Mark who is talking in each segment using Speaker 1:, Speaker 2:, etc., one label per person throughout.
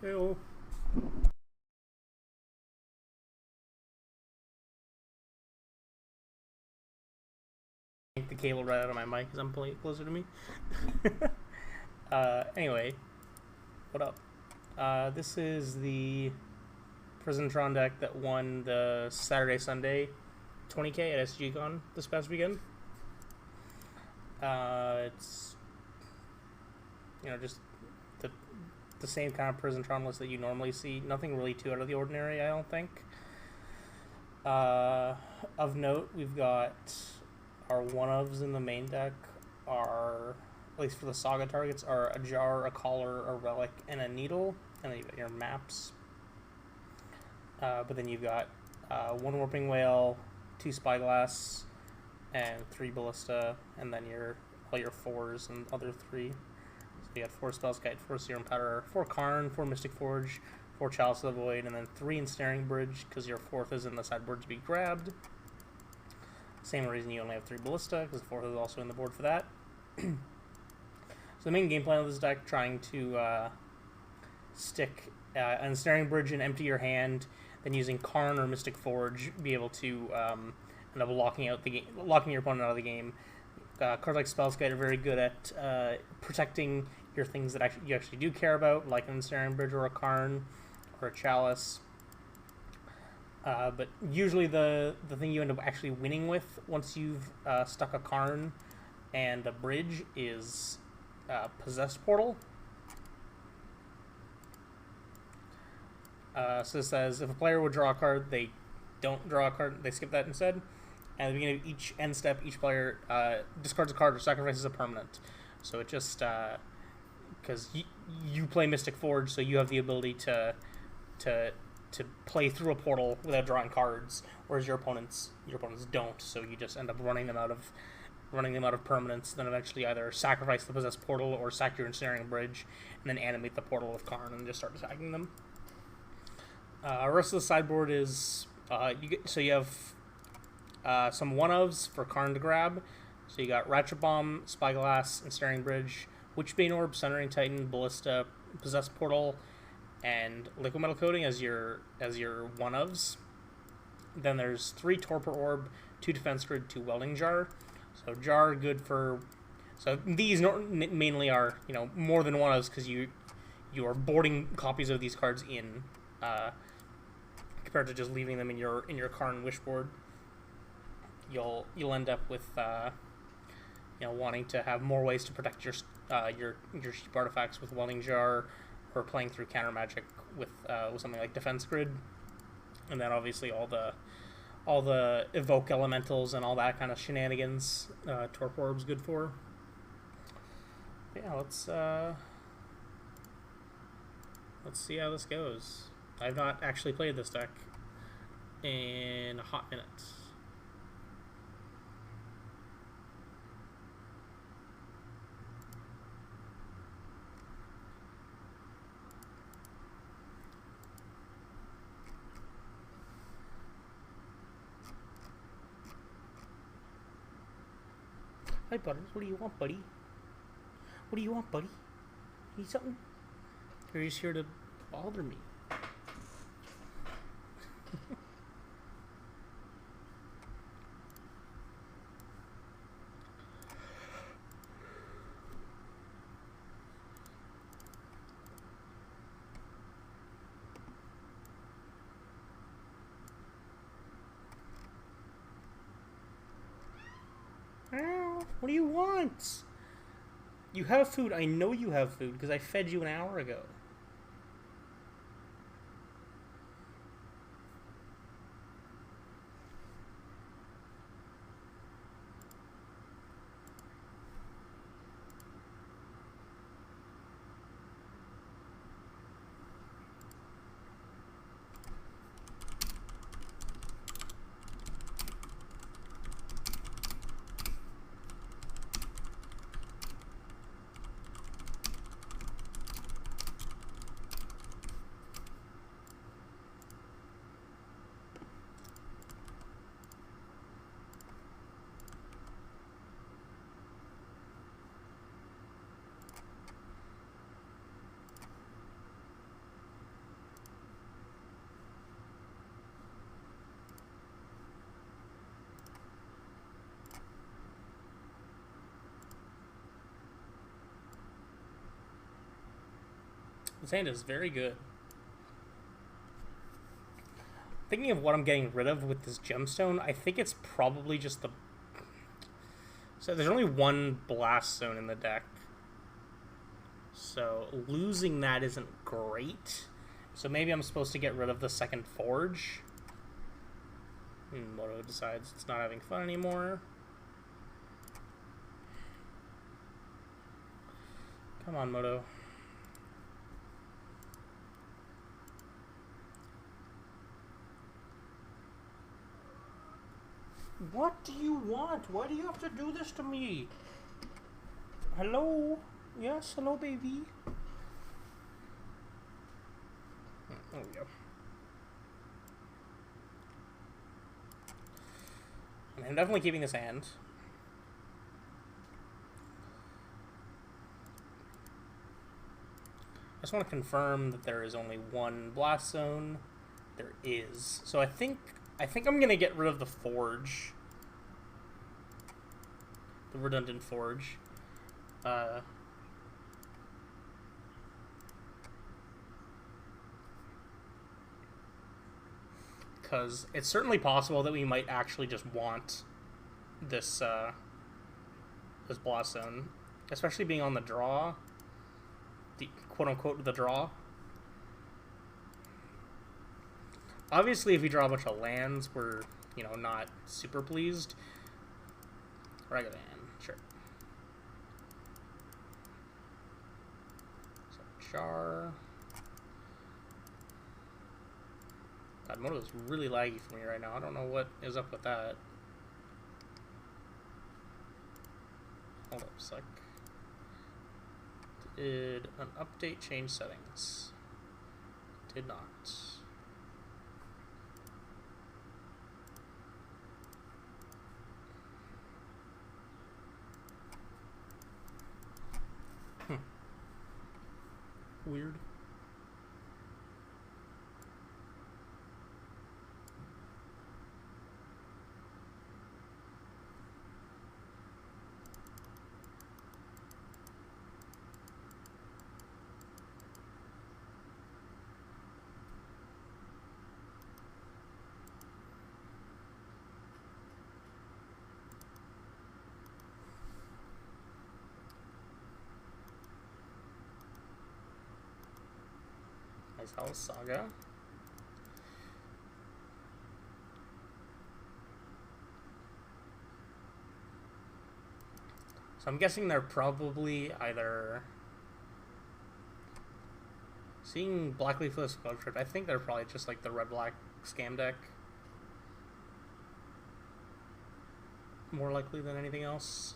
Speaker 1: Heyo. The cable right out of my mic because I'm pulling it closer to me. Anyway, what up? This is the Prison Tron deck that won the Saturday Sunday 20K at SGCon this past weekend. It's just the same kind of Prison Tron list that you normally see. Nothing really too out of the ordinary, I don't think. Of note, we've got our one-ofs in the main deck are, at least for the Saga targets, are a jar, a collar, a relic, and a needle. And then you've got your maps. But then you've got one Warping Whale, 2 Spyglass, and 3 Ballista, and then all your 4s and other 3. So you got 4 Spellskite, 4 Serum Powder, 4 Karn, 4 Mystic Forge, 4 Chalice of the Void, and then 3 Ensnaring Bridge, because your 4th is in the sideboard to be grabbed. Same reason you only have 3 Ballista, because the 4th is also in the board for that. So the main game plan of this deck, trying to stick an Ensnaring Bridge and empty your hand, then using Karn or Mystic Forge, be able to end up locking your opponent out of the game. Cards like Spellskite are very good at protecting your things that you actually do care about, like an Ensnaring Bridge or a Karn or a Chalice. But usually the thing you end up actually winning with once you've stuck a Karn and a Bridge is Possessed Portal. So it says, if a player would draw a card, they don't draw a card, they skip that instead. And at the beginning of each end step, each player discards a card or sacrifices a permanent. So it just, because you play Mystic Forge, so you have the ability to play through a portal without drawing cards, whereas your opponents don't. So you just end up running them out of permanents. Then eventually either sacrifice the Possessed Portal or sack your Ensnaring Bridge, and then animate the portal with Karn and just start attacking them. Rest of the sideboard is you have some one-ofs for Karn to grab. So you got Ratchet Bomb, Spyglass, Ensnaring Bridge, Witchbane Orb, Sundering Titan, Ballista, Possessed Portal, and Liquid Metal Coating as your one-ofs. Then there's 3 Torpor Orb, 2 Defense Grid, 2 Welding Jar. So Jar good for... So these mainly are more than one-ofs because you are boarding copies of these cards in compared to just leaving them in your Karn wish board. You'll end up with wanting to have more ways to protect your cheap artifacts with Welding Jar, or playing through counter magic with something like Defense Grid, and then obviously all the evoke elementals and all that kind of shenanigans. Torpor Orb's good for. But yeah, let's see how this goes. I've not actually played this deck in a hot minute. Hi, Butters. What do you want, buddy? What do you want, buddy? Need something? Or are you just here to bother me? What do you want? You have food. I know you have food because I fed you an hour ago. This hand is very good. Thinking of what I'm getting rid of with this gemstone, I think it's probably just the... So there's only one blast zone in the deck. So losing that isn't great. So maybe I'm supposed to get rid of the second forge. Moto decides it's not having fun anymore. Come on, Moto. What do you want? Why do you have to do this to me? Hello? Yes, hello, baby. There we go. I'm definitely keeping this hand. I just want to confirm that there is only one blast zone. There is. So I think I'm gonna get rid of the forge. The redundant forge. Because it's certainly possible that we might actually just want this this blast zone, especially being on the draw, the quote-unquote the draw. Obviously, if we draw a bunch of lands, we're, you know, not super pleased. Ragavan, sure. So, Char. God, Moto is really laggy for me right now. I don't know what is up with that. Hold up a sec. Did an update change settings? Did not. Weird. House Saga. So I'm guessing they're probably either seeing Black Leafless Cloud. I think they're probably just like the red-black scam deck, more likely than anything else.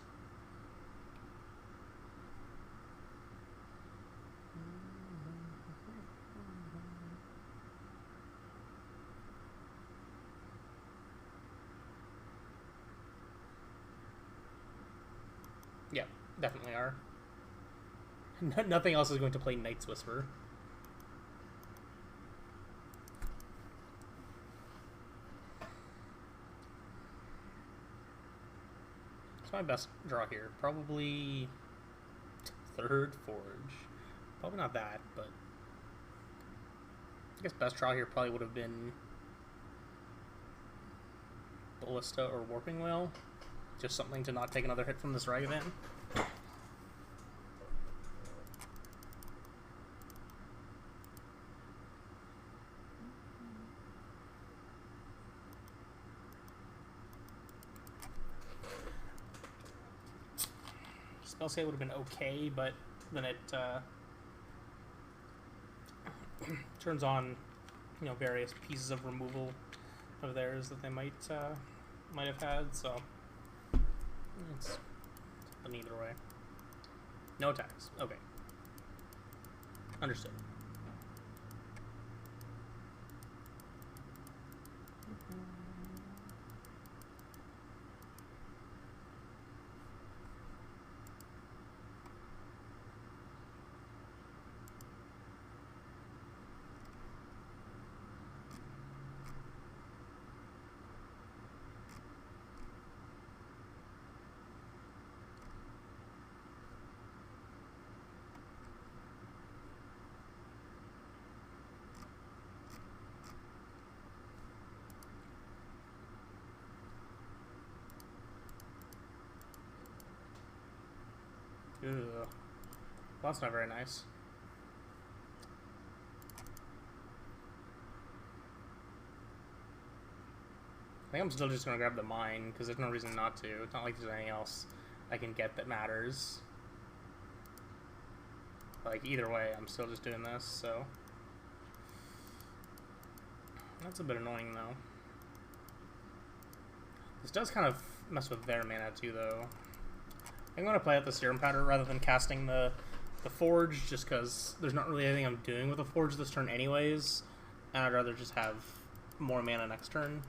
Speaker 1: Yeah, definitely are. Nothing else is going to play Night's Whisper. It's my best draw here. Probably third Forge. Probably not that, but I guess best draw here probably would have been Ballista or Warping Whale. Just something to not take another hit from this Ragavan. Spell save would have been okay, but then it turns on, you know, various pieces of removal of theirs that they might have had. So it's something either way. No attacks. Okay. Understood. Ew. Well, that's not very nice. I think I'm still just going to grab the mine, because there's no reason not to. It's not like there's anything else I can get that matters. Like, either way, I'm still just doing this, so... That's a bit annoying, though. This does kind of mess with their mana, too, though. I'm going to play out the Serum Powder rather than casting the Forge, just because there's not really anything I'm doing with the Forge this turn anyways, and I'd rather just have more mana next turn.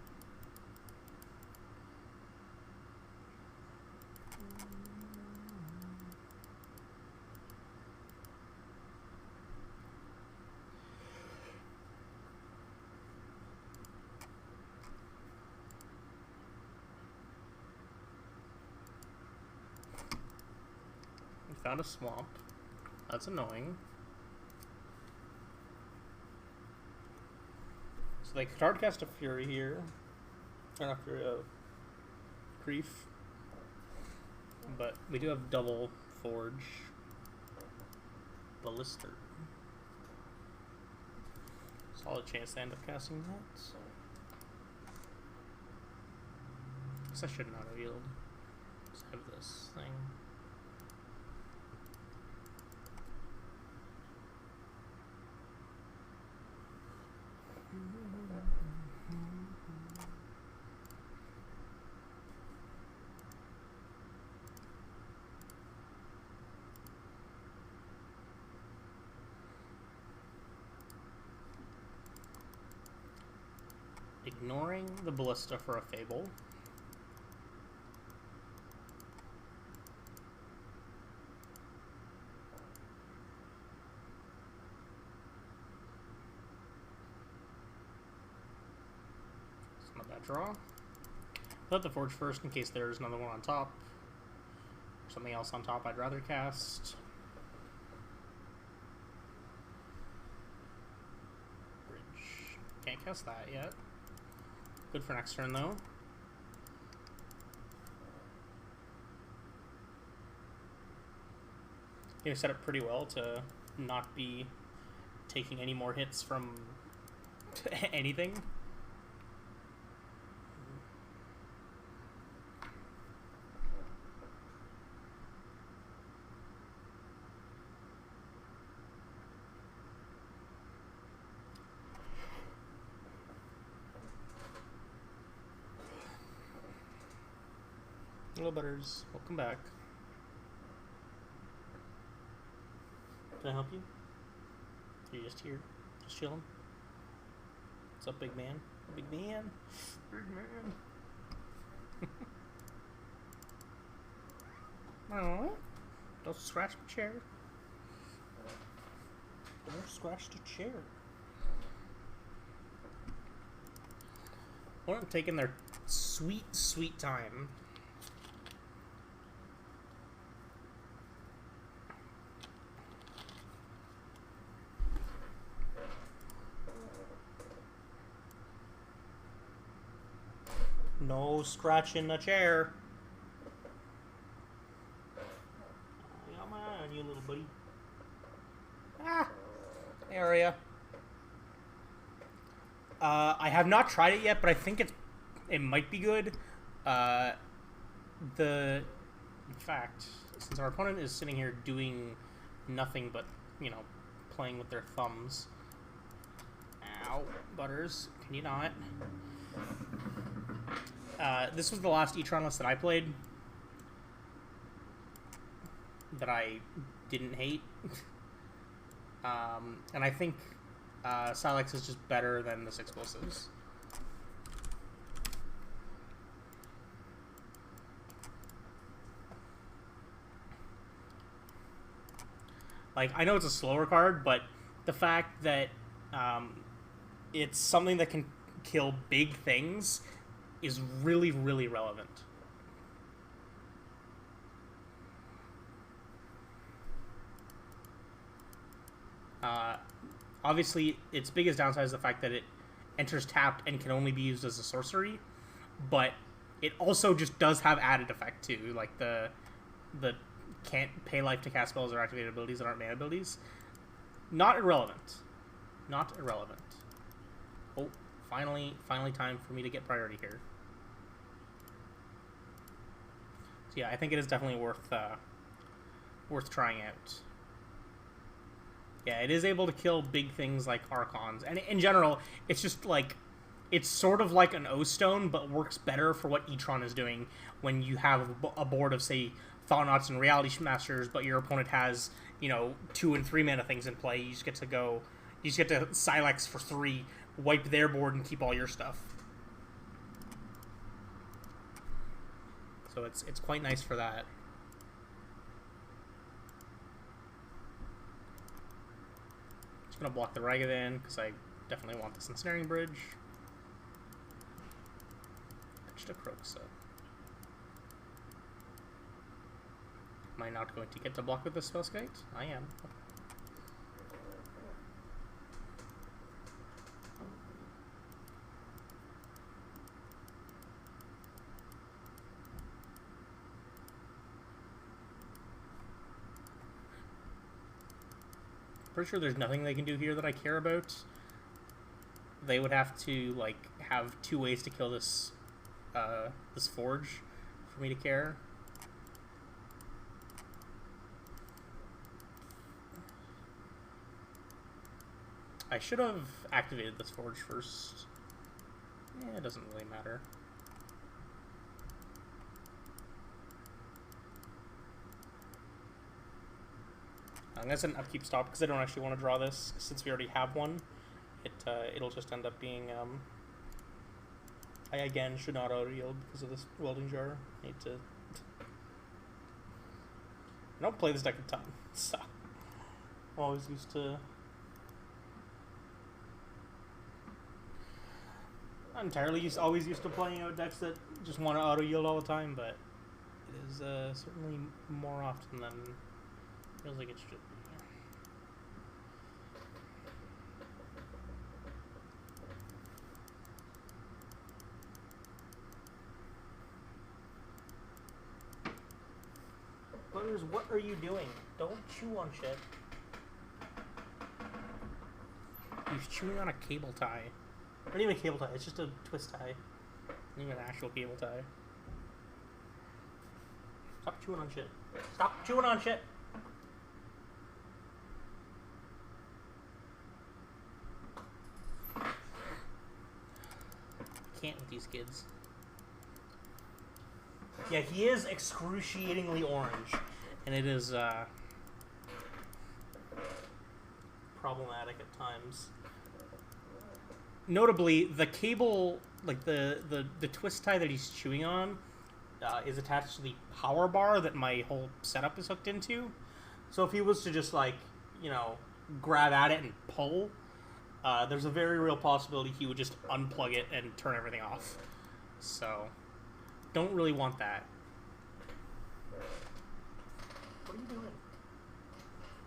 Speaker 1: Found a swamp. That's annoying. So they could hard cast a Fury here. Or not Fury, Grief. But we do have double Forge. Ballista. Solid chance to end up casting that. Guess I should not have healed. Just have this thing. Ignoring the Ballista for a Fable. It's not a bad draw. Let the Forge first in case there's another one on top. Or something else on top I'd rather cast. Bridge. Can't cast that yet. Good for next turn, though. You set up pretty well to not be taking any more hits from anything. Hello, Butters. Welcome back. Can I help you? Are you just here? Just chilling? What's up, big man? Big man? Big man. Oh, don't scratch the chair. Don't scratch the chair. Well, I'm taking their sweet, sweet time. No scratching the chair. I got my eye on you, little buddy. Ah, area. I have not tried it yet, but I think it might be good. In fact, since our opponent is sitting here doing nothing but, you know, playing with their thumbs. Ow, Butters, can you not? This was the last Tron list that I played that I didn't hate. And I think Silex is just better than this Explosives. Like, I know it's a slower card, but the fact that it's something that can kill big things is really, really relevant. Obviously, its biggest downside is the fact that it enters tapped and can only be used as a sorcery, but it also just does have added effect too, like the can't pay life to cast spells or activate abilities that aren't mana abilities. Not irrelevant. Not irrelevant. Oh, finally time for me to get priority here. So yeah, I think it is definitely worth trying out. Yeah, it is able to kill big things like Archons. And in general, it's just like... It's sort of like an O-Stone, but works better for what Tron is doing when you have a board of, say, Thought-Knots and Reality Masters, but your opponent has, 2 and 3 mana things in play. You just get to go... You just get to Silex for 3, wipe their board, and keep all your stuff. So it's quite nice for that. Just gonna block the Ragavan, because I definitely want this Ensnaring Bridge. Pitched a Kroxa. Am I not going to get to block with this Spellskite? I am. Pretty sure there's nothing they can do here that I care about. They would have to, like, have 2 ways to kill this, this Forge for me to care. I should have activated this Forge first. Yeah, it doesn't really matter. I'm gonna set an upkeep stop because I don't actually want to draw this. Since we already have one, it'll just end up being. I again should not auto yield because of this welding jar. Need to. I don't play this deck a ton, so I'm always used to. Not entirely always used to playing out decks that just want to auto yield all the time, but it is certainly more often than feels like it should be. Butters, what are you doing? Don't chew on shit. He's chewing on a cable tie. Not even a cable tie, it's just a twist tie. Not even an actual cable tie. Stop chewing on shit. Stop chewing on shit! Can't with these kids. Yeah, he is excruciatingly orange, and it is problematic at times. Notably, the cable, like the twist tie that he's chewing on, is attached to the power bar that my whole setup is hooked into. So if he was to just, like, grab at it and pull, there's a very real possibility he would just unplug it and turn everything off. So, don't really want that. What are you doing?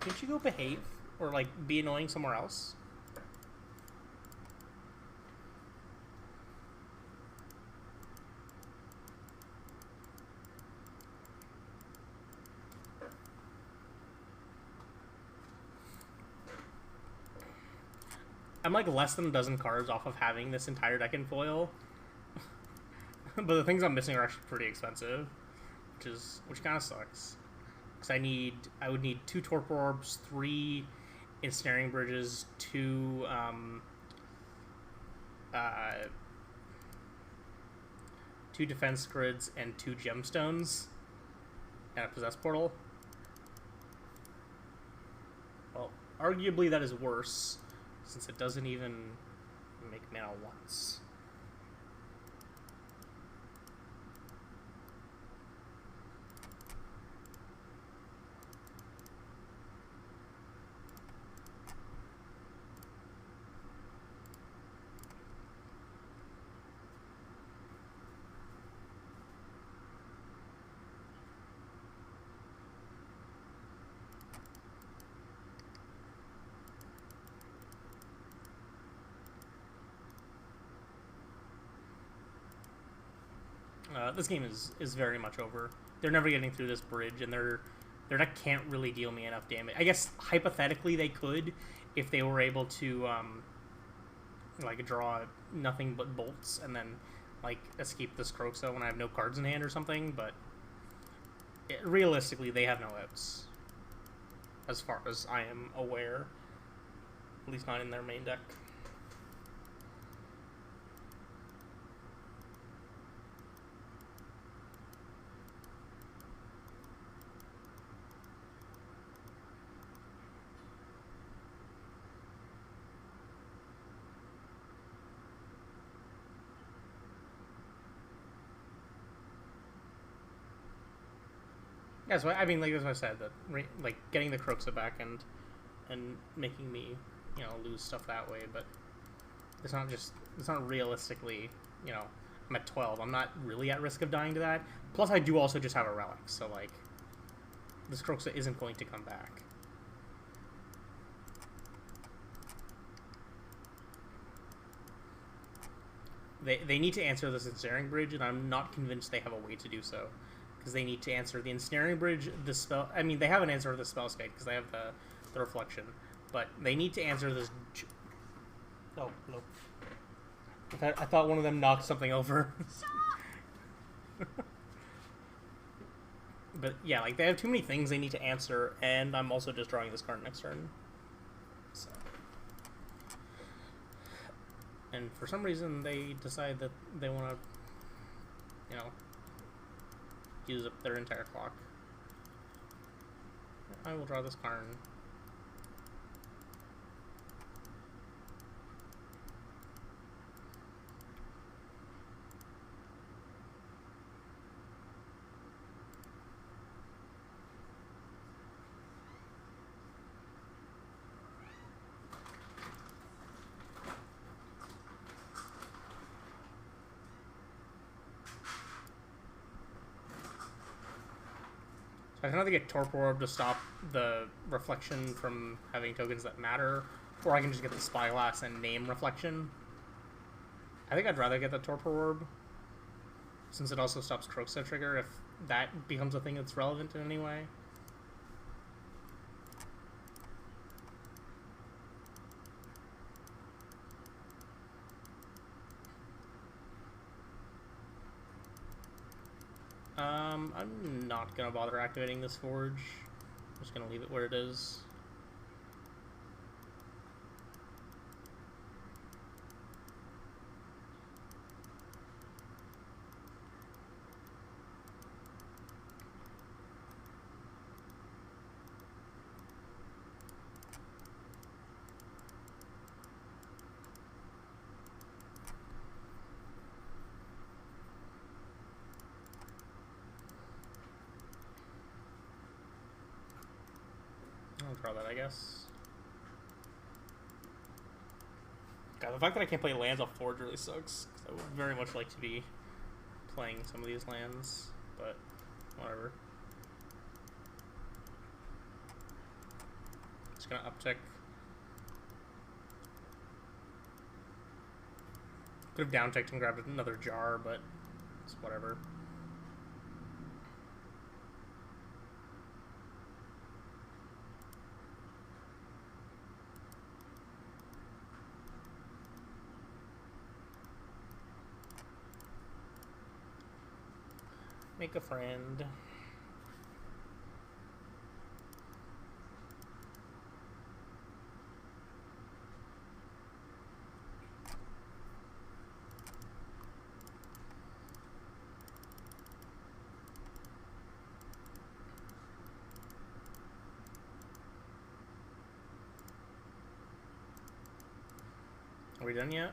Speaker 1: Can't you go behave? Or, like, be annoying somewhere else? I'm like less than a dozen cards off of having this entire deck in foil. But the things I'm missing are actually pretty expensive, which kind of sucks. Because I would need 2 Torpor Orbs, 3 Ensnaring Bridges, 2 Defense Grids, and 2 Gemstones, and a Possess Portal. Well, arguably that is worse, since it doesn't even make mana once. This game is very much over. They're never getting through this bridge, and they're their deck can't really deal me enough damage. I guess hypothetically they could if they were able to like draw nothing but bolts and then like escape this Kroxa when I have no cards in hand or something, but realistically they have no outs as far as I am aware, at least not in their main deck. Yeah, so I mean, like as I said, that like getting the Kroxa back and making me, you know, lose stuff that way. But it's not realistically, you know, I'm at 12. I'm not really at risk of dying to that. Plus, I do also just have a relic, so like this Kroxa isn't going to come back. They need to answer this ensnaring bridge, and I'm not convinced they have a way to do so. Because they need to answer the ensnaring bridge, the spell. I mean, they have an answer to the spell skate because they have the reflection, but they need to answer this. Oh no! I thought one of them knocked something over. But yeah, like they have too many things they need to answer, and I'm also just drawing this card next turn. So. And for some reason, they decide that they want to, you know, use up their entire clock. I will draw this card. I can either get Torpor Orb to stop the reflection from having tokens that matter, or I can just get the Spyglass and name reflection. I think I'd rather get the Torpor Orb, since it also stops Kroxa trigger if that becomes a thing that's relevant in any way. I'm not gonna bother activating this Forge. I'm just gonna leave it where it is. I'll draw that, I guess. God, the fact that I can't play lands off Forge really sucks, because I would very much like to be playing some of these lands, but whatever. Just gonna uptick. Could have downticked and grabbed another jar, but it's whatever. Make a friend. Are we done yet?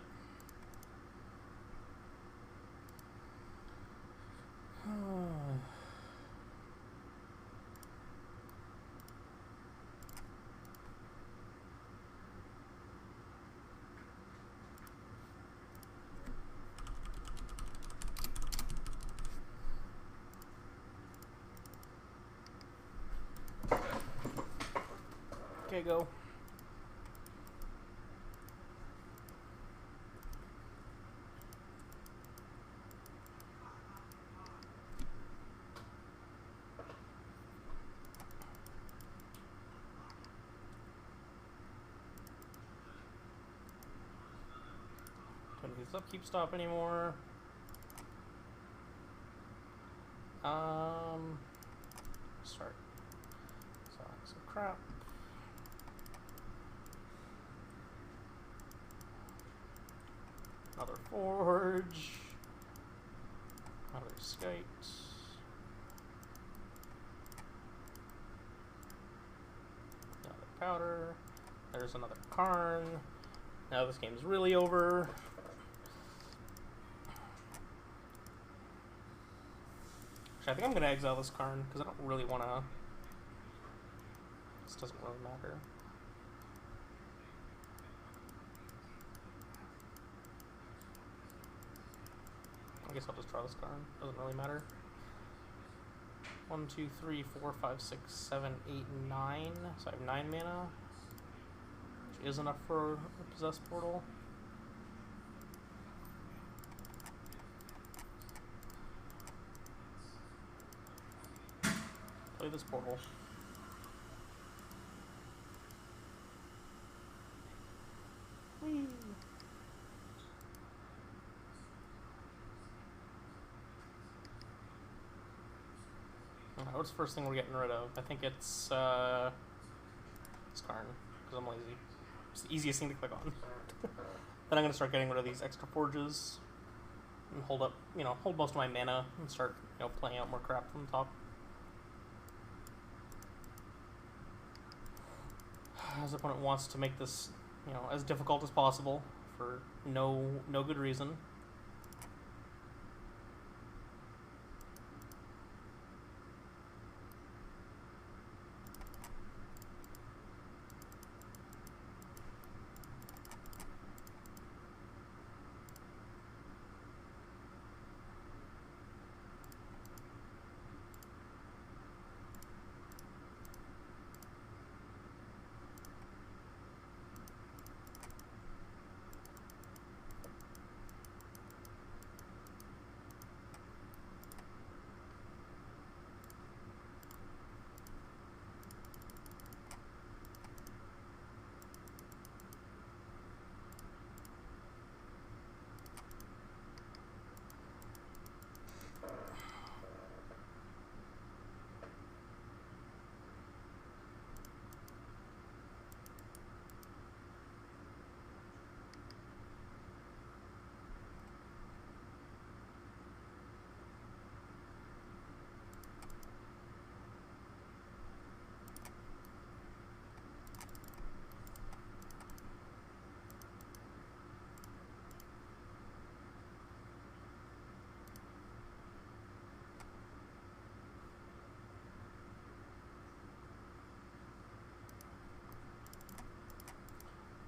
Speaker 1: Okay, go. use upkeep stop anymore. Start selling some crap. Another forge. Another skite. Another powder. There's another Karn. Now this game's really over. Actually, I think I'm going to exile this Karn, because I don't really want to... This doesn't really matter. I guess I'll just draw this Karn. Doesn't really matter. 1, 2, 3, 4, 5, 6, 7, 8, 9. So I have 9 mana. Which is enough for a Possessed Portal. Play this portal. Whee! Alright, what's the first thing we're getting rid of? I think it's Karn, because I'm lazy. It's the easiest thing to click on. Then I'm gonna start getting rid of these extra forges and hold up, hold most of my mana and start, playing out more crap from the top. His opponent wants to make this, as difficult as possible for no good reason.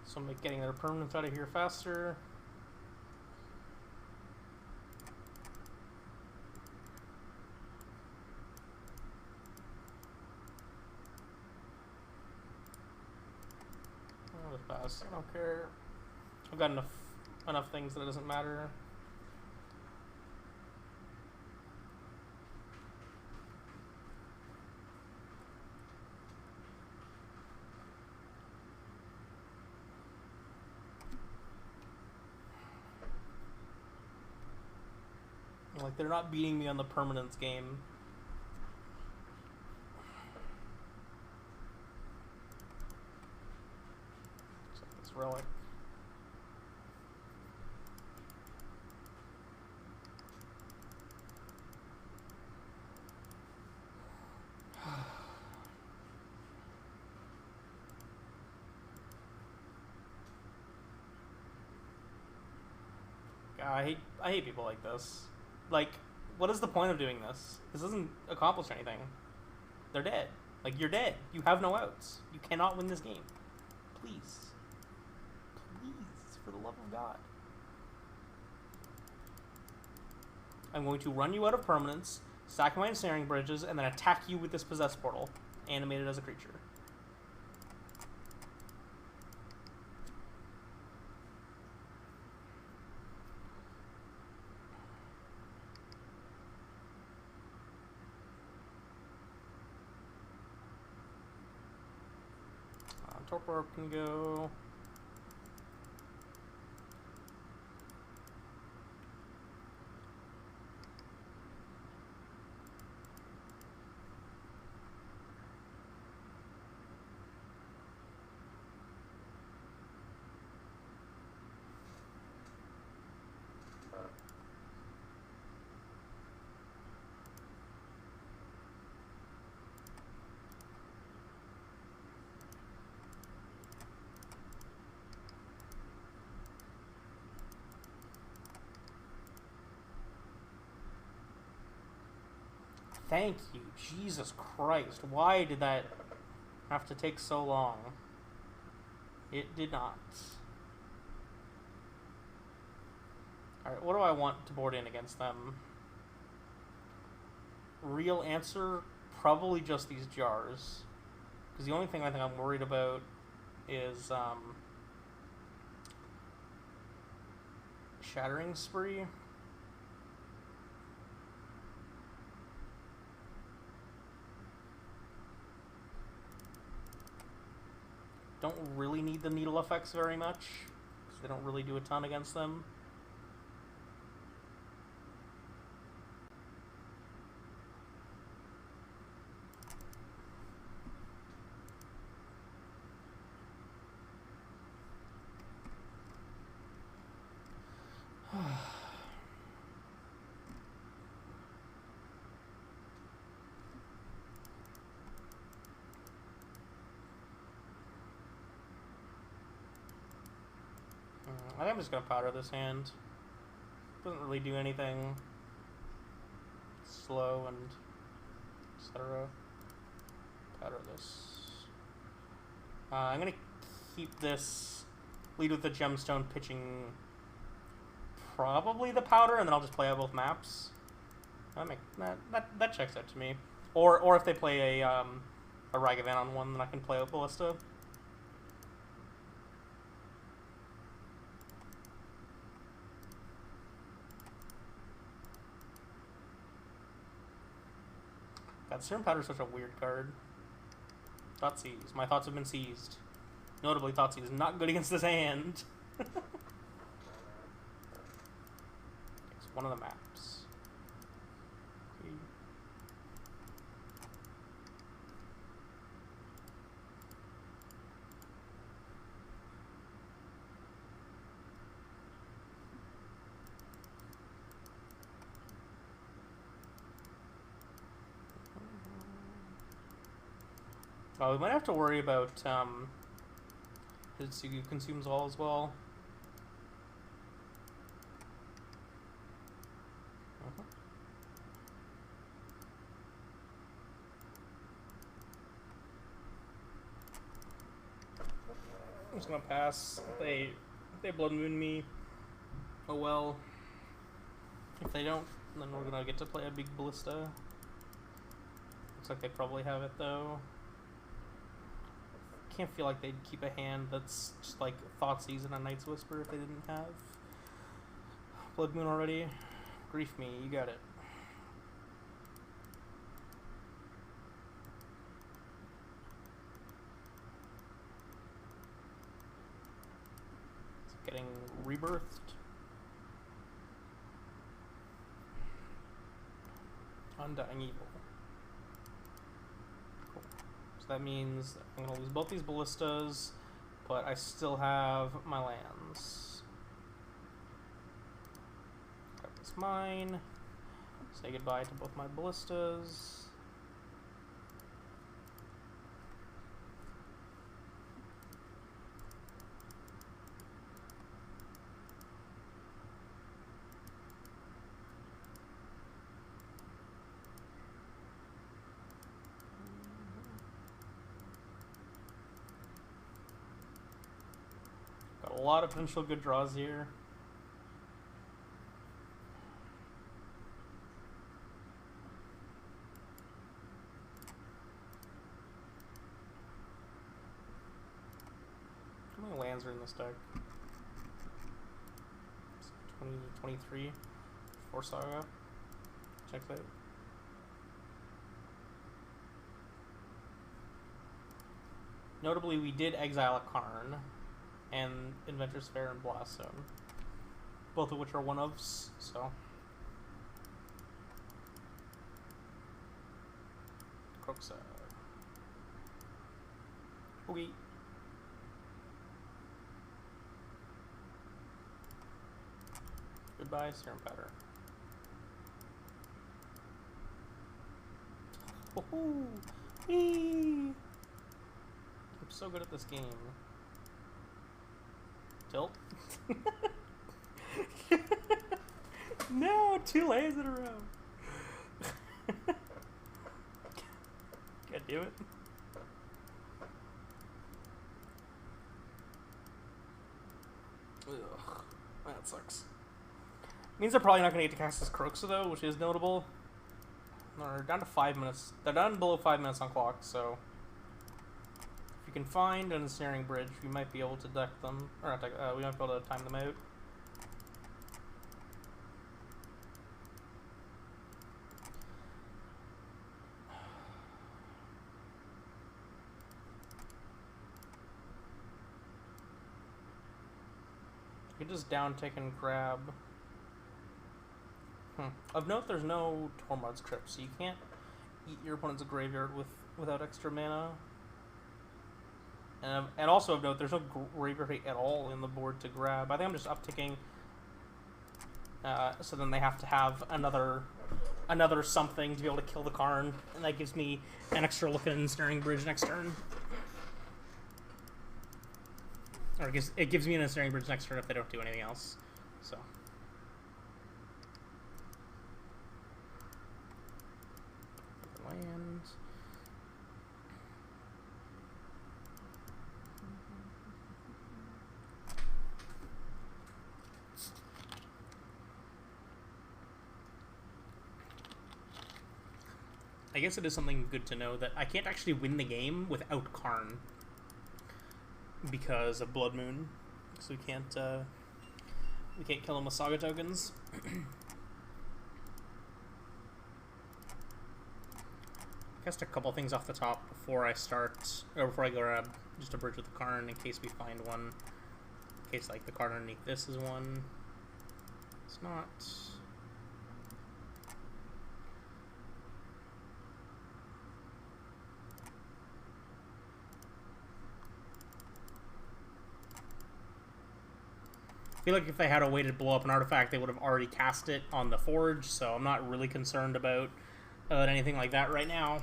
Speaker 1: So I'm getting their permanents out of here faster. I'll just pass. I don't care. I've got enough things that it doesn't matter. Like, they're not beating me on the permanence game. So this relic. God, I hate people like this. Like, what is the point of doing this? This doesn't accomplish anything. They're dead. Like, you're dead. You have no outs. You cannot win this game. Please. Please, for the love of God. I'm going to run you out of permanence, sack my ensnaring bridges, and then attack you with this Possessed Portal, animated as a creature. Torpor can go. Thank you. Jesus Christ. Why did that have to take so long? It did not. Alright, what do I want to board in against them? Real answer, probably just these jars. Because the only thing I think I'm worried about is Shattering Spree. Don't really need the needle effects very much, because they don't really do a ton against them. I think I'm just going to powder this hand. Doesn't really do anything. Slow and etc. Powder this. I'm going to keep this lead with the gemstone, pitching probably the powder, and then I'll just play out both maps. That checks out to me. Or if they play a Ragavan on one, then I can play out Ballista. God, Serum Powder is such a weird card. Thought Seize. My thoughts have been seized. Notably, Thought Seize is not good against this hand. Takes one of the maps. Okay. Oh, we might have to worry about Hitsugu consumes all as well. I'm just gonna pass. If they Blood Moon me, oh well. If they don't, then we're gonna get to play a big Ballista. Looks like they probably have it though. Can't feel like they'd keep a hand that's just like Thoughtseize and a Night's Whisper if they didn't have Blood Moon already. Grief me, you got it. It's getting rebirthed. Undying Evil. So that means I'm going to lose both these Ballistas, but I still have my lands. Grab this mine. Say goodbye to both my Ballistas. A lot of potential good draws here. How many lands are in this deck? 20, 23 for Saga. Check that. Notably, we did exile a Karn and Inventor's Fair and Blast Zone, both of which are one-ofs, so. Croxa. Okay. Goodbye, Serum Powder. Oh, wee! I'm so good at this game. Tilt. No, 2 lays in a row. damn it. Ugh, that sucks. Means they're probably not going to get to cast this Croxa though, which is notable. They're down to 5 minutes. They're down below 5 minutes on clock, so if you can find an ensnaring bridge, we might be able to deck them, or not deck. We might be able to time them out. You can just down tick and grab. Of note, there's no Tormod's Crypt, so you can't eat your opponent's graveyard without extra mana. And also of note, there's no graveyard at all in the board to grab. I think I'm just upticking, so then they have to have another something to be able to kill the Karn, and that gives me an extra look at an ensnaring bridge next turn. Or it gives me an ensnaring bridge next turn if they don't do anything else. So. Land. I guess it is something good to know that I can't actually win the game without Karn because of Blood Moon, so we can't kill him with Saga tokens. Cast a couple things off the top before I grab just a bridge with the Karn in case we find one. In case like the card underneath this is one. It's not. I feel like if they had a way to blow up an artifact, they would have already cast it on the forge, so I'm not really concerned about anything like that right now.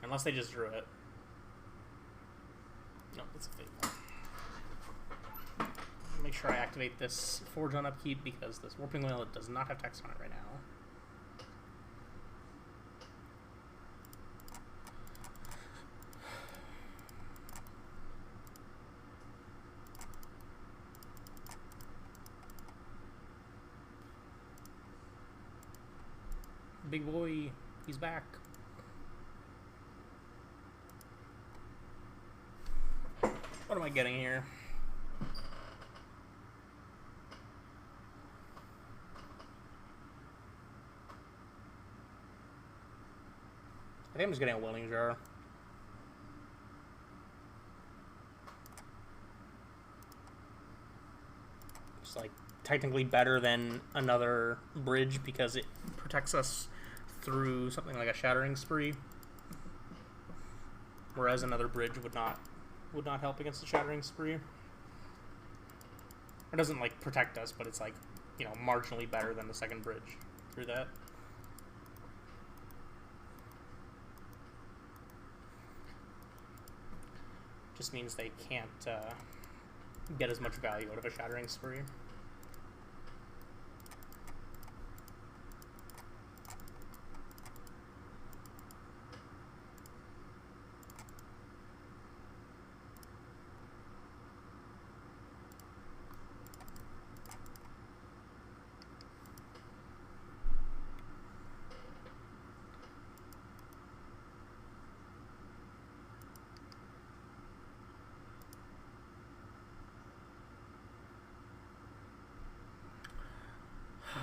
Speaker 1: Unless they just drew it. No, it's a fate. Make sure I activate this forge on upkeep because this Warping Wheel does not have text on it right now. Big boy, he's back. What am I getting here? I think I'm just getting a Willing Jar. It's like technically better than another bridge because it protects us through something like a Shattering Spree, whereas another bridge would not help against the Shattering Spree. It doesn't like protect us, but it's like, you know, marginally better than the second bridge through that. Just means they can't get as much value out of a Shattering Spree.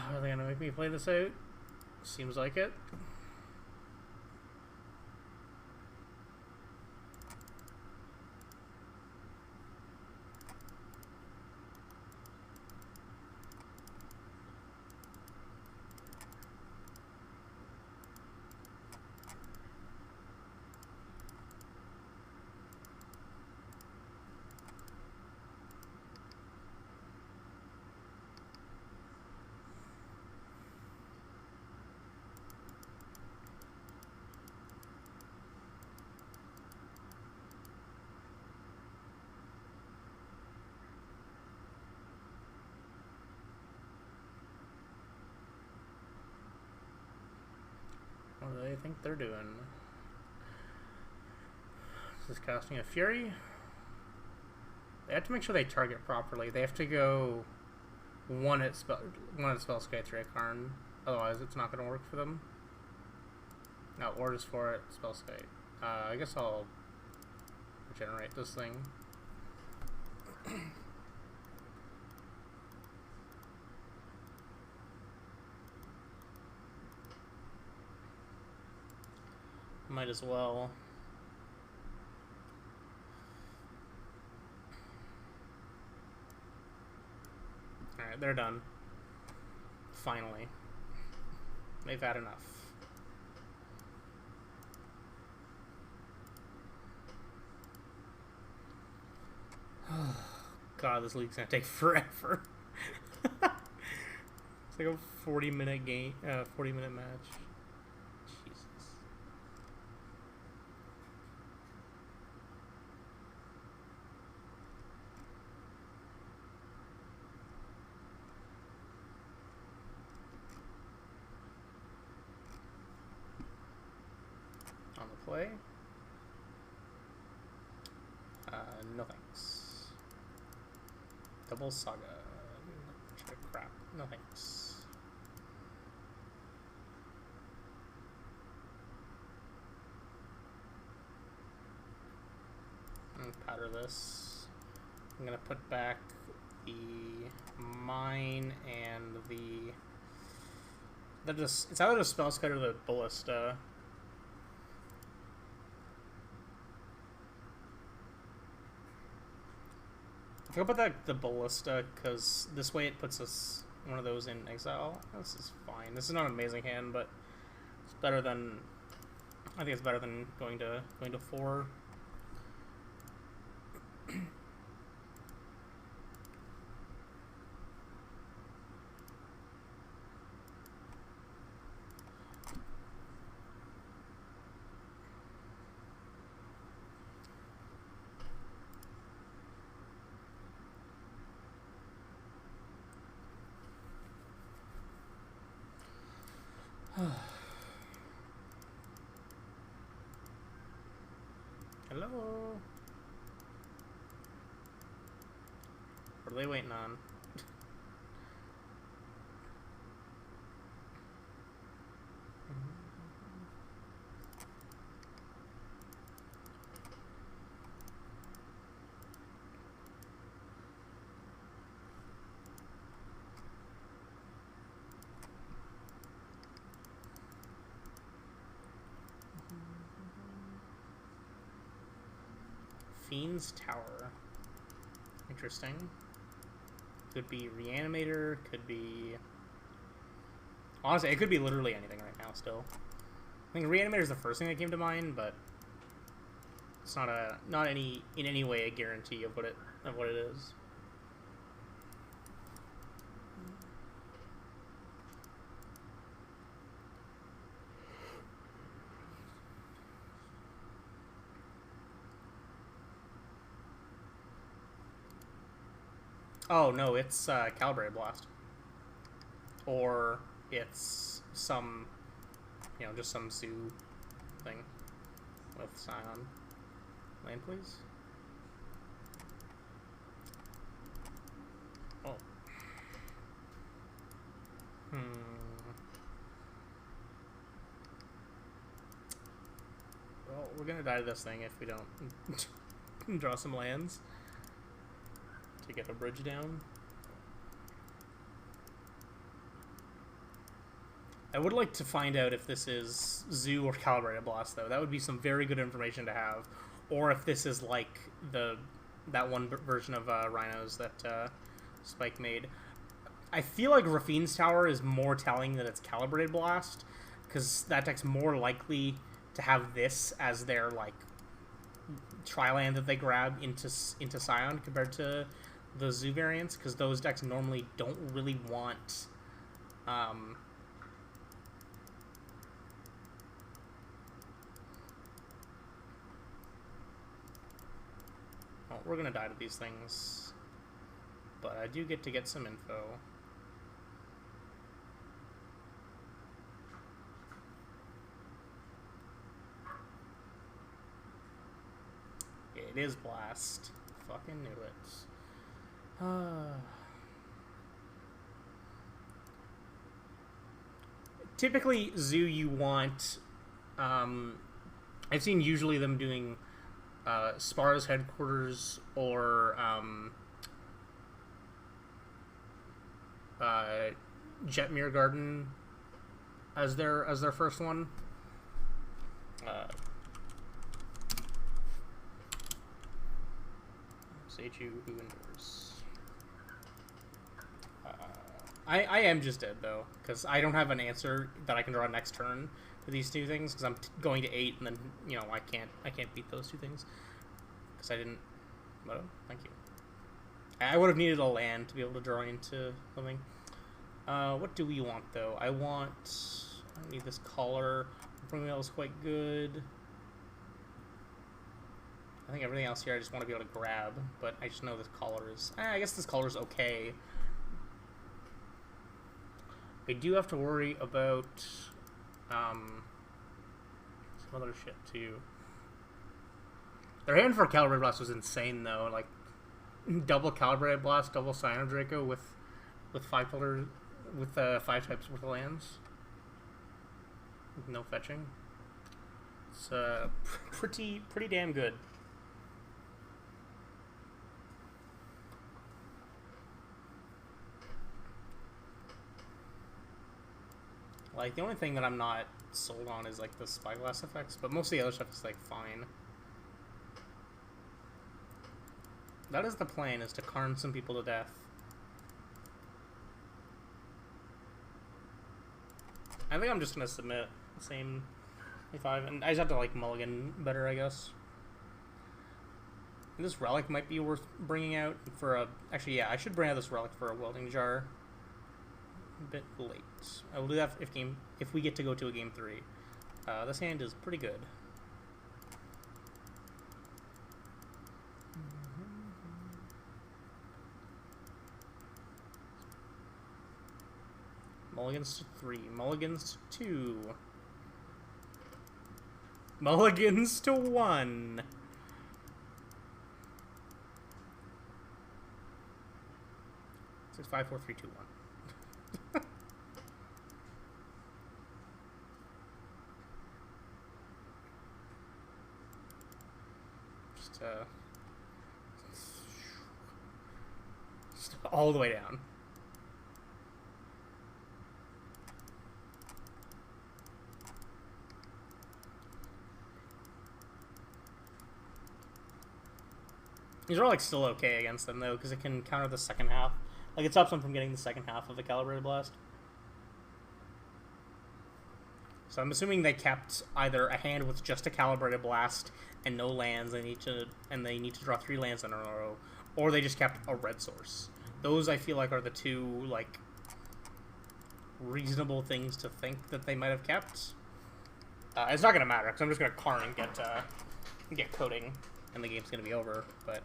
Speaker 1: Are they gonna make me play this out? Seems like it. I think they're doing. This is casting a Fury. They have to make sure they target properly. They have to go one at Spellskite, 3 at Karn. Otherwise, it's not going to work for them. No, orders for it, Spellskite. I guess I'll regenerate this thing. Might as well. Alright, they're done. Finally. They've had enough. God, this league's gonna take forever. It's like a 40-minute game, 40-minute match. Jesus. On the play. No thanks. Double Saga. Crap. No thanks. I'm gonna powder this. I'm gonna put back the mine and the. It's either the Spellskite or the Ballista. How about the Ballista, because this way it puts us one of those in exile. This is fine. This is not an amazing hand, but it's better than. I think it's better than going to 4. Hello? What are they waiting on? Fiend's Tower. Interesting. Could be Reanimator, could be... Honestly, it could be literally anything right now still. I think Reanimator is the first thing that came to mind, but it's not in any way a guarantee of what it is. Oh, no, it's Calibrated Blast. Or it's some, just some zoo thing with Scion. Land, please. Oh. Well, we're gonna die to this thing if we don't draw some lands to get a bridge down. I would like to find out if this is Zoo or Calibrated Blast, though. That would be some very good information to have. Or if this is like that one version of Rhinos that Spike made. I feel like Rafine's Tower is more telling that it's Calibrated Blast, because that deck's more likely to have this as their like tri-land that they grab into Scion compared to the Zoo variants, because those decks normally don't really want well, we're gonna die to these things, but I do get to get some info. It is Blast. Fucking knew it. Typically, Zoo, you want... I've seen usually them doing Spar's Headquarters or Jetmere Garden as their first one. Seichu, who endures. I am just dead though, because I don't have an answer that I can draw next turn for these two things, because I'm going to 8, and then I can't beat those two things because I didn't. Well, thank you. I would have needed a land to be able to draw into something. What do we want though? I need this collar. Everything else quite good. I think everything else here I just want to be able to grab, but I just know this collar is... I guess this collar is okay. I do have to worry about some other shit too. Their hand for Calibrated Blast was insane though. Like double Calibrated Blast, double Cyano Draco with 5 color with 5 types worth of lands. With no fetching. It's pretty damn good. Like, the only thing that I'm not sold on is, like, the Spyglass effects, but most of the other stuff is, like, fine. That is the plan, is to Karn some people to death. I think I'm just gonna submit the same 25, and I just have to, like, mulligan better, I guess. And this relic might be worth bringing out for a... Actually, yeah, I should bring out this relic for a welding jar. A bit late. I will do that if we get to go to a game 3. This hand is pretty good. Mulligans to 3. Mulligans to 2. Mulligans to 1. 6, 5, 4, 3, 2, 1. Just all the way down. These are like still okay against them though, because it can counter the second half. Like it stops them from getting the second half of the Calibrated Blast. So I'm assuming they kept either a hand with just a Calibrated Blast and no lands, and they need to draw 3 lands in a row, or they just kept a red source. Those I feel like are the two like reasonable things to think that they might have kept. It's not gonna matter because I'm just gonna Karn and get coding, and the game's gonna be over. But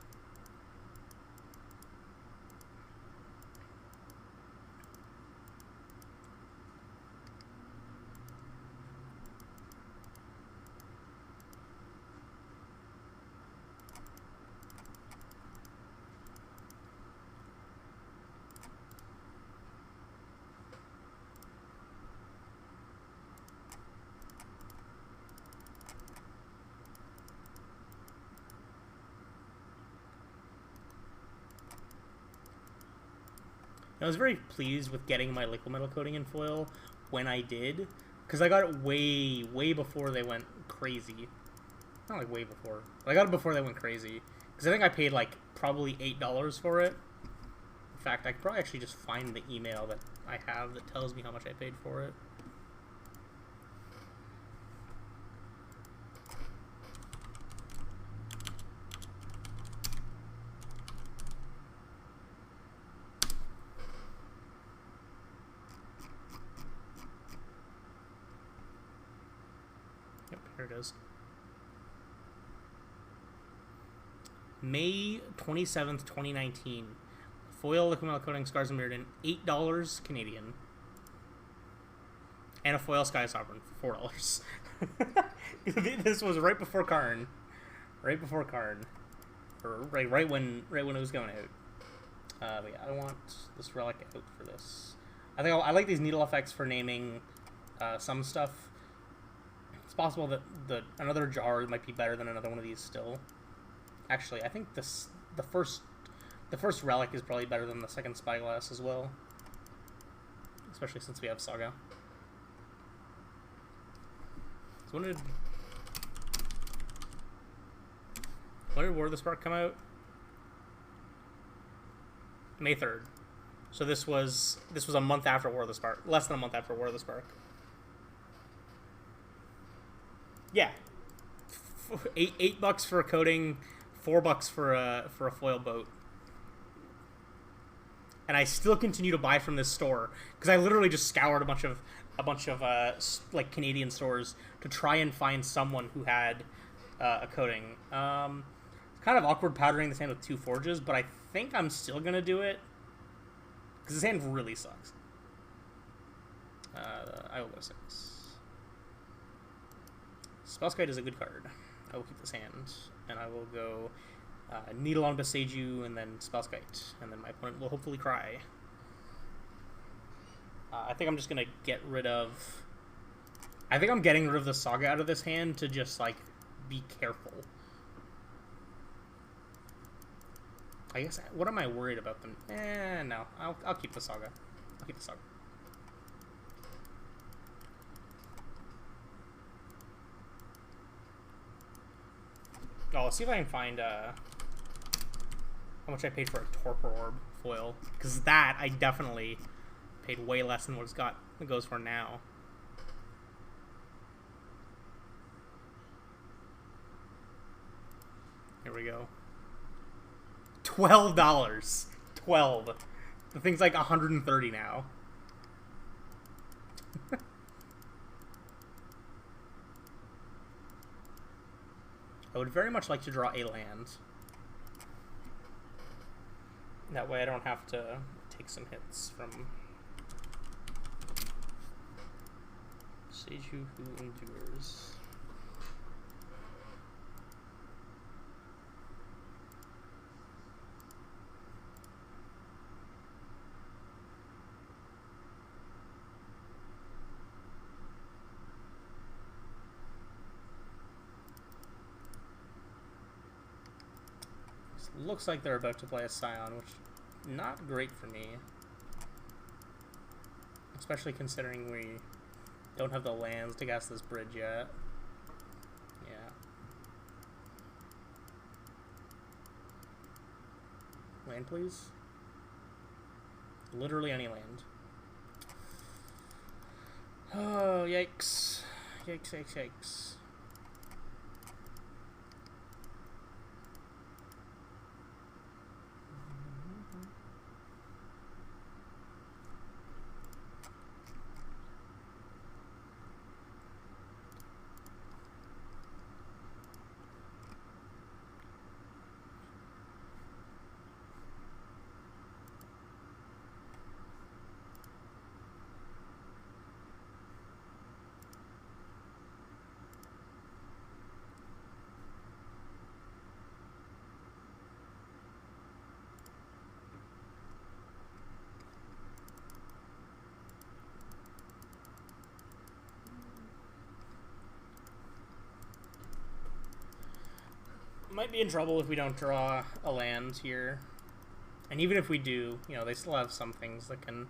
Speaker 1: I was very pleased with getting my liquid metal coating in foil when I did, because I got it way before they went crazy. Not like way before, but I got it before they went crazy, because I think I paid like probably $8 for it. In fact, I could probably actually just find the email that I have that tells me how much I paid for it. Here it is. May 27th, 2019. Foil liquid metal coating Scars and Mirrodin, $8 Canadian. And a foil Sky Sovereign for $4. This was right before Karn. Right before Karn. or right when it was going out. But yeah, I want this relic out for this. I think I like these needle effects for naming some stuff. It's possible that another jar might be better than another one of these still. Actually, I think the first relic is probably better than the second spyglass as well. Especially since we have Saga. So when did War of the Spark come out? May 3rd. So this was a month after War of the Spark. Less than a month after War of the Spark. Yeah. $8 for a coating, $4 for a foil boat. And I still continue to buy from this store because I literally just scoured a bunch of like Canadian stores to try and find someone who had a coating. It's kind of awkward powdering this hand with 2 forges, but I think I'm still gonna do it because this hand really sucks. I will go 6. Spellskite is a good card. I will keep this hand, and I will go Needle on Beseiju, and then Spellskite, and then my opponent will hopefully cry. I think I'm just gonna get rid of... I think I'm getting rid of the Saga out of this hand to just, like, be careful. I guess, what am I worried about them? No. I'll keep the Saga. I'll keep the Saga. Oh, let's see if I can find how much I paid for a Torpor Orb foil. Because that, I definitely paid way less than what it goes for now. Here we go. $12. 12. The thing's like 130 now. I would very much like to draw a land. That way I don't have to take some hits from Seiju Who Endures. Looks like they're about to play a Scion, which not great for me. Especially considering we don't have the lands to gas this bridge yet. Yeah. Land, please. Literally any land. Oh, yikes. Yikes, yikes, yikes. Might be in trouble if we don't draw a land here. And even if we do, you know, they still have some things that can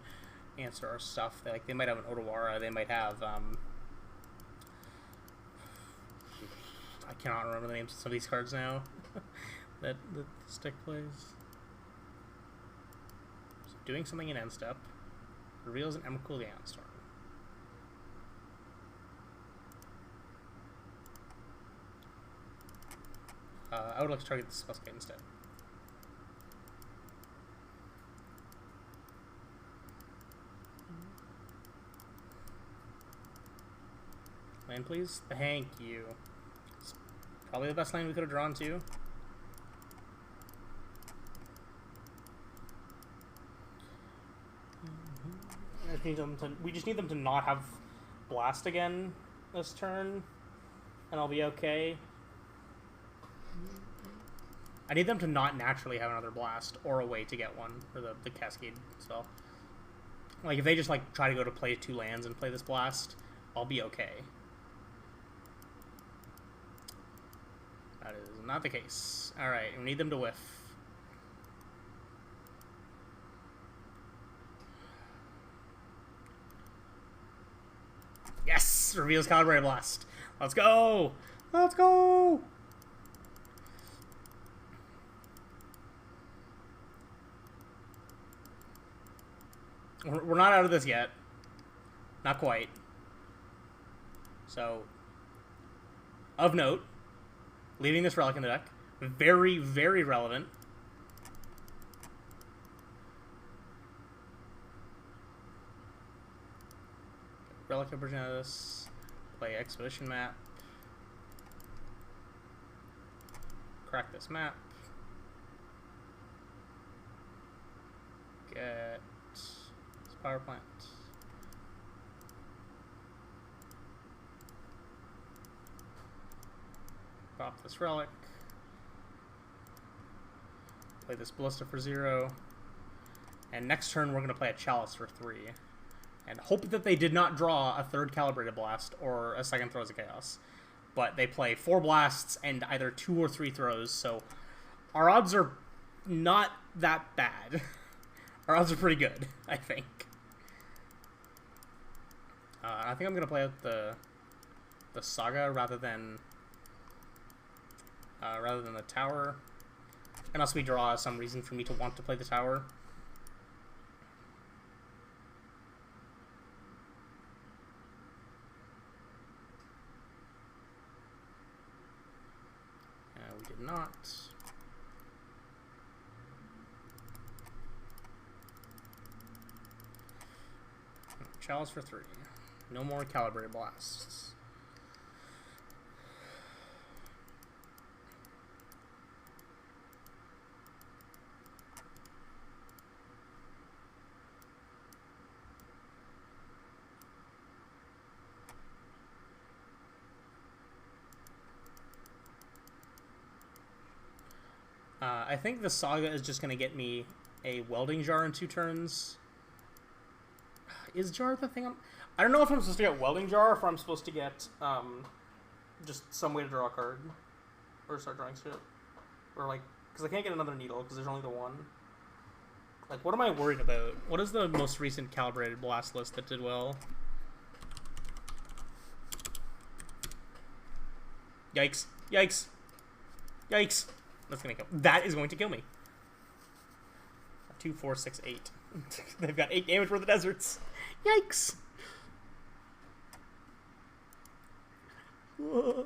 Speaker 1: answer our stuff. They might have an Otawara, they might have, I cannot remember the names of some of these cards now that the stick plays. So doing something in end step reveals an Emrakul the Anstorm. I would like to target the Spellskite instead. Land, please. Thank you. It's probably the best land we could have drawn, too. We just need them to not have Blast again this turn, and I'll be okay. I need them to not naturally have another blast or a way to get one for the cascade spell. Like, if they just, like, try to go to play 2 lands and play this blast, I'll be okay. That is not the case. Alright, we need them to whiff. Yes! Reveals Calibrated Blast. Let's go! Let's go! We're not out of this yet. Not quite. So, of note, leaving this Relic in the deck. Very, very relevant. Relic of Progenitus. Play Expedition map. Crack this map. Get power plant. Pop this relic. Play this Ballista for 0. And next turn we're going to play a Chalice for 3. And hope that they did not draw a 3rd Calibrated Blast or a 2nd Throws of Chaos. But they play 4 blasts and either 2 or 3 throws, so our odds are not that bad. Our odds are pretty good, I think. I think I'm gonna play out the Saga rather than the Tower, unless we draw some reason for me to want to play the Tower. We did not. Chalice for 3. No more Calibrated Blasts. I think the Saga is just going to get me a Welding Jar in 2 turns. Is Jar the thing I don't know if I'm supposed to get Welding Jar or if I'm supposed to get just some way to draw a card. Or start drawing shit. Or like, because I can't get another needle because there's only the one. Like, what am I worried about? What is the most recent Calibrated Blast list that did well? Yikes. Yikes. Yikes. That's gonna kill. That is going to kill me. 2, 4, 6, 8. They've got 8 damage for the deserts. Yikes. Whoa.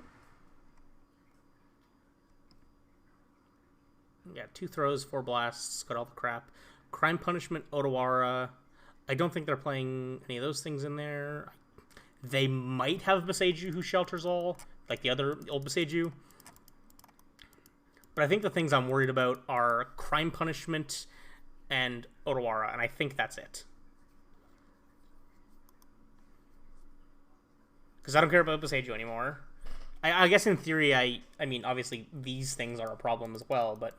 Speaker 1: Yeah, 2 throws, 4 blasts, got all the crap. Crime Punishment, Otawara. I don't think they're playing any of those things in there. They might have Beseiju who shelters all, like the other old Beseiju. But I think the things I'm worried about are Crime Punishment and Otawara, and I think that's it. Because I don't care about Beseiju anymore. I guess in theory, I mean, obviously these things are a problem as well, but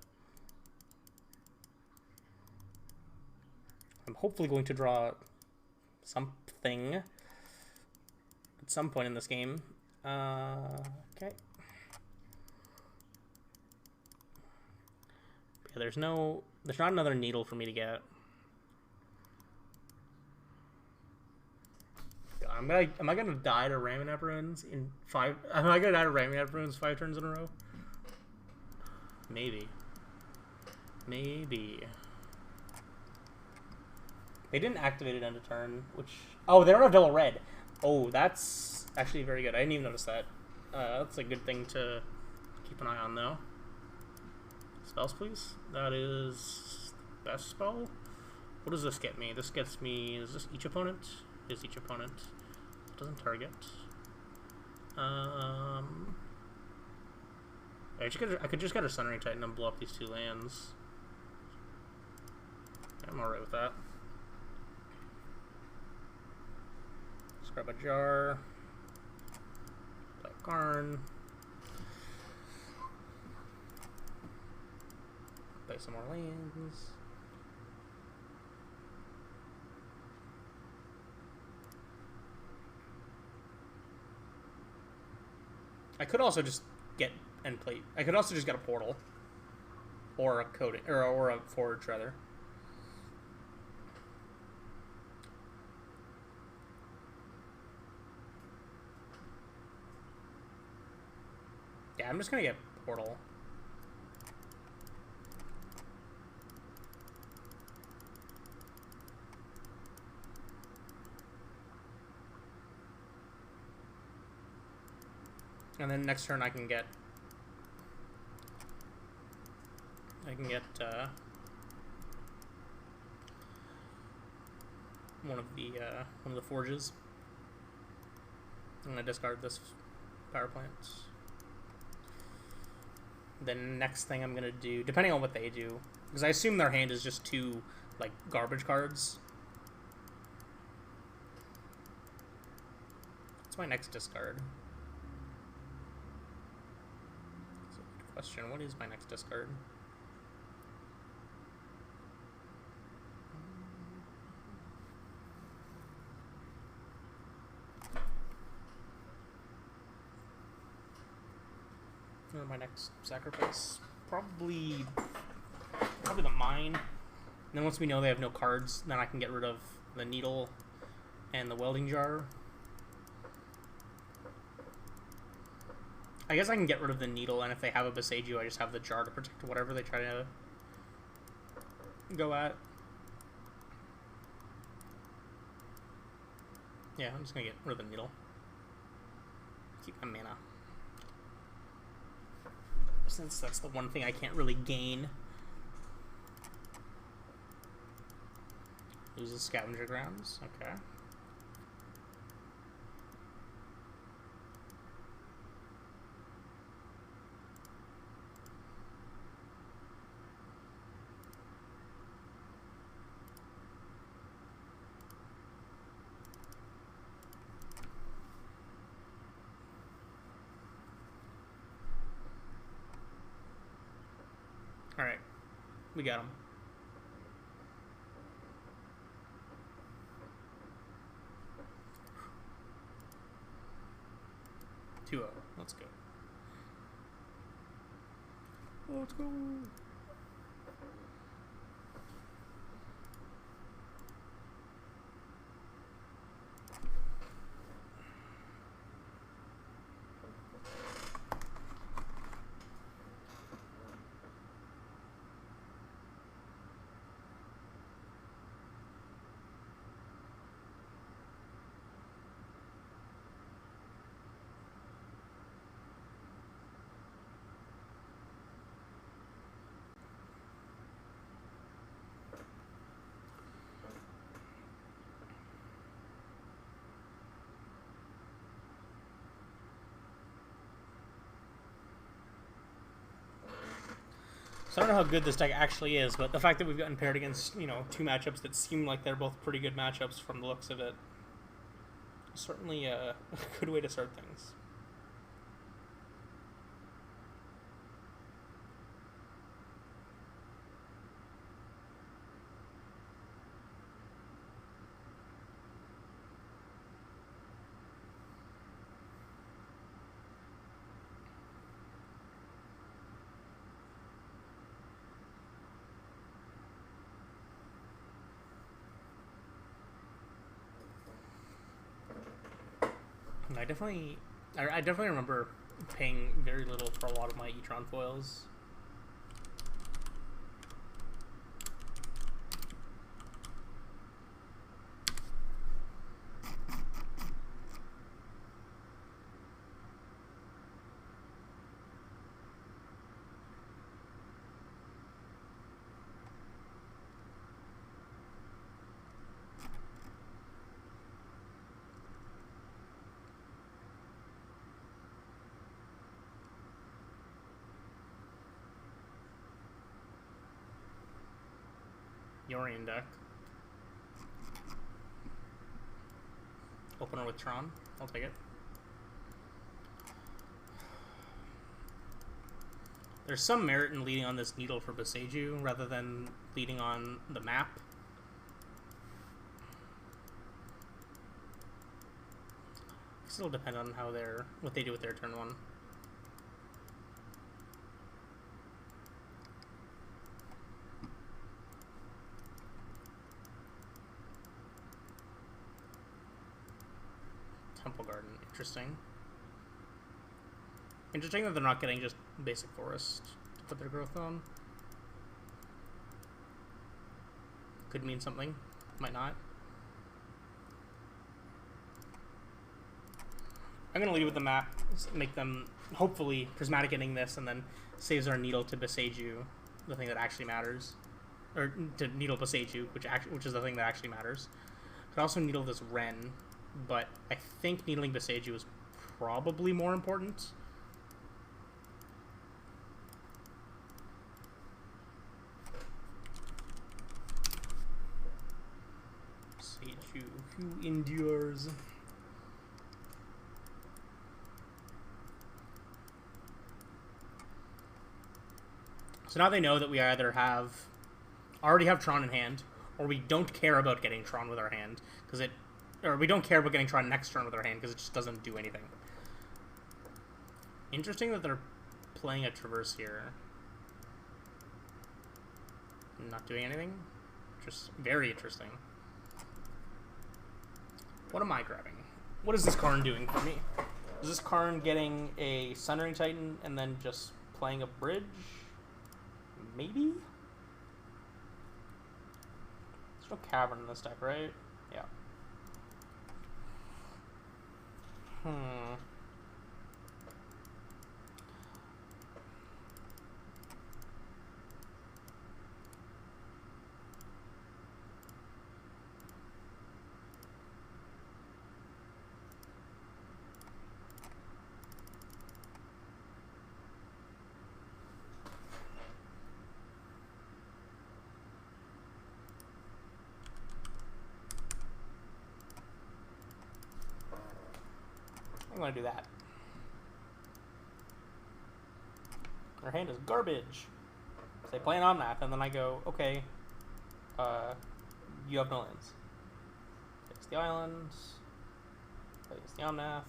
Speaker 1: I'm hopefully going to draw something at some point in this game. Okay. Yeah, there's not another needle for me to get. Am I gonna die to Raminap Ruins in 5? Am I gonna die to Raminap Ruins 5 turns in a row? Maybe. Maybe. They didn't activate it end of turn, which... Oh, they don't have Devil Red. Oh, that's actually very good. I didn't even notice that. That's a good thing to keep an eye on, though. Spells, please. That is the best spell. What does this get me? This gets me... Is this each opponent? It is each opponent. It doesn't target. I could just get a Sundering Titan and blow up these 2 lands. Yeah, I'm alright with that. Let's grab a jar. Play Karn. play some more lands. I could also just get and play. I could also just get a portal, or a coding, or a forge rather. Yeah, I'm just gonna get portal. And then next turn I can get one of the forges. I'm gonna discard this power plant. Then next thing I'm gonna do, depending on what they do, because I assume their hand is just 2 like garbage cards. What's my next discard? That's a good question. What is my next discard? Or my next sacrifice? Probably the mine. And then once we know they have no cards, then I can get rid of the needle and the welding jar. I guess I can get rid of the needle, and if they have a Besage, I just have the jar to protect whatever they try to go at. Yeah, I'm just gonna get rid of the needle. Keep my mana. Since that's the one thing I can't really gain. Loses scavenger grounds. Okay. Alright. We got him. 2-0. Let's go. Let's go. So I don't know how good this deck actually is, but the fact that we've gotten paired against, you know, 2 matchups that seem like they're both pretty good matchups from the looks of it, is certainly a good way to start things. I definitely remember paying very little for a lot of my Tron foils. Yorian deck. Opener with Tron. I'll take it. There's some merit in leading on this Needle for Boseiju rather than leading on the map. Still depend on how what they do with their turn 1. Temple Garden, interesting. Interesting that they're not getting just basic forest to put their growth on. Could mean something, might not. I'm going to lead with the map, make them hopefully prismatic ending this, and then saves our Needle to Boseiju, the thing that actually matters. Or to Needle Boseiju, which is the thing that actually matters. Could also Needle this Ren, but I think Needling Boseiju is probably more important. Boseiju, who endures? So now they know that we either already have Tron in hand, or we don't care about getting Tron with our hand, or we don't care about getting Tron next turn with our hand because it just doesn't do anything. Interesting that they're playing a Traverse here. Not doing anything. Just very interesting. What am I grabbing? What is this Karn doing for me? Is this Karn getting a Sundering Titan and then just playing a bridge? Maybe? There's no Cavern in this deck, right? Yeah. I'm gonna do that. Their hand is garbage. So they play an Omnath, and then I go, okay, you have no lands. Takes the islands, plays the Omnath.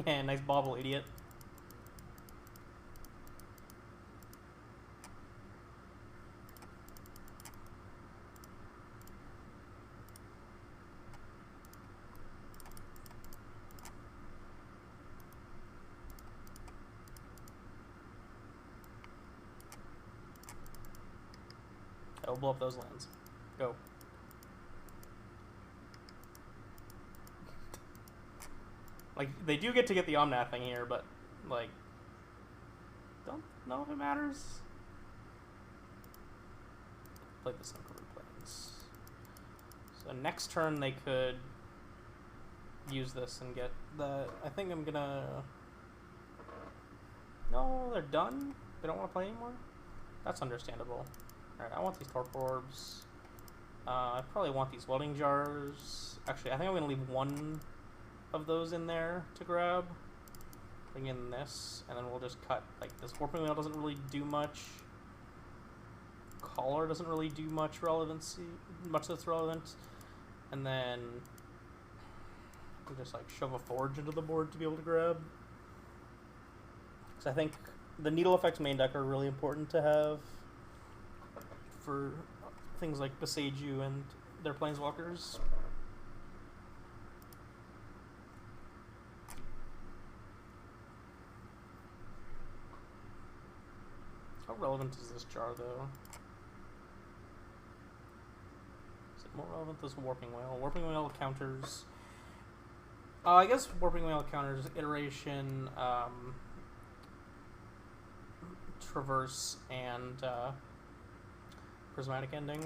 Speaker 1: Yeah, nice bobble, idiot. I will blow up those lands. Go. Like, they do get to get the Omnath thing here, but, like, don't know if it matters. Play this on Covered Plains. So next turn they could use this and get the... I think I'm gonna... No, they're done? They don't want to play anymore? That's understandable. Alright, I want these Torpor Orbs. I probably want these Welding Jars. Actually, I think I'm going to leave one of those in there to grab. Bring in this, and then we'll just cut. Like, this Warping Wheel doesn't really do much. Collar doesn't really do much that's relevant. And then we'll just, like, shove a Forge into the board to be able to grab. Because I think the Needle Effects main deck are really important to have for things like Boseiju and their Planeswalkers. How relevant is this jar, though? Is it more relevant than this Warping Whale? Warping Whale counters... I guess Warping Whale counters Iteration, Traverse, and Prismatic Ending.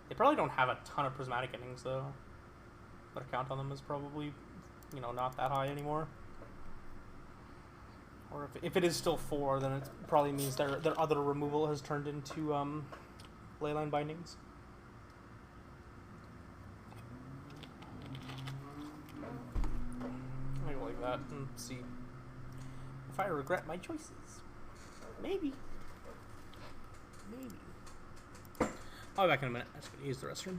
Speaker 1: They probably don't have a ton of Prismatic Endings, though. Their count on them is probably, you know, not that high anymore. Or if it is still 4, then it probably means their other removal has turned into Leyline Bindings. that and see if I regret my choices. Maybe. Maybe. I'll be back in a minute. I'm just going to use the restroom.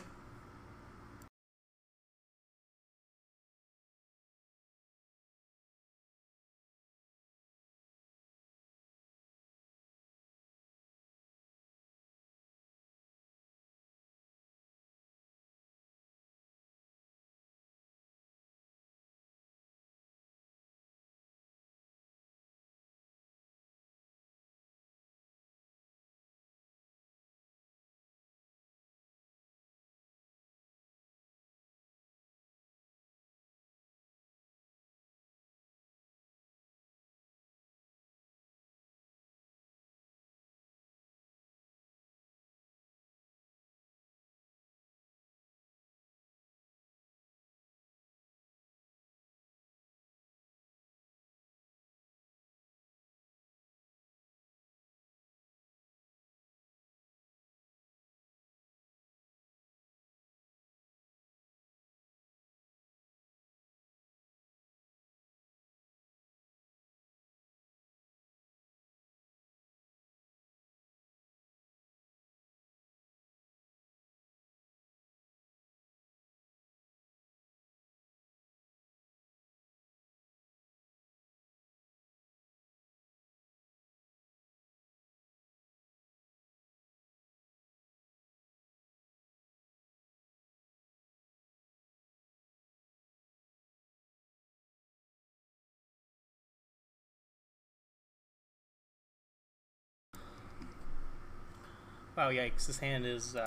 Speaker 1: Wow, yikes. This hand is,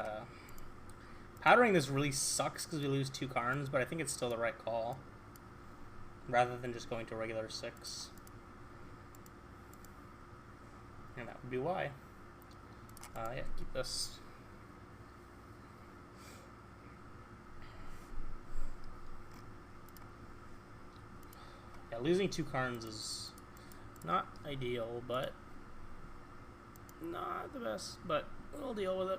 Speaker 1: powdering this really sucks because we lose 2 cards, but I think it's still the right call. Rather than just going to a regular 6. And that would be why. Yeah, keep this. Yeah, losing 2 cards is not ideal, but not the best, but we'll deal with it.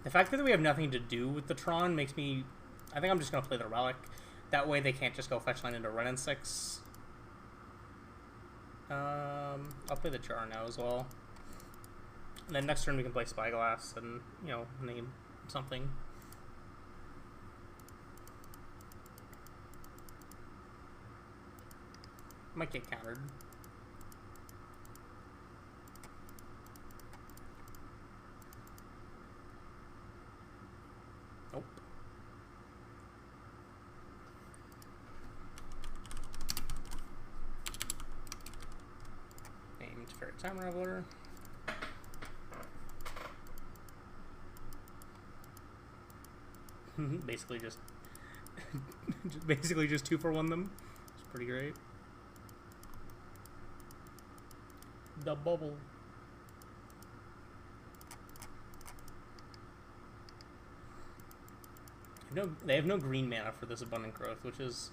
Speaker 1: The fact that we have nothing to do with the Tron makes me... I think I'm just going to play the Relic. That way they can't just go fetch land into Ren and 6. I'll play the Char now as well. And then next turn we can play Spyglass and, you know, name something. Might get countered. Nope. Named Fairy Time Reveler. basically just 2 for 1 them. It's pretty great. The bubble. No, they have no green mana for this abundant growth, which is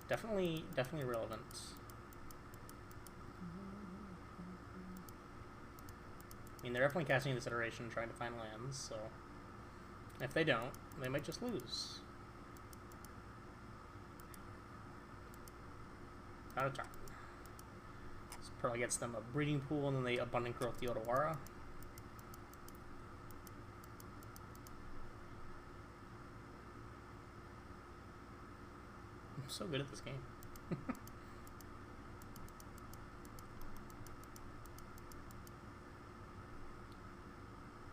Speaker 1: definitely relevant. I mean, they're definitely casting this iteration trying to find lands, so if they don't, they might just lose. Out of turn. This probably gets them a breeding pool, and then they abundant growth the Otawara. I'm so good at this game.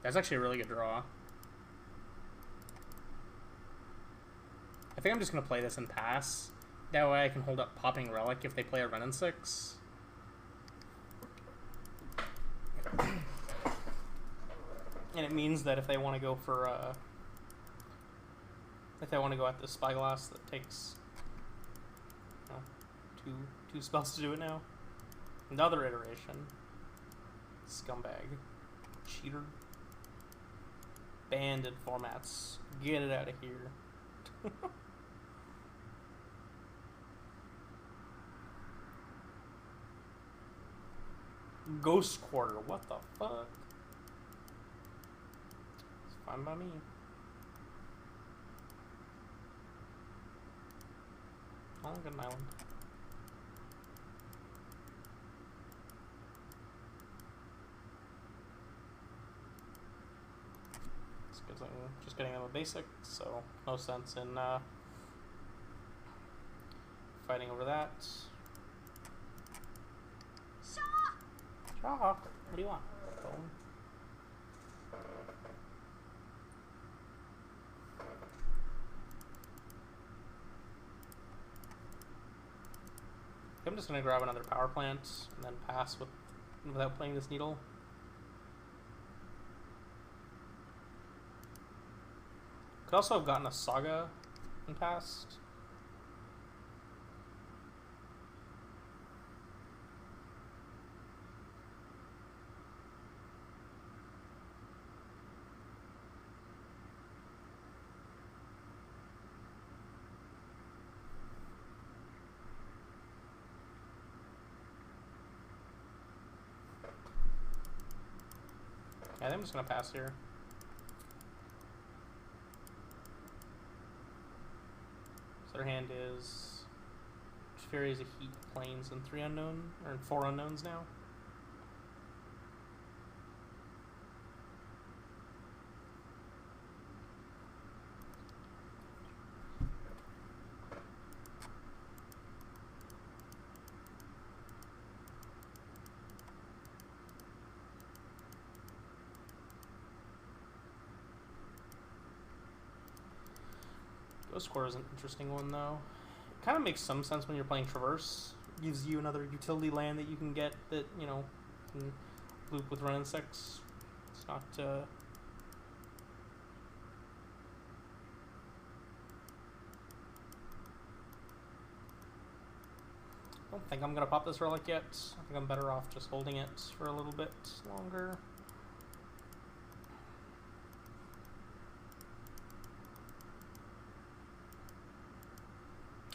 Speaker 1: That's actually a really good draw. I think I'm just going to play this and pass. That way I can hold up popping Relic if they play a Ren and 6. And it means that if they want to go for, if they want to go at the Spyglass that takes, you know, two spells to do it now. Another iteration. Scumbag. Cheater. Banned in formats. Get it out of here. Ghost Quarter. What the fuck? Fine by me. Oh, get an island. Just getting them a basic, so no sense in fighting over that. Shaw! What do you want? Phone. I'm just gonna grab another power plant and then pass without playing this needle. Could also have gotten a saga and passed. Yeah, I think I'm just gonna pass here. So their hand is Fairies of Heat, Plains, and 3 unknown, or 4 unknowns now. Ghost Core is an interesting one, though. It kind of makes some sense when you're playing Traverse. Gives you another utility land that you can get that, you know, can loop with Run Insects. It's not, I don't think I'm going to pop this relic yet. I think I'm better off just holding it for a little bit longer.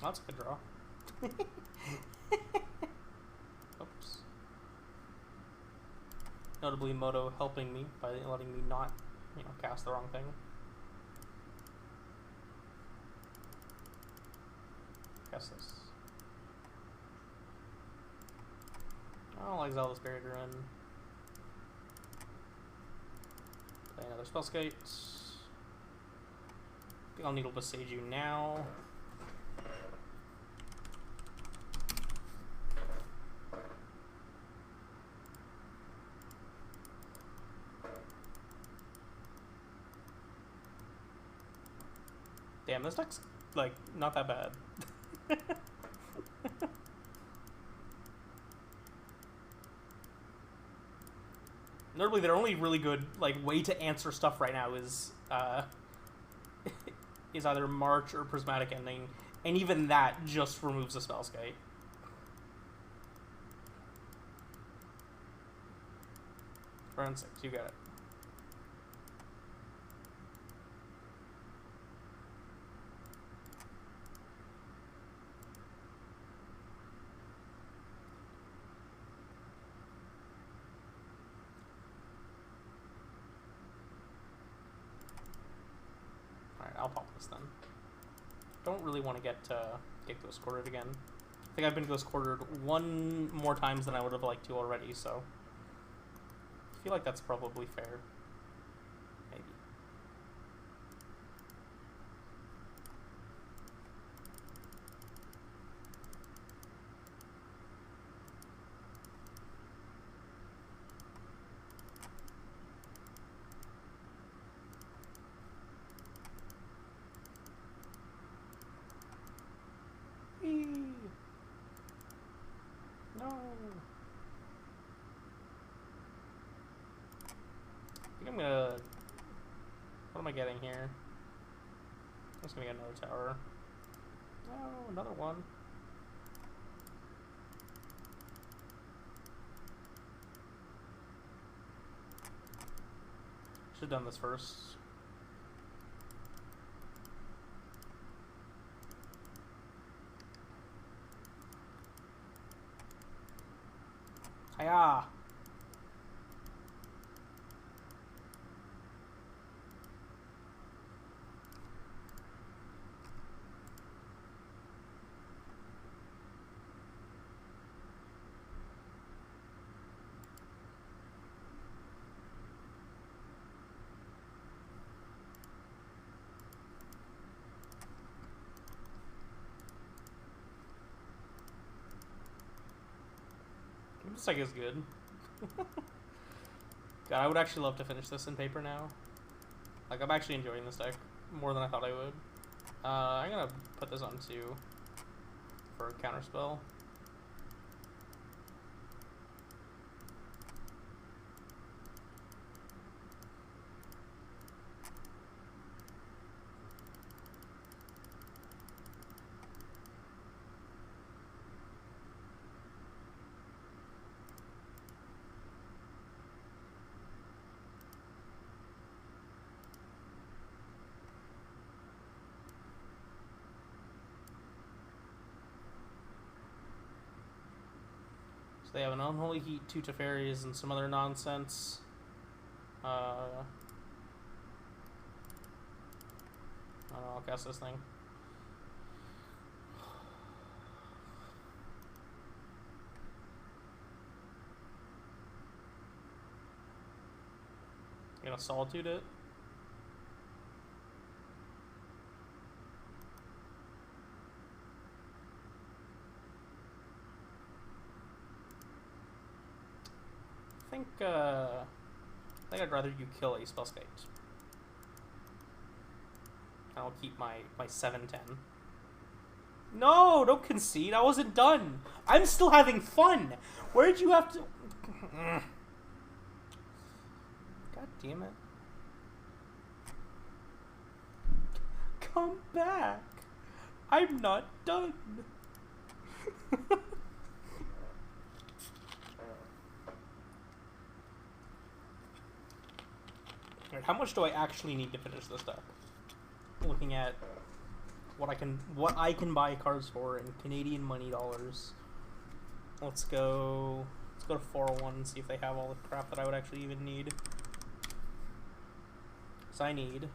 Speaker 1: Oh, that's a good draw. Oops. Notably, Moto helping me by letting me not, you know, cast the wrong thing. Cast this. I'll exile this Barrier in. Play another Spellskite. I think I'll Needle Besage you now. Damn, this deck's, like, not that bad. Notably, their only really good, like, way to answer stuff right now is, is either March or Prismatic Ending, and even that just removes a Spellskite. Round 6, you got it. I'll pop this then. Don't really want to get Ghost Quartered again. I think I've been Ghost Quartered one more times than I would have liked to already, so I feel like that's probably fair. Maybe. No. I think I'm gonna. What am I getting here? I'm just gonna get another tower. Oh, another one. Should have done this first. Hiya! This deck is good. God, I would actually love to finish this in paper now. Like, I'm actually enjoying this deck more than I thought I would. I'm gonna put this on 2 for a counterspell. So they have an Unholy Heat, 2 Teferis, and some other nonsense. I don't know, I'll cast this thing. I'm gonna Solitude it. I think I'd rather you kill a Spellskite. I'll keep my 7/10. No, don't concede. I wasn't done. I'm still having fun. Where'd you have to? God damn it! Come back. I'm not done. Alright, how much do I actually need to finish this deck? Looking at what I can buy cards for in Canadian money dollars. Let's go to 401 and see if they have all the crap that I would actually even need. So I need.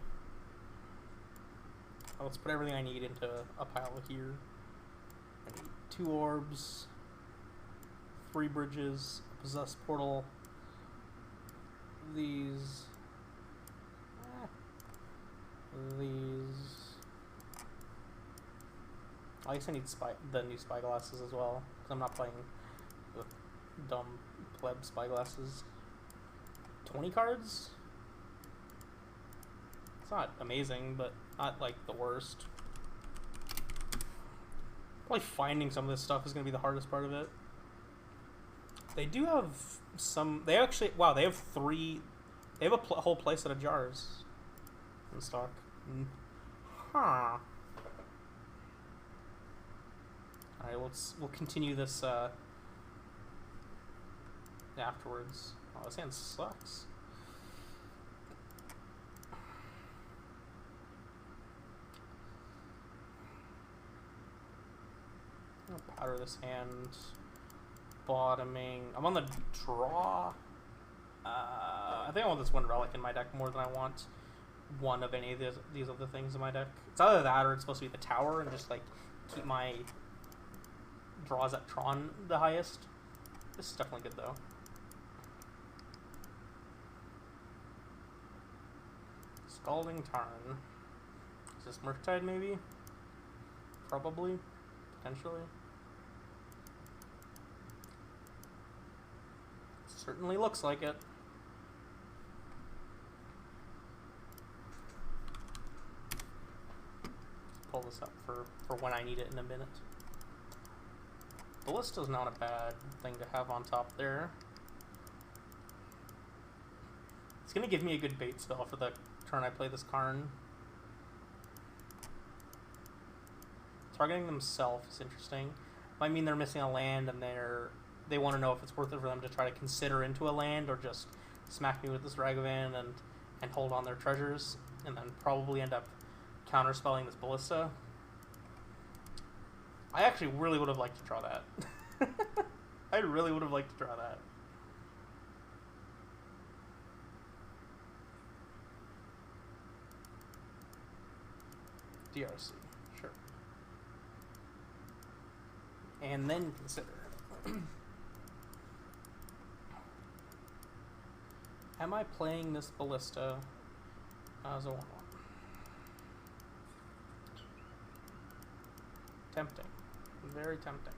Speaker 1: Let's put everything I need into a pile here. I need 2 orbs, 3 bridges, a possessed portal, these. I guess I need the new spyglasses as well, because I'm not playing with dumb pleb spyglasses. 20 cards? It's not amazing, but not like the worst. Probably finding some of this stuff is going to be the hardest part of it. They do have some. They actually. Wow, they have 3. They have a whole playset of jars in stock. Huh. Alright, we'll continue this afterwards. Oh, this hand sucks. I'm gonna powder this hand. Bottoming. I'm on the draw. I think I want this 1 relic in my deck more than I want one of any of these other things in my deck. It's either that or it's supposed to be the tower and just like keep my draws at Tron the highest. This is definitely good though. Scalding Tarn. Is this Murktide maybe? Probably. Potentially. Certainly looks like it. Pull this up for when I need it in a minute. Ballista's not a bad thing to have on top there. It's gonna give me a good bait spell for the turn I play this Karn. Targeting themselves is interesting. Might mean they're missing a land and they want to know if it's worth it for them to try to consider into a land or just smack me with this Ragavan and hold on their treasures and then probably end up counterspelling this Ballista. I actually really would have liked to draw that. I really would have liked to draw that. DRC, sure. And then consider. Am I playing this Ballista as a 1/1? Tempting. Very tempting.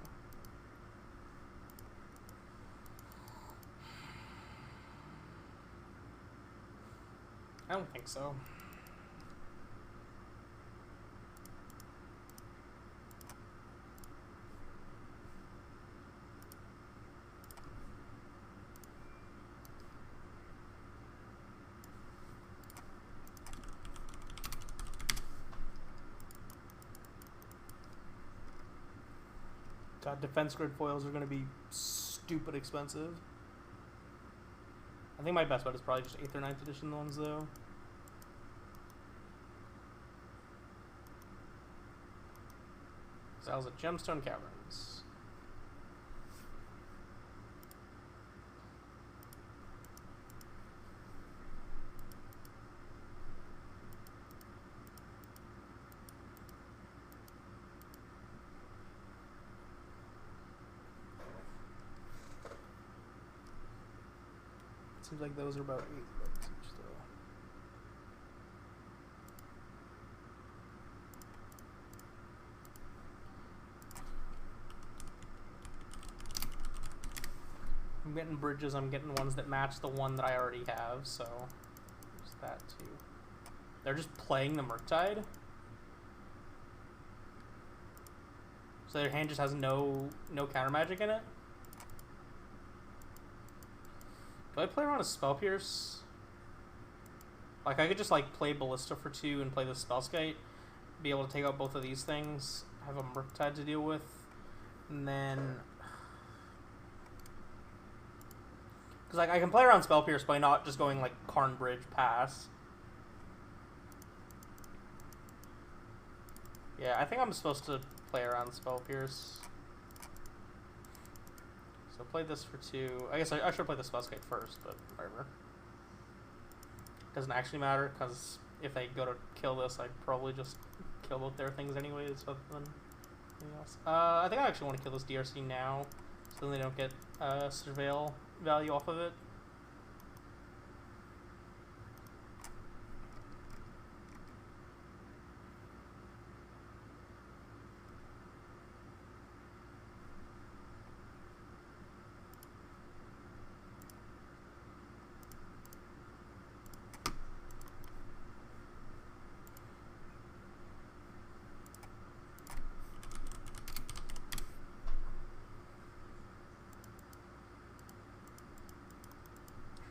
Speaker 1: I don't think so. God, defense grid foils are going to be stupid expensive. I think my best bet is probably just 8th or 9th edition ones, though. So that was at Gemstone Caverns. Seems like those are about $8 each, though. I'm getting bridges, I'm getting ones that match the one that I already have, so there's that too. They're just playing the Murktide. So their hand just has no counter magic in it. Do I play around a Spell Pierce? Like, I could just, like, play Ballista for 2 and play the Spellskite, be able to take out both of these things, have a Murktide to deal with, and then... Because, like, I can play around Spell Pierce by not just going, like, Karn Bridge pass. Yeah, I think I'm supposed to play around Spell Pierce. So play this for 2. I guess I should play the Spellskite first, but whatever. Doesn't actually matter, because if they go to kill this, I'd probably just kill both their things anyways, other than anything else. I think I actually want to kill this DRC now, so then they don't get Surveil value off of it.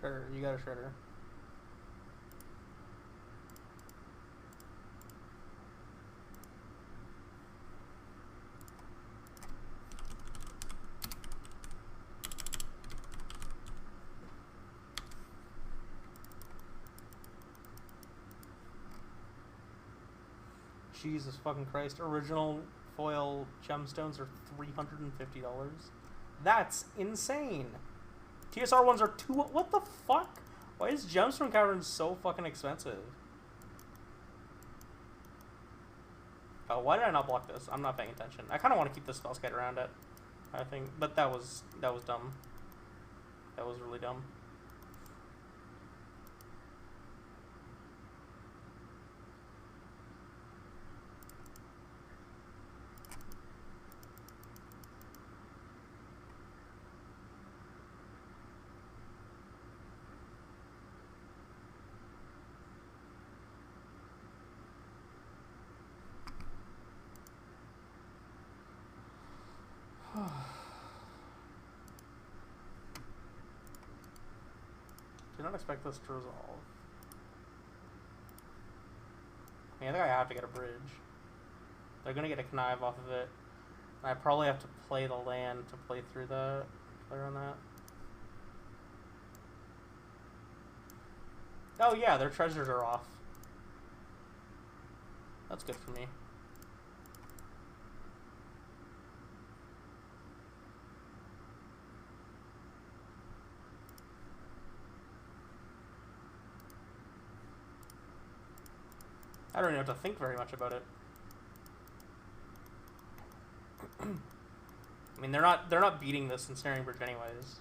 Speaker 1: Shredder, you got a Shredder. Jesus fucking Christ. Original foil gemstones are $350. That's insane. TSR ones are what the fuck? Why is Gemstone Caverns so fucking expensive? Oh, why did I not block this? I'm not paying attention. I kind of want to keep this Spellskite around it, I think, but that was dumb. That was really dumb. Do not expect this to resolve. I mean, I think I have to get a bridge. They're gonna get a connive off of it. I probably have to play the land to play through that. Play around that. Oh yeah, their treasures are off. That's good for me. I don't even have to think very much about it. I mean, they're not beating this Ensnaring Bridge anyways.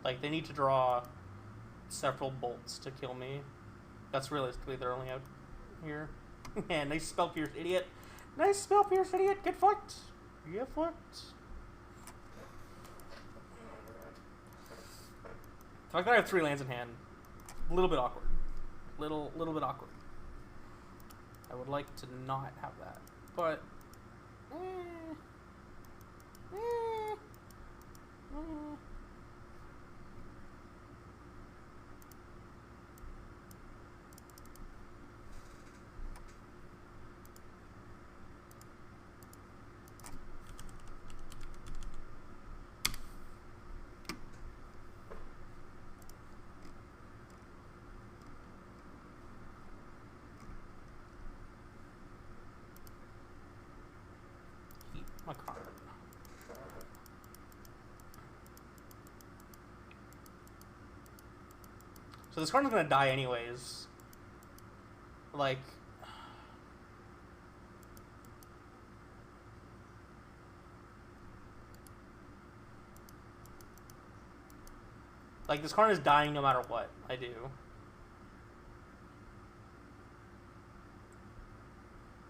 Speaker 1: Like, they need to draw several bolts to kill me. That's realistically they're only out here. Yeah, nice Spell Pierce, idiot. Nice Spell Pierce, idiot. Get fucked. Get fucked. fact that I have 3 lands in hand, a little bit awkward. Little bit awkward. I would like to not have that, but my card. So this card is gonna die anyways. Like, this card is dying no matter what I do.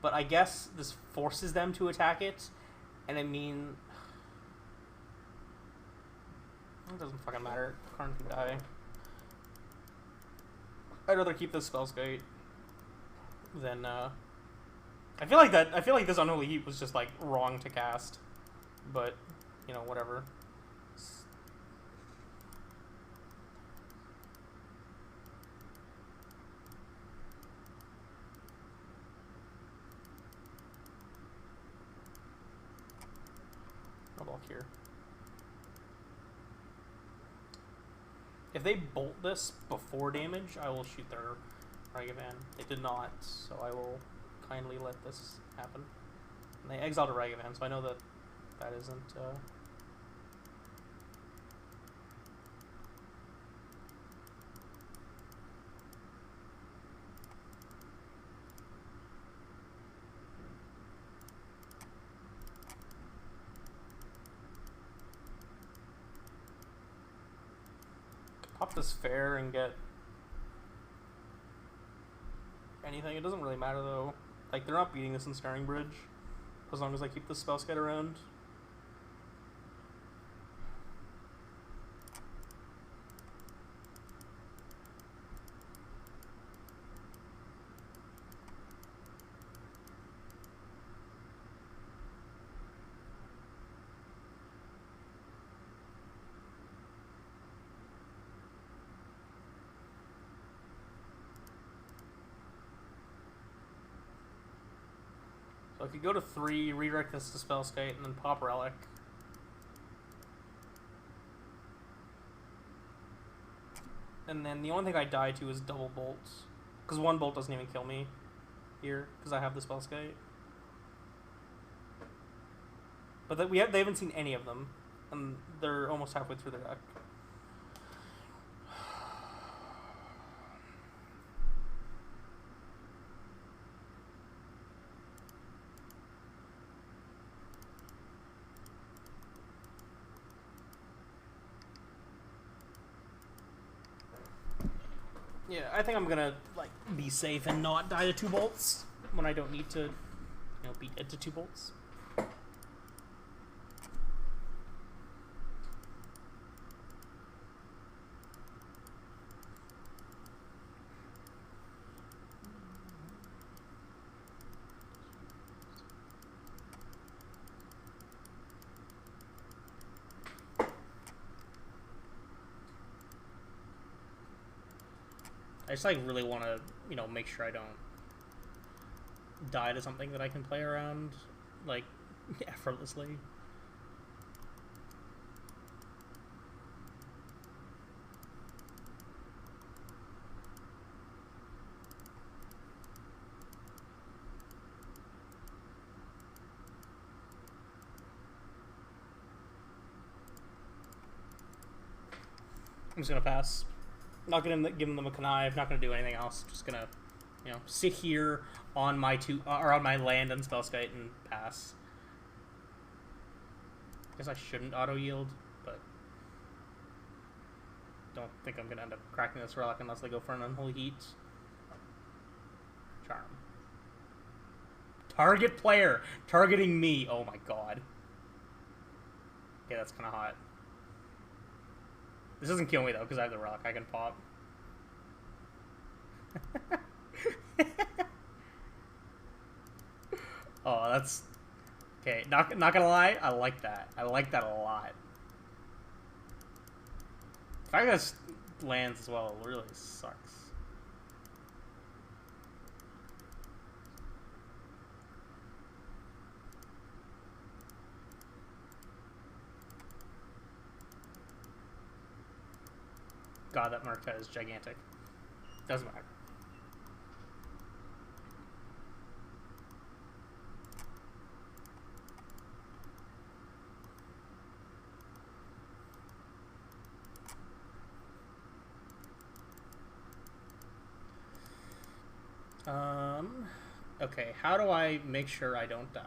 Speaker 1: But I guess this forces them to attack it. And I mean, it doesn't fucking matter. Karn can die. I'd rather keep this Spellskite than I feel like this Unholy Heat was just like wrong to cast, but you know, whatever. Here. If they bolt this before damage, I will shoot their Ragavan. They did not, so I will kindly let this happen. And they exiled a Ragavan, so I know that that isn't... Pop this fair and get anything. It doesn't really matter though. Like, they're not beating this Ensnaring Bridge as long as I keep the Spellskite around. So I could go to 3, redirect this to Spellskite, and then pop Relic. And then the only thing I die to is double bolts. Because 1 bolt doesn't even kill me here, because I have the Spellskite. But they haven't seen any of them, and they're almost halfway through the deck. Yeah, I think I'm gonna like be safe and not die to 2 bolts when I don't need to, you know, beat it to 2 bolts. I just like really want to, you know, make sure I don't die to something that I can play around like effortlessly. I'm just gonna pass. Not gonna give them a connive. Not gonna do anything else. Just gonna, you know, sit here on my on my land and Spellskite and pass. Guess I shouldn't auto yield, but don't think I'm gonna end up cracking this Relic unless they go for an Unholy Heat. Charm. Target player targeting me. Oh my god. Yeah, that's kind of hot. This doesn't kill me, though, because I have the rock. I can pop. Oh, that's... Okay, not gonna lie, I like that. I like that a lot. The fact that this lands as well really sucks. God, that Murktide is gigantic. Doesn't matter. Okay, how do I make sure I don't die?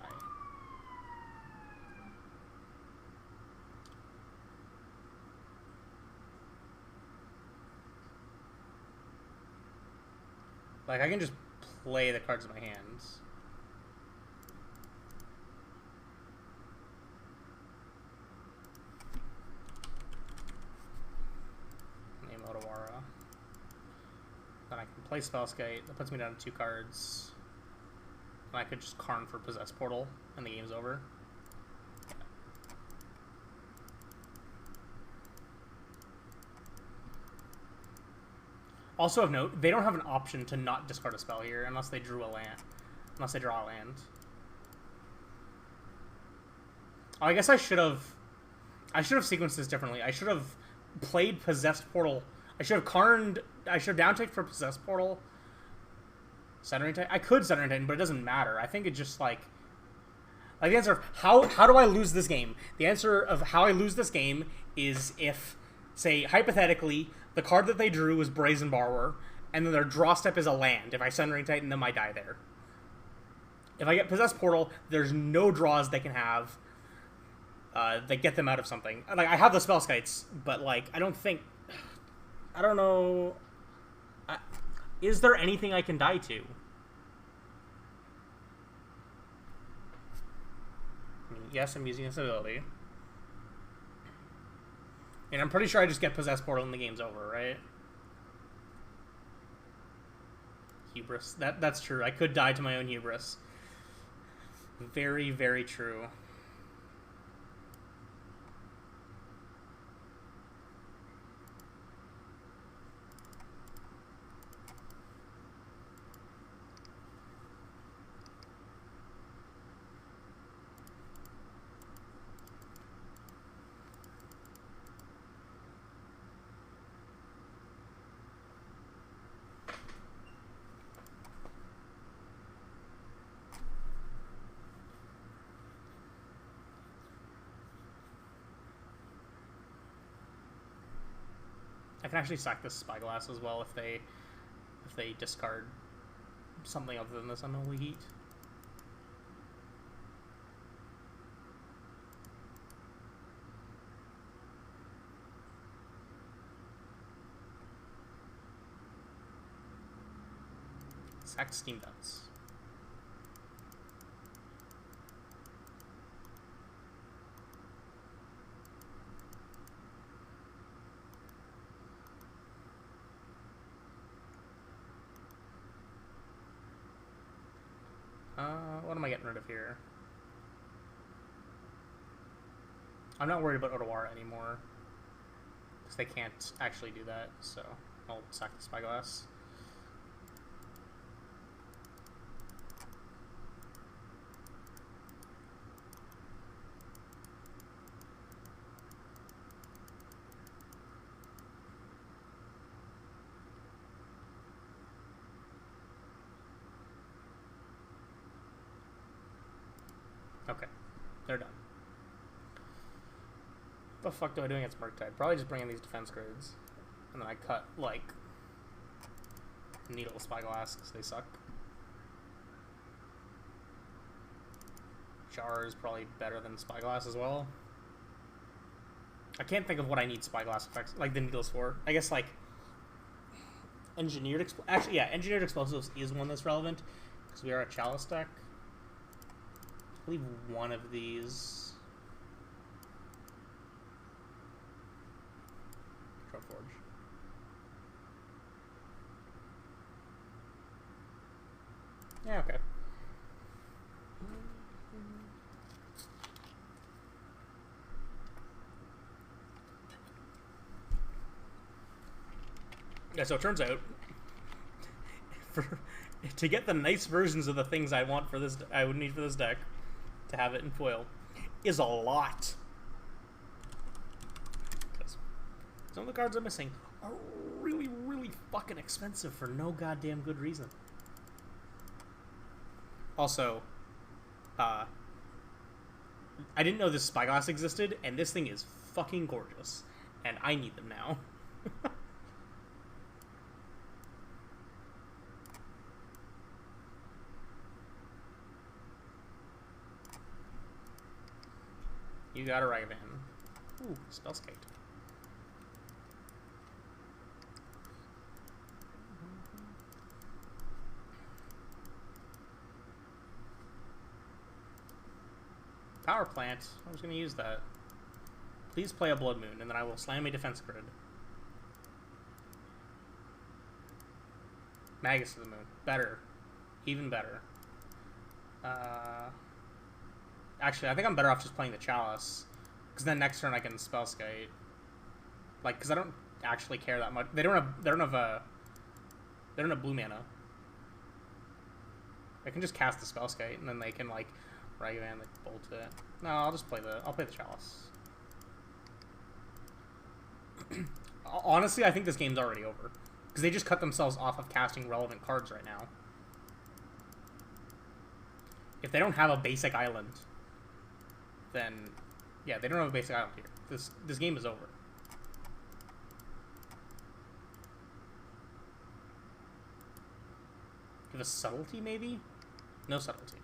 Speaker 1: Like, I can just play the cards in my hands. Name Otawara. Then I can play Spellskite. That puts me down to 2 cards. And I could just Karn for Possess Portal, and the game's over. Also of note, they don't have an option to not discard a spell here unless they drew a land. Unless they draw a land. Oh, I guess I should have sequenced this differently. I should have played Possessed Portal. I should have Karned. I should have downticked for Possessed Portal. Centering Titan. I could Centering Titan, but it doesn't matter. I think it just like the answer of how do I lose this game? The answer of how I lose this game is if, say, hypothetically, the card that they drew was Brazen Borrower, and then their draw step is a land. If I Centering Titan them, I die there. If I get Possessed Portal, there's no draws they can have that get them out of something. Like, I have the Spellskites, but like I don't know. Is there anything I can die to? I mean, yes, I'm using this ability. And I'm pretty sure I just get Possessed Portal and the game's over, right? Hubris. That's true. I could die to my own hubris. Very, very true. I can actually sack this Spyglass as well if they discard something other than this Unholy Heat. Sack Steam Vents. What am I getting rid of here? I'm not worried about Otawara anymore, because they can't actually do that, so I'll sack the Spyglass. Okay, they're done. What the fuck do I do against Murktide? Probably just bring in these defense grids. And then I cut, like, Needle Spyglass, because they suck. Jar is probably better than Spyglass as well. I can't think of what I need Spyglass effects, like the Needles for. I guess, like, Engineered Explosives. Actually, yeah, Engineered Explosives is one that's relevant, because we are a Chalice deck. I believe one of these. Forge. Yeah, okay. Yeah, so it turns out, to get the nice versions of the things I want for this, I would need for this deck, to have it in foil, is a lot. Because some of the cards I'm missing are really, really fucking expensive for no goddamn good reason. Also, I didn't know this Spyglass existed, and this thing is fucking gorgeous, and I need them now. You got a Ragavan. Ooh, Spellskite. Power Plant. I was going to use that. Please play a Blood Moon, and then I will slam a Defense Grid. Magus to the Moon. Better. Even better. Actually, I think I'm better off just playing the Chalice. Because then next turn I can Spellskite. Like, because I don't actually care that much. They don't have blue mana. I can just cast the Spellskite, and then they can, like, Ragavan, like, bolt it. No, I'll play the Chalice. Honestly, I think this game's already over. Because they just cut themselves off of casting relevant cards right now. If they don't have a basic island, then yeah, they don't have a basic island here. This game is over. Give a subtlety, maybe? No subtlety.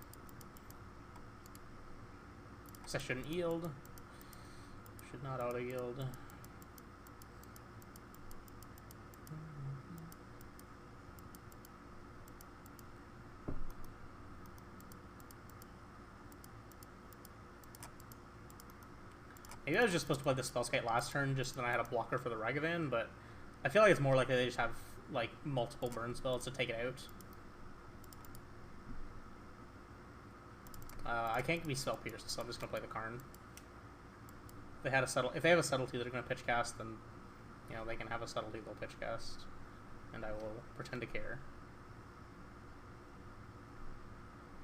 Speaker 1: Guess I shouldn't yield. Should not auto yield. Maybe I was just supposed to play the Spellskite last turn, just so then I had a blocker for the Ragavan, but I feel like it's more likely they just have, like, multiple burn spells to take it out. I can't be Spell Pierced, so I'm just gonna play the Karn. If they have a subtlety that are gonna pitch cast, then, you know, they can have a subtlety they'll pitch cast, and I will pretend to care.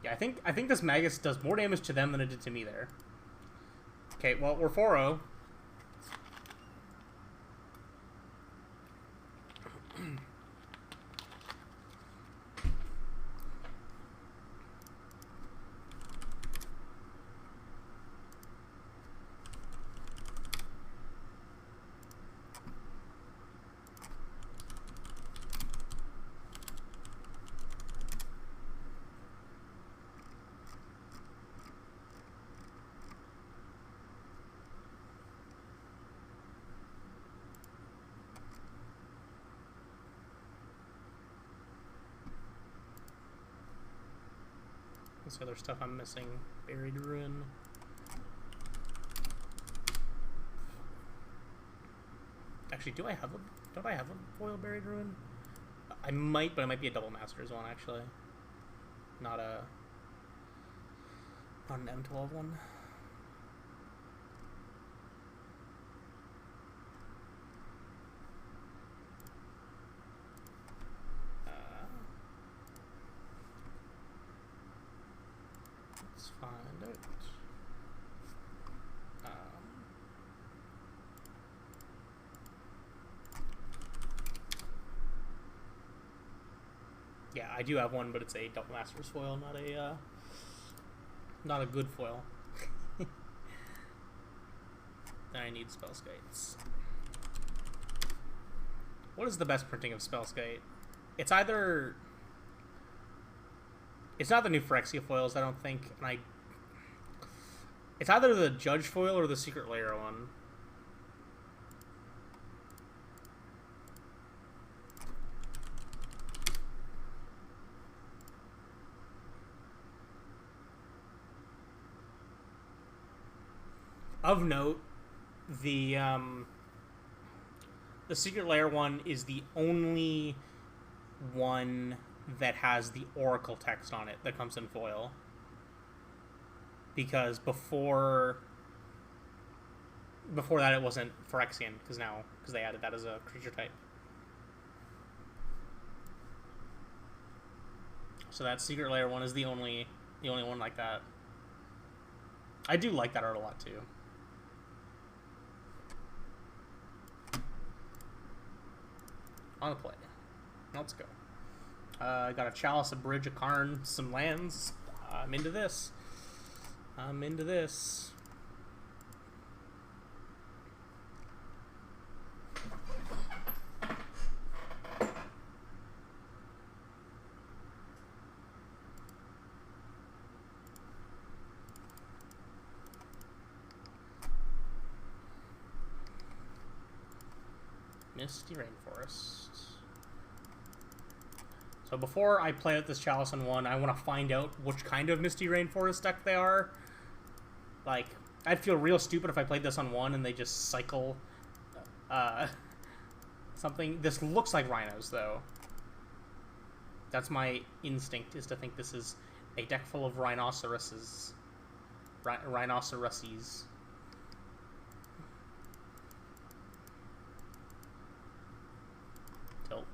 Speaker 1: Yeah, I think this Magus does more damage to them than it did to me there. Okay, well, we're 4-0. What's the other stuff I'm missing? Buried Ruin. Actually, don't I have a foil Buried Ruin? I might, but it might be a double Masters one, actually. Not an M12 one. Let's find out. Yeah, I do have one, but it's a double Masters foil, not a good foil. Then I need Spellskites. What is the best printing of Spellskite? It's not the new Phyrexia foils, I don't think, and it's either the Judge foil or the Secret Lair one. Of note, the The Secret Lair one is the only one that has the Oracle text on it that comes in foil. Because before that it wasn't Phyrexian, because they added that as a creature type. So that Secret Lair one is the only one like that. I do like that art a lot too. On the play. Let's go. I got a Chalice, a Bridge, a Karn, some lands. I'm into this. Misty Rainforest. So before I play out this Chalice in 1, I want to find out which kind of Misty Rainforest deck they are. Like, I'd feel real stupid if I played this on 1 and they just cycle something. This looks like Rhinos, though. That's my instinct, is to think this is a deck full of rhinoceroses. Rhinoceroses. Tilt.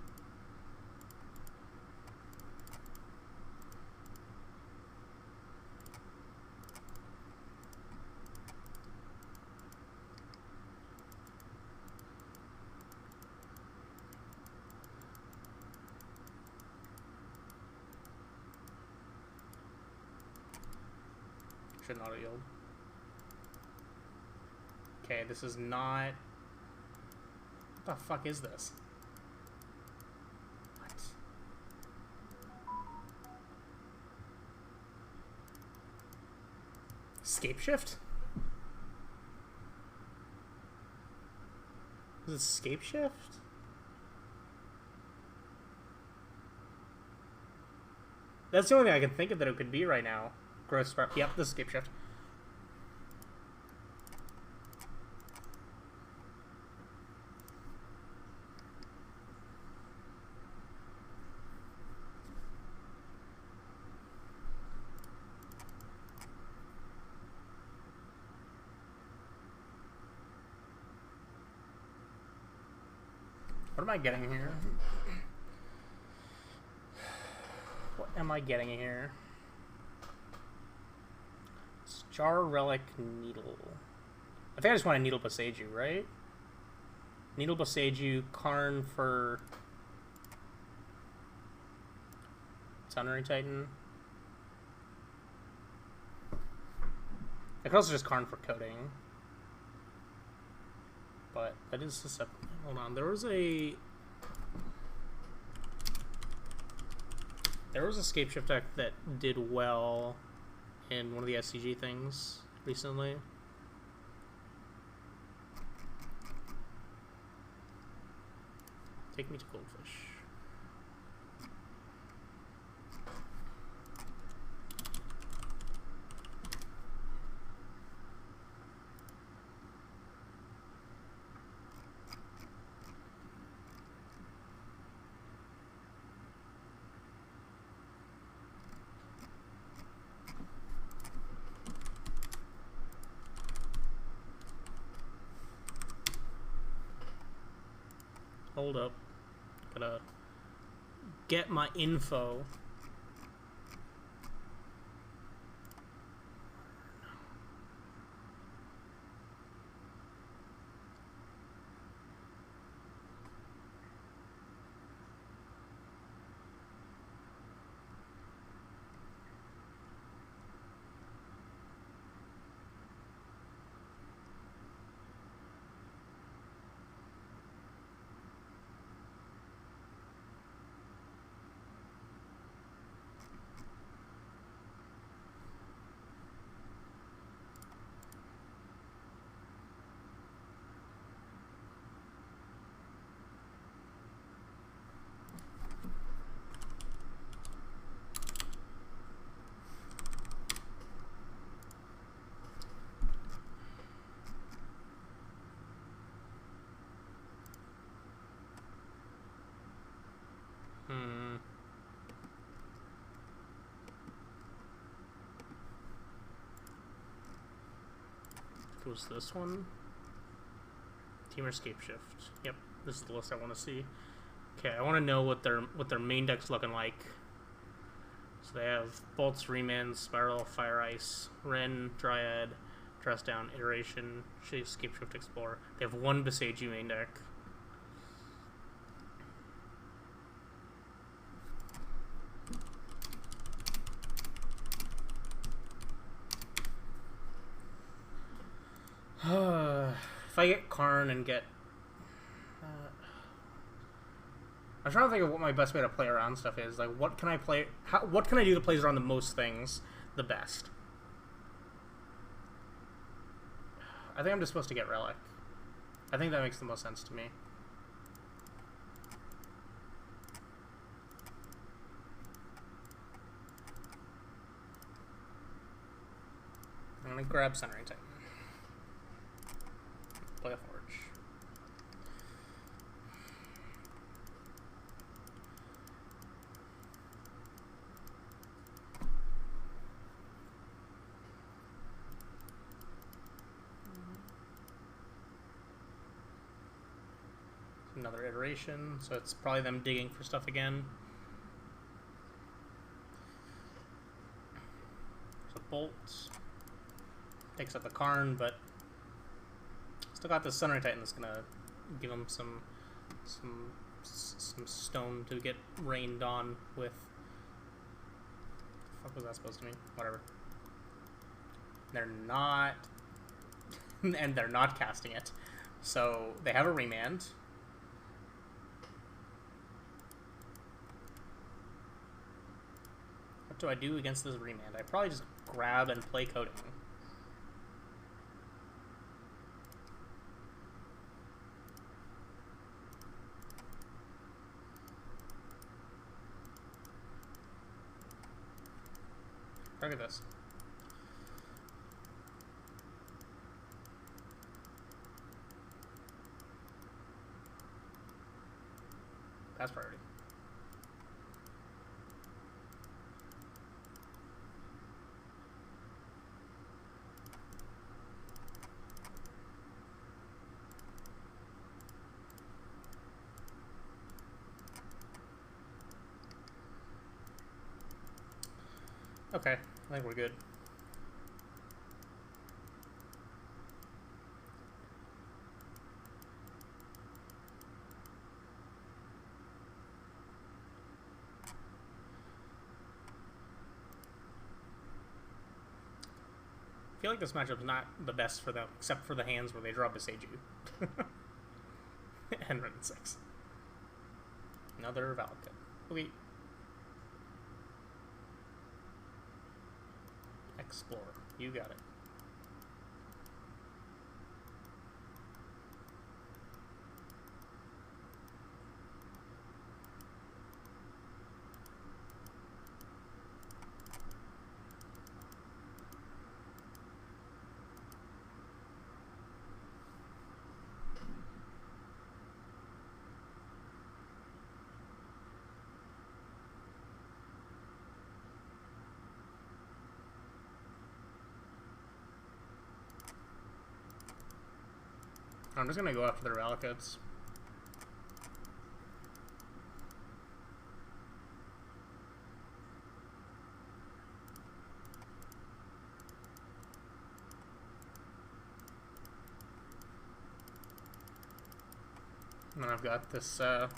Speaker 1: Should auto yield. Okay, this is not... What the fuck is this? What? Scape Shift? Is it Scape Shift? That's the only thing I can think of that it could be right now. Gross spark. Yep, this is Scape Shift. What am I getting here? What am I getting here? Jar Relic Needle. I think I just want to Needle Boseiju, right? Needle Boseiju, Karn for Sunray Titan. I could also just Karn for coding. But that is susceptible. Hold on, there was a Scape Shift deck that did well in one of the SCG things recently. Take me to Goldfish. Hold up. Gotta get my info. was this one. Teamer Scape Shift. Yep, this is the list I want to see. Okay, I want to know what their main deck's looking like. So they have Bolts, Remand, Spiral, Fire Ice, Ren, Dryad, Dress Down, Iteration, Scape Shift, Explorer. They have one Beseiju main deck. If I get Karn and get... I'm trying to think of what my best way to play around stuff is. Like, what can I play... what can I do that plays around the most things the best? I think I'm just supposed to get Relic. I think that makes the most sense to me. I'm going to grab Centering Titan. Play a Forge. Another iteration, so it's probably them digging for stuff again. So Bolt takes out the Karn, but still got the Sunray Titan that's gonna give him some stone to get rained on with. What the fuck was that supposed to mean? Whatever. They're not, and they're not casting it. So they have a Remand. What do I do against this Remand? I probably just grab and play Coding. Look at this. Pass priority. Okay, I think we're good. I feel like this matchup's not the best for them, except for the hands where they draw Beseiju. And Ren 6. Another Valakut. Okay. Explorer. You got it. I'm just gonna go after the Relicuts. And then I've got this Sunrise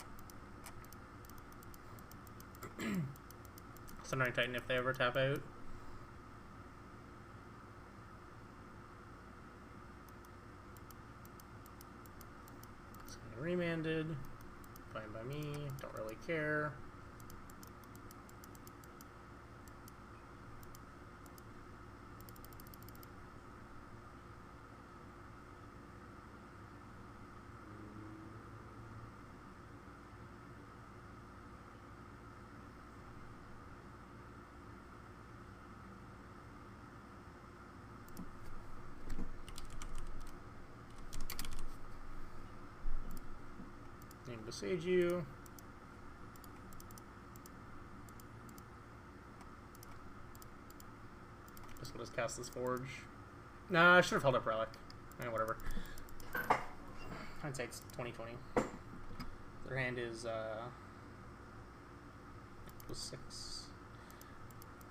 Speaker 1: Titan if they ever tap out. Remanded, fine by me, don't really care. Beseiju. Guess we'll just cast this Forge. Nah, I should have held up Relic. Whatever. Hindsight's 2020. Their hand is plus 6.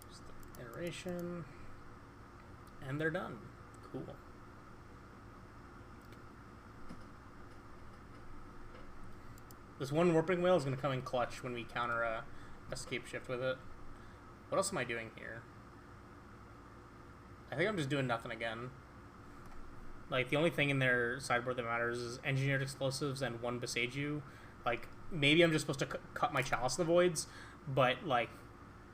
Speaker 1: Just the iteration, and they're done. Cool. This one warping whale is going to come in clutch when we counter a escape shift with it. What else am I doing here? I think I'm just doing nothing again. Like, the only thing in their sideboard that matters is engineered explosives and 1 Beseiju. Like, maybe I'm just supposed to cut my Chalice of the Voids, but, like,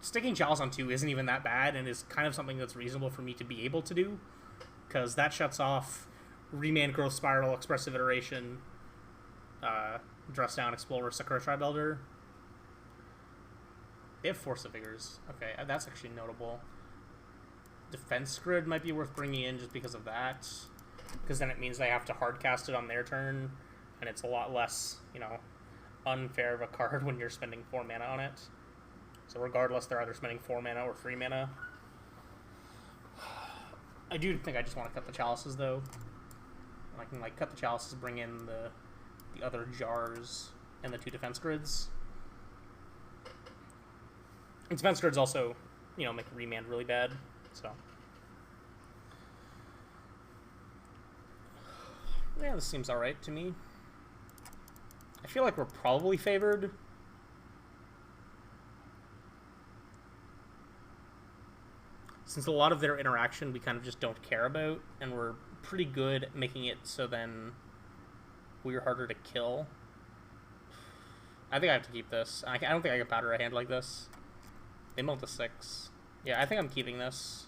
Speaker 1: sticking Chalice on 2 isn't even that bad and is kind of something that's reasonable for me to be able to do. Because that shuts off Remand, Growth Spiral, Expressive Iteration, Dress Down, Explorer, Sakura Tribe Elder. They have Force of Vigors. Okay, that's actually notable. Defense Grid might be worth bringing in just because of that. Because then it means they have to hardcast it on their turn, and it's a lot less, you know, unfair of a card when you're spending 4 mana on it. So regardless, they're either spending 4 mana or 3 mana. I do think I just want to cut the Chalices, though. I can, like, cut the Chalices, bring in the other jars and the 2 defense grids. And defense grids also, you know, make Remand really bad, so... Yeah, this seems alright to me. I feel like we're probably favored. Since a lot of their interaction we kind of just don't care about, and we're pretty good at making it so then we're harder to kill. I think I have to keep this. I don't think I can powder a hand like this. They mill to 6. Yeah, I think I'm keeping this.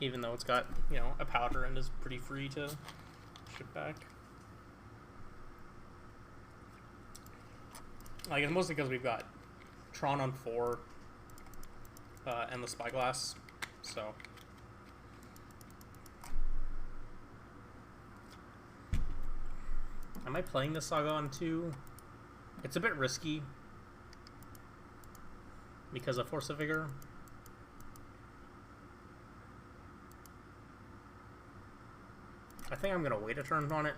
Speaker 1: Even though it's got, you know, a powder and is pretty free to ship back. Like, it's mostly because we've got Tron on 4 and the Spyglass, so... Am I playing the Saga on 2? It's a bit risky because of Force of Vigor. I think I'm going to wait a turn on it.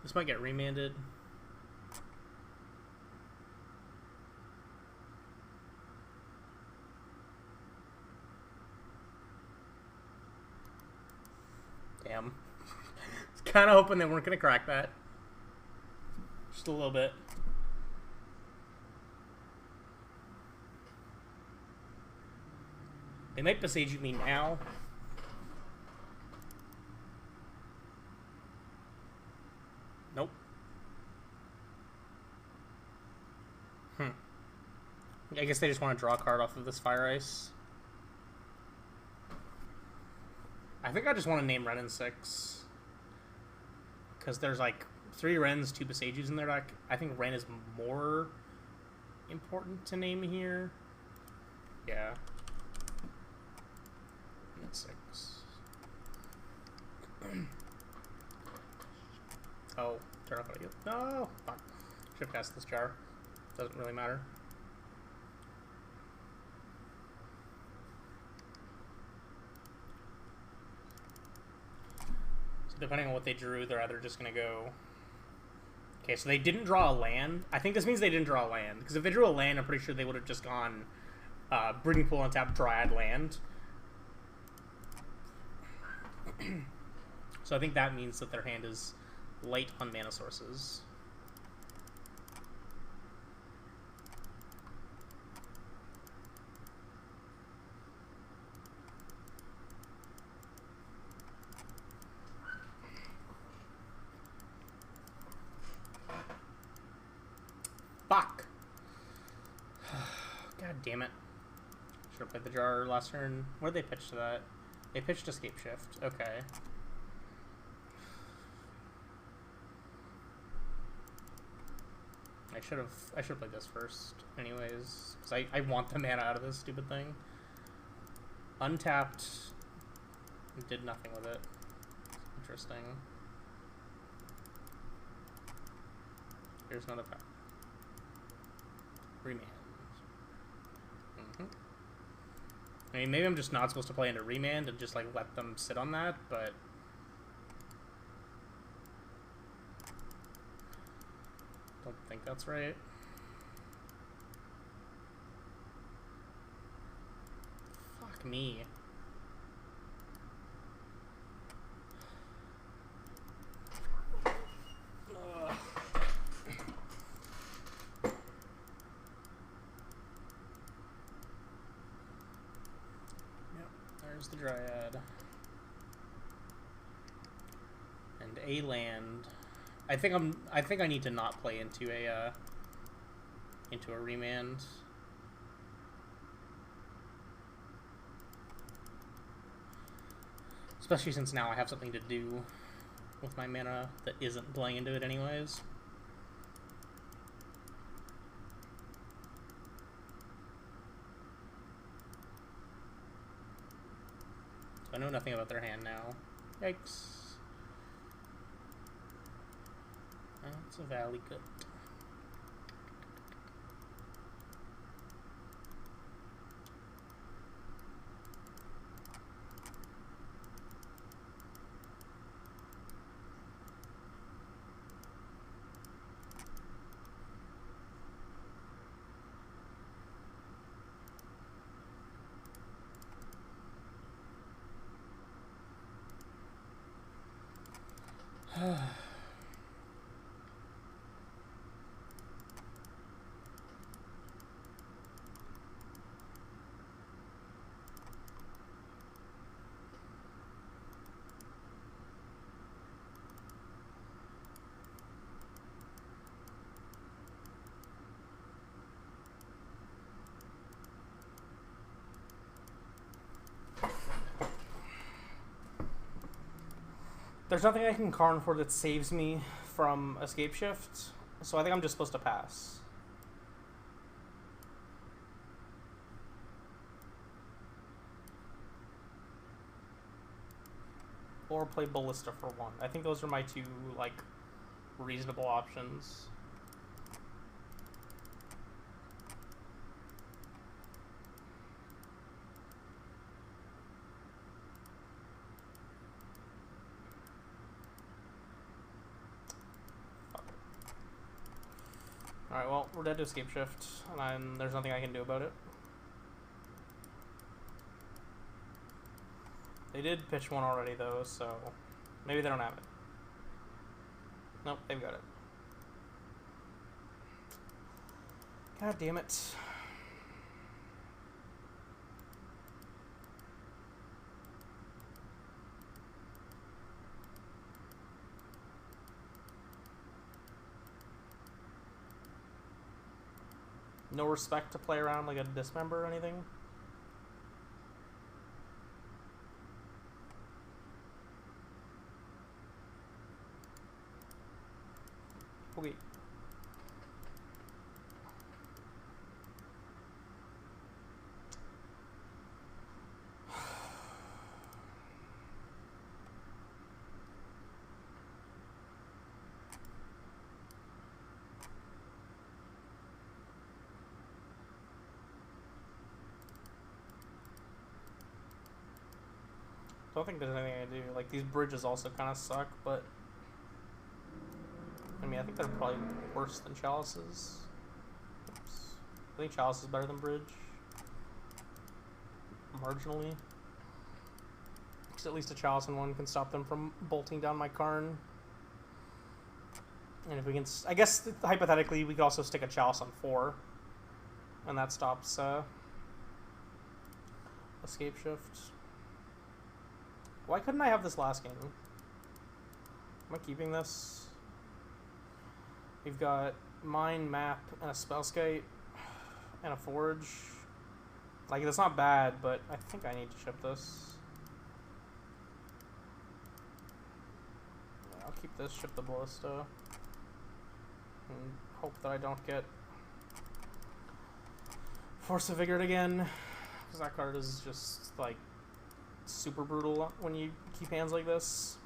Speaker 1: This might get remanded. Damn. I was kind of hoping they weren't going to crack that. Just a little bit. They might Beseiju me now. Nope. I guess they just want to draw a card off of this Fire Ice. I think I just want to name Ren in 6. Because there's like 3 Rens, 2 Beseijus in their deck. I think Ren is more important to name here. Yeah. Ren in 6. Oh, turn off audio. No! Fuck. Should have cast this jar. Doesn't really matter. So depending on what they drew, they're either just going to go... Okay, so they didn't draw a land. I think this means they didn't draw a land. Because if they drew a land, I'm pretty sure they would have just gone Breeding Pool on tap, Dryad land. So I think that means that their hand is light on mana sources. Fuck! God damn it. Should have played the jar last turn. Where'd they pitch to that? They pitched Escape Shift. Okay. I should have played this first, anyways, because I want the mana out of this stupid thing. Untapped, did nothing with it. Interesting. Here's another pack. Remand. I mean, maybe I'm just not supposed to play into Remand and just, like, let them sit on that, but... Don't think that's right. Fuck me. There's the Dryad. And a land. I think I need to not play into a Remand. Especially since now I have something to do with my mana that isn't playing into it anyways. I know nothing about their hand now. Yikes. That's a Valley Cut. There's nothing I can Karn for that saves me from Escape Shift, so I think I'm just supposed to pass. Or play Ballista for 1. I think those are my two, like, reasonable options. Alright, well, we're dead to Escape Shift, and there's nothing I can do about it. They did pitch one already, though, so maybe they don't have it. Nope, they've got it. God damn it. No respect to play around like a Dismember or anything? Okay. Don't think there's anything I do. Like, these bridges also kind of suck, but... I mean, I think they're probably worse than Chalices. Oops. I think Chalice is better than Bridge. Marginally. Because at least a Chalice in 1 can stop them from bolting down my Karn. And if we can... I guess, hypothetically, we could also stick a Chalice on 4. And that stops, Escape Shift. Why couldn't I have this last game? Am I keeping this? We've got Mine, Map, and a Spellskite, and a Forge. Like, that's not bad, but I think I need to ship this. Yeah, I'll keep this, ship the Ballista. And hope that I don't get Force of Vigor again. Because that card is just, like, super brutal when you keep hands like this.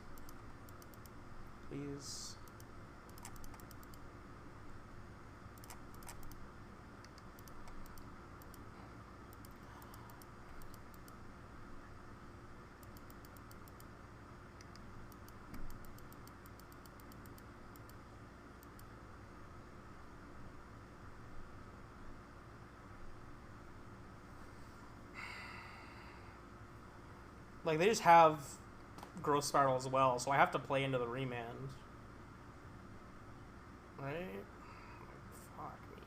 Speaker 1: Please. Like, they just have Growth Spiral as well, so I have to play into the remand. Right? Fuck me,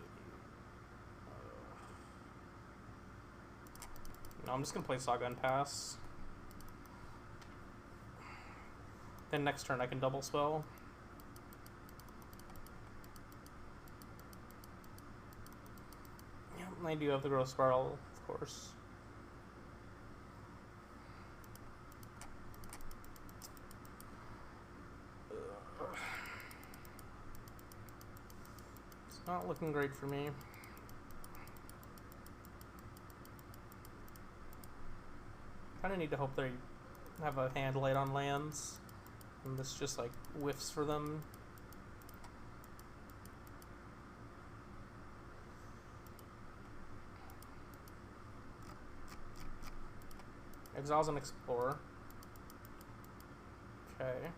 Speaker 1: dude. No, I'm just gonna play Saga and pass. Then next turn I can double spell. Yeah, I do have the Growth Spiral, of course. It's not looking great for me. Kinda need to hope they have a hand light on lands. And this just like whiffs for them. Exiles and Explore. Okay.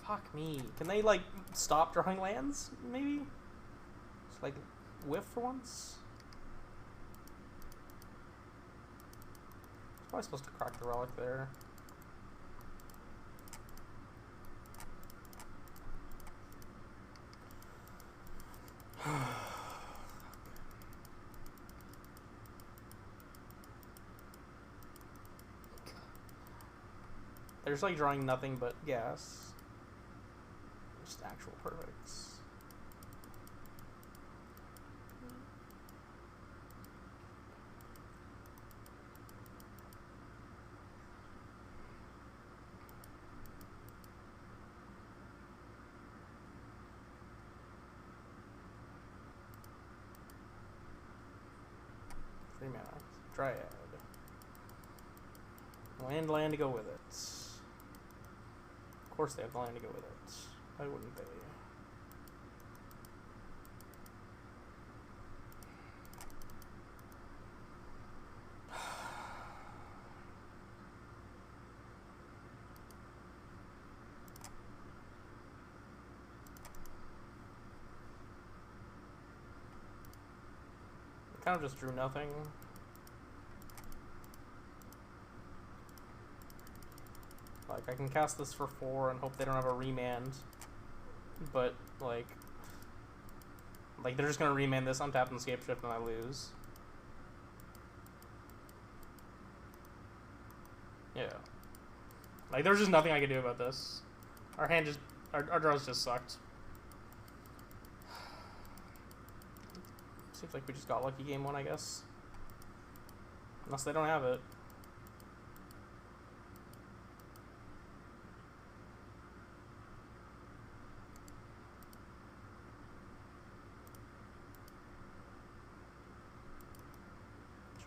Speaker 1: Fuck me. Can they like stop drawing lands? Maybe? Just like whiff for once? Probably supposed to crack the relic there. They're just like drawing nothing but gas. Just actual perfects. Free mana. Dryad. Land to go with it. Of course they have the land to go with it. Why wouldn't they? Kind of just drew nothing. Like, I can cast this for 4 and hope they don't have a remand. But, like they're just gonna remand this, untap and Scape Shift, and I lose. Yeah. Like, there's just nothing I can do about this. Our hand just... Our draws just sucked. Seems like we just got lucky game 1, I guess. Unless they don't have it.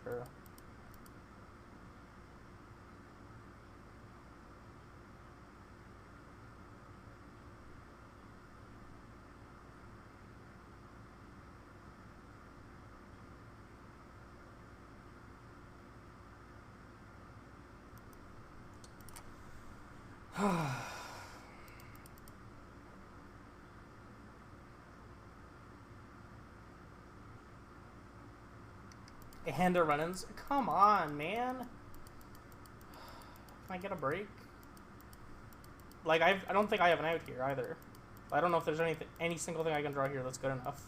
Speaker 1: Sure. A hand of run-ins? Come on, man. Can I get a break? Like, I don't think I have an out here either. I don't know if there's any single thing I can draw here that's good enough.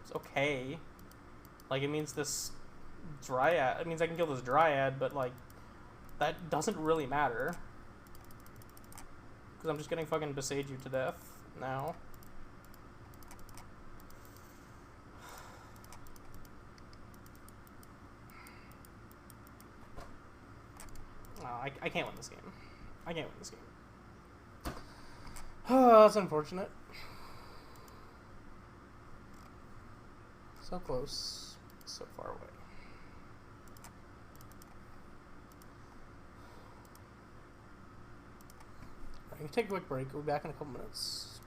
Speaker 1: It's okay. Like, it means this Dryad... It means I can kill this Dryad, but, like, that doesn't really matter. Because I'm just getting fucking Besage you to death now. I can't win this game. I can't win this game. Oh, that's unfortunate. So close, so far away. Alright, you can take a quick break. We'll be back in a couple minutes.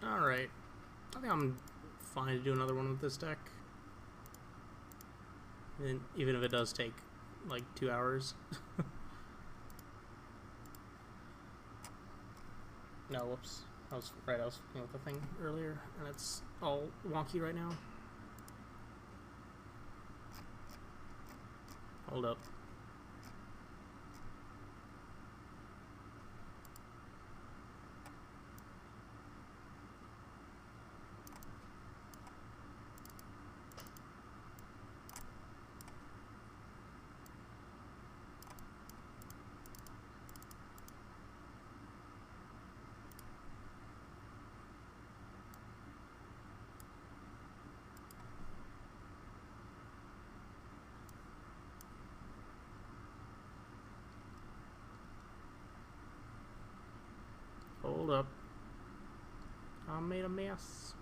Speaker 1: Alright. I think I'm fine to do another one with this deck. And even if it does take like 2 hours. No, whoops. I was looking at the thing earlier, and it's all wonky right now. Hold up. Hold up. I made a mess.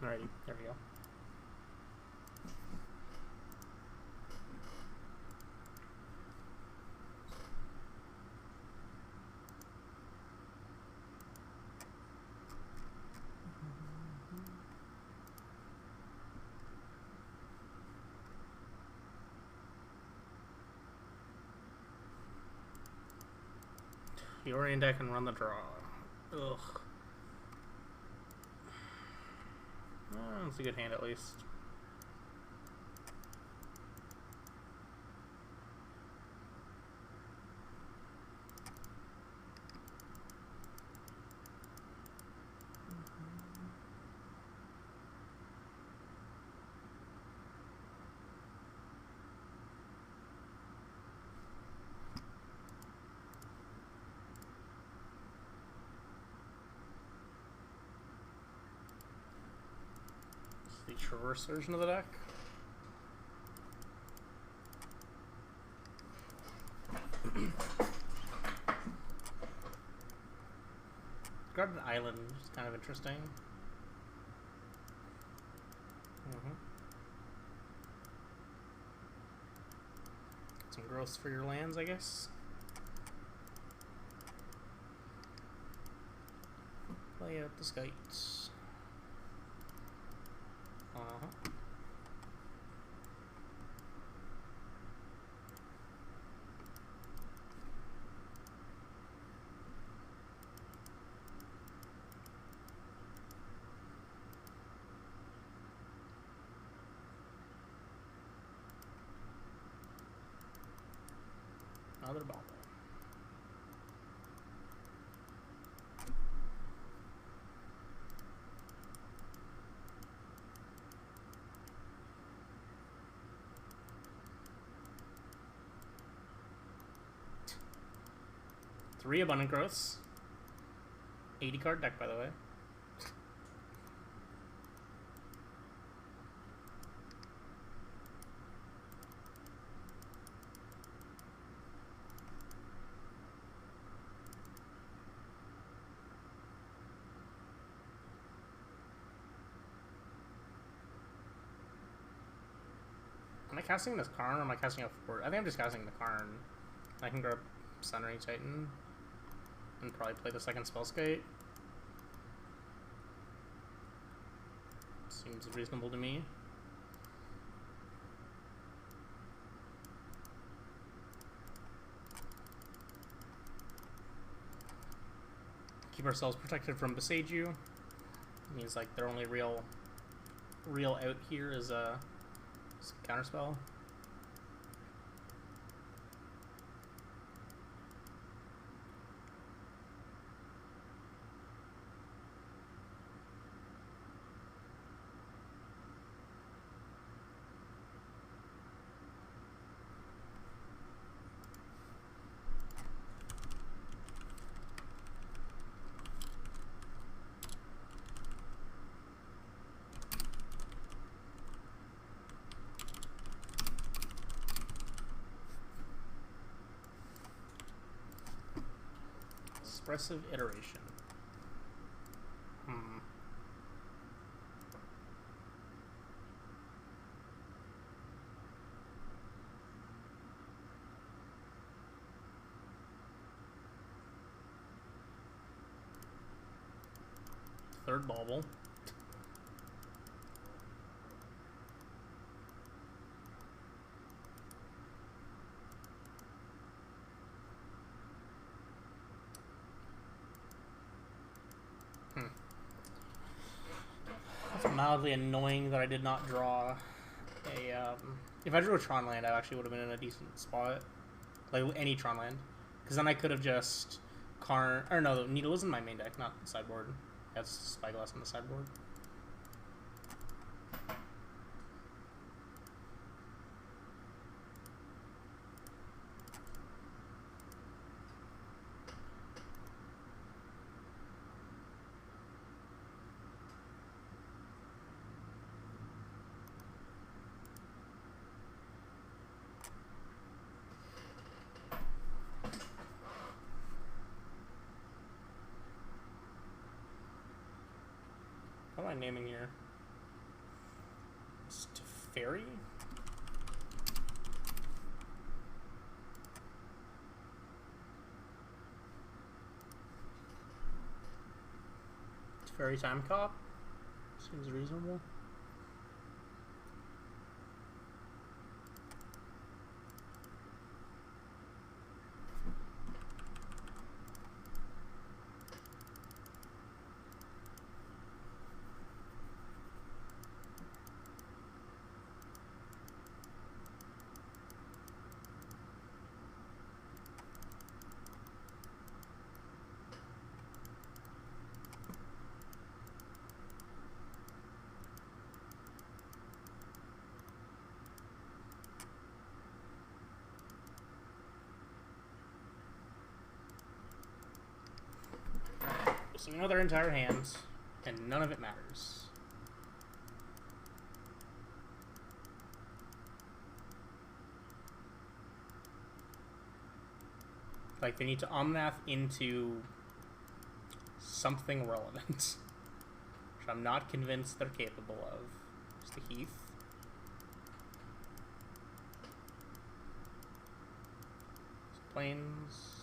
Speaker 1: Alrighty, there we go. The Orient deck can run the draw. Ugh. That's a good hand at least. The traverse version of the deck. Garden Island is kind of interesting. Some growth for your lands, I guess. Play out the skites. Another ball. Three abundant growths. 80 card deck, by the way. Am I casting this Karn or am I casting a Fort? I think I'm just casting the Karn. I can grab Sundering Titan and probably play the second Spellskite. Seems reasonable to me. Keep ourselves protected from Beseiju. Means like their only real out here is a counterspell. Expressive Iteration. third bauble. It's mildly annoying that I did not draw a. If I drew a Tron land, I actually would have been in a decent spot. Like any Tron land. Because then I could have just or no, Needle is in my main deck, not the sideboard. That's Spyglass on the sideboard. What am I naming here? Fairy? Fairy Time Cop? Seems reasonable. So we know their entire hands, and none of it matters. Like, they need to Omnath into something relevant, which I'm not convinced they're capable of. It's the Heath. Plains.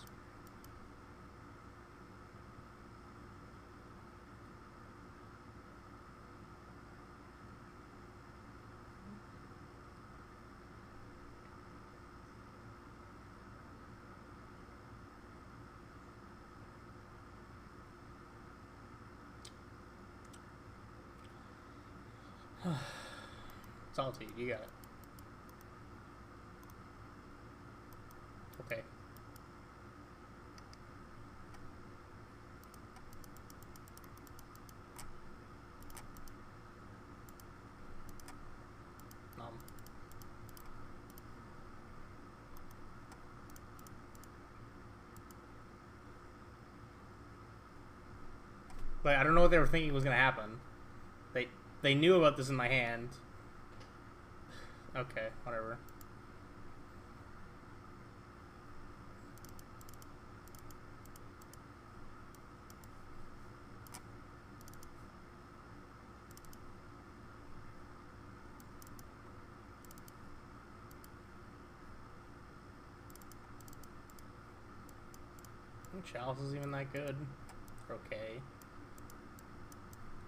Speaker 1: Salty, you got it. Okay. Like, I don't know what they were thinking was gonna happen. They knew about this in my hand. Okay, whatever. I think Chalice is even that good. Okay.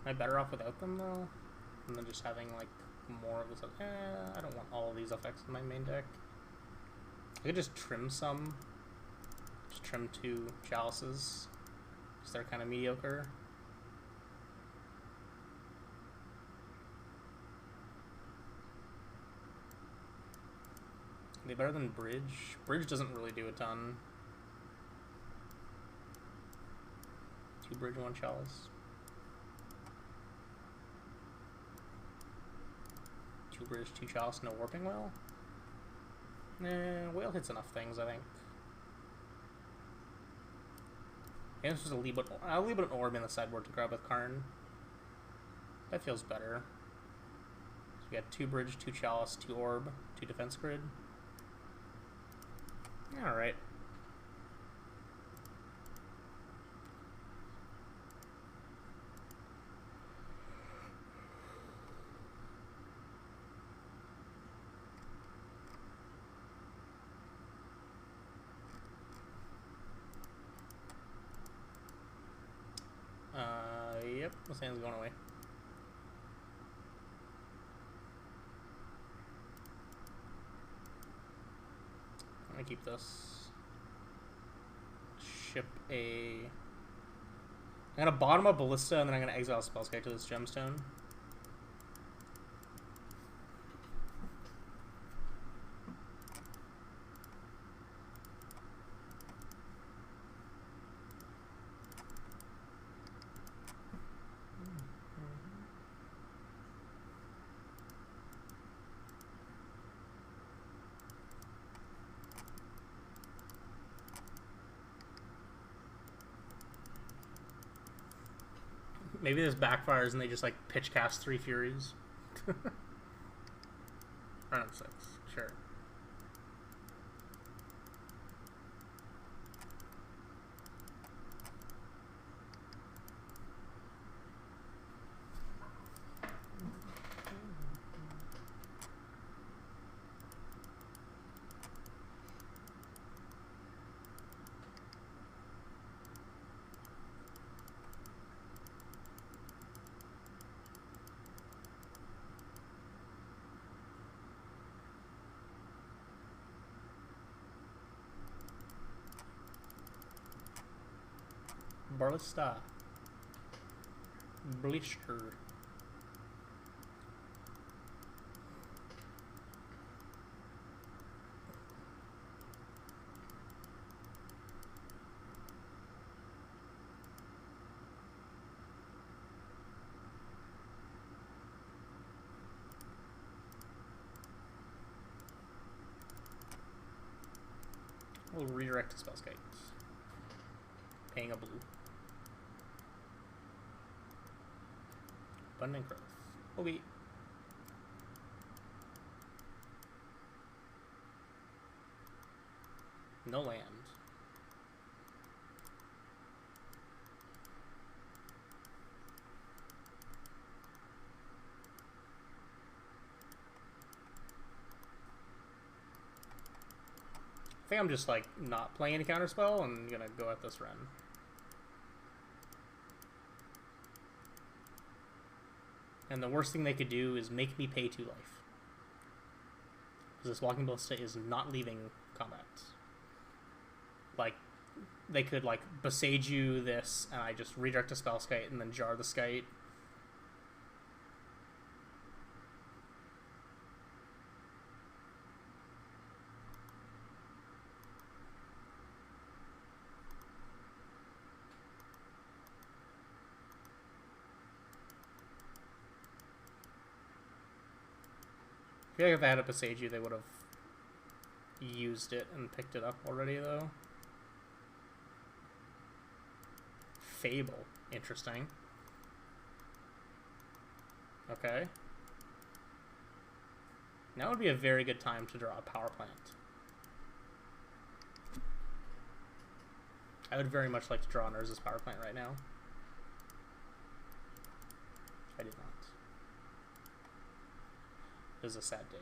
Speaker 1: Am I better off without them though? And then just having like more of this. I don't want all of these effects in my main deck. I could just trim some. Just trim 2 Chalices. Because they're kind of mediocre. Are they better than Bridge? Bridge doesn't really do a ton. 2 Bridge, 1 Chalice. 2 Bridge, 2 Chalice, no Warping Whale? Nah, Whale hits enough things, I think. Yeah, this was I'll leave it an Orb in the sideboard to grab with Karn. That feels better. So we got 2 Bridge, 2 Chalice, 2 Orb, 2 Defense Grid. Alright. Yep, This hand's going away. I'm gonna keep this. Ship a... I'm gonna bottom up Ballista, and then I'm gonna exile Spellskite to this gemstone. Maybe this backfires and they just like pitch cast 3 Furies. Round 6, sure. Ballista. Blister. We'll redirect to Spellskite. Paying a blue. Abundant growth. Okay. No land. I think I'm just like not playing any counterspell and gonna go at this run. And the worst thing they could do is make me pay 2 life. Because this Walking Ballista is not leaving combat. Like, they could, like, Besage you this, and I just redirect a Spellskite and then jar the Skite. I feel like if they had a Besage you, they would have used it and picked it up already, though. Fable. Interesting. Okay. Now would be a very good time to draw a power plant. I would very much like to draw Nurse's power plant right now. I did not. It was a sad day.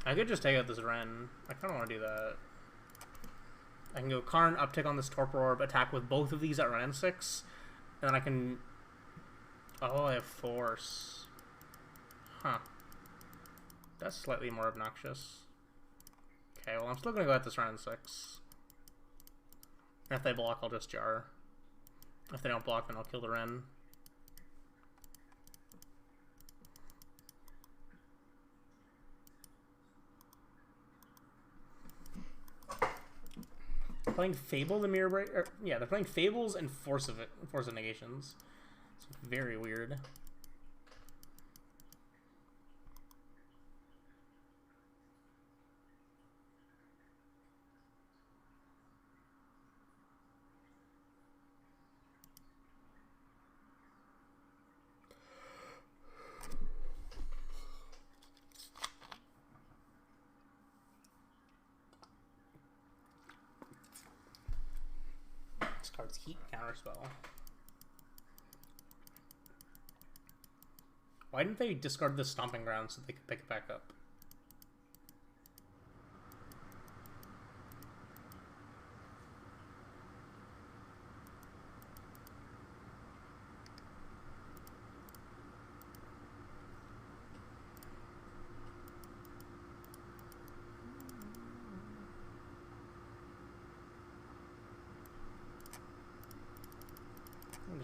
Speaker 1: I could just take out this Wren. I kind of want to do that. I can go Karn, uptick on this Torpor Orb, attack with both of these at Wren 6, and then I can... Oh, I have Force. Huh. That's slightly more obnoxious. Okay, well, I'm still going to go at this Wren 6. And if they block, I'll just jar. If they don't block, then I'll kill the Wren. Playing Fable, the Mirror Break. Yeah, they're playing Fables and Force of Negations. It's very weird. This card's Heat Counterspell. Why didn't they discard the Stomping Ground so they could pick it back up?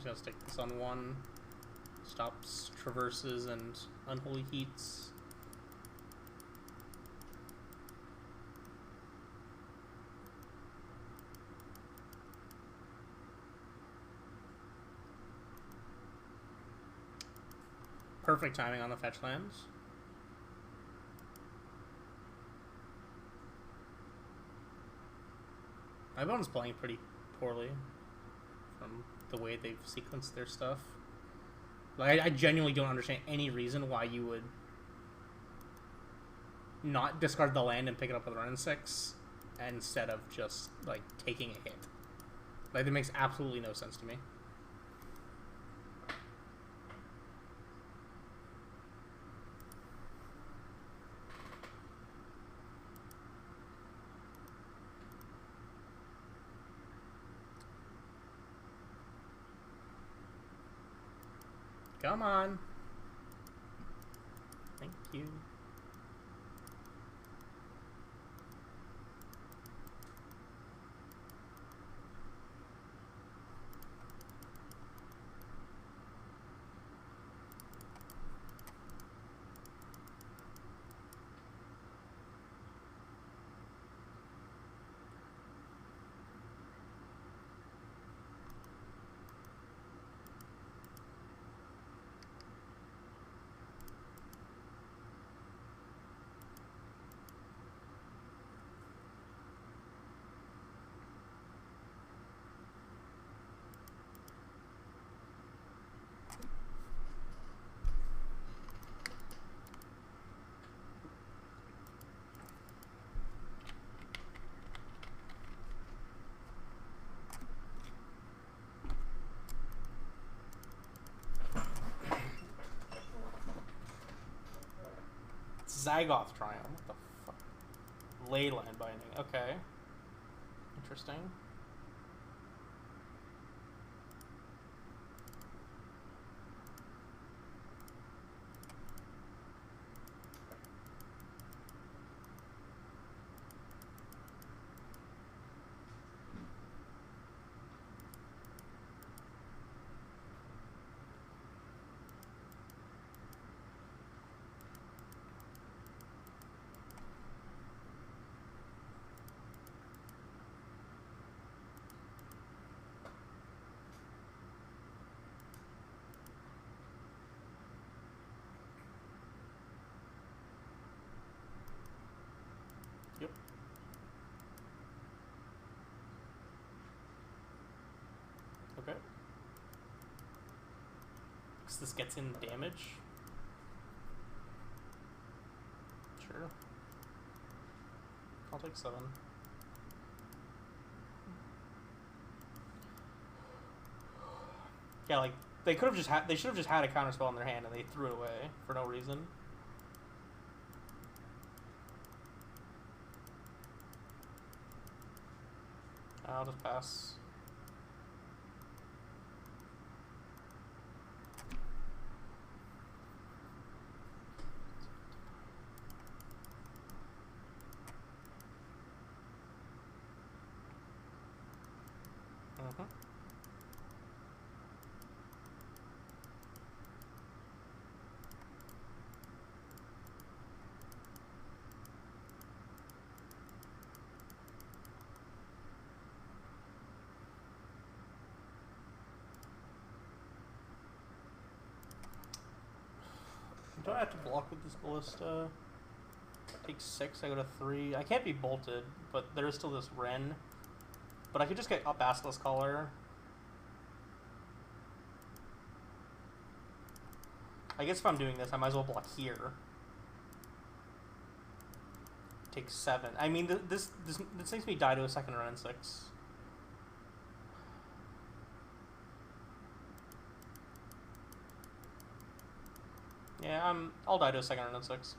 Speaker 1: just gonna stick this on 1. Stops traverses and unholy heats. Perfect timing on the fetch lands. My opponent's playing pretty poorly from the way they've sequenced their stuff. Like, I genuinely don't understand any reason why you would not discard the land and pick it up with run 6 instead of just, like, taking a hit. Like, that makes absolutely no sense to me. Come on. Thank you. Zygoth Triumph. What the fuck? Leyland Binding. Okay. Interesting. Yep. Okay. Because this gets in damage. Sure. I'll take 7. Yeah, like they should have just had a counterspell in their hand and they threw it away for no reason. I'll just pass. Do I have to block with this ballista? Take 6, I go to 3. I can't be bolted, but there is still this Wren. But I could just get up Basilisk Collar. I guess if I'm doing this, I might as well block here. Take 7. I mean, this makes me die to a second run in 6. Yeah, I'll die to a second run in 6.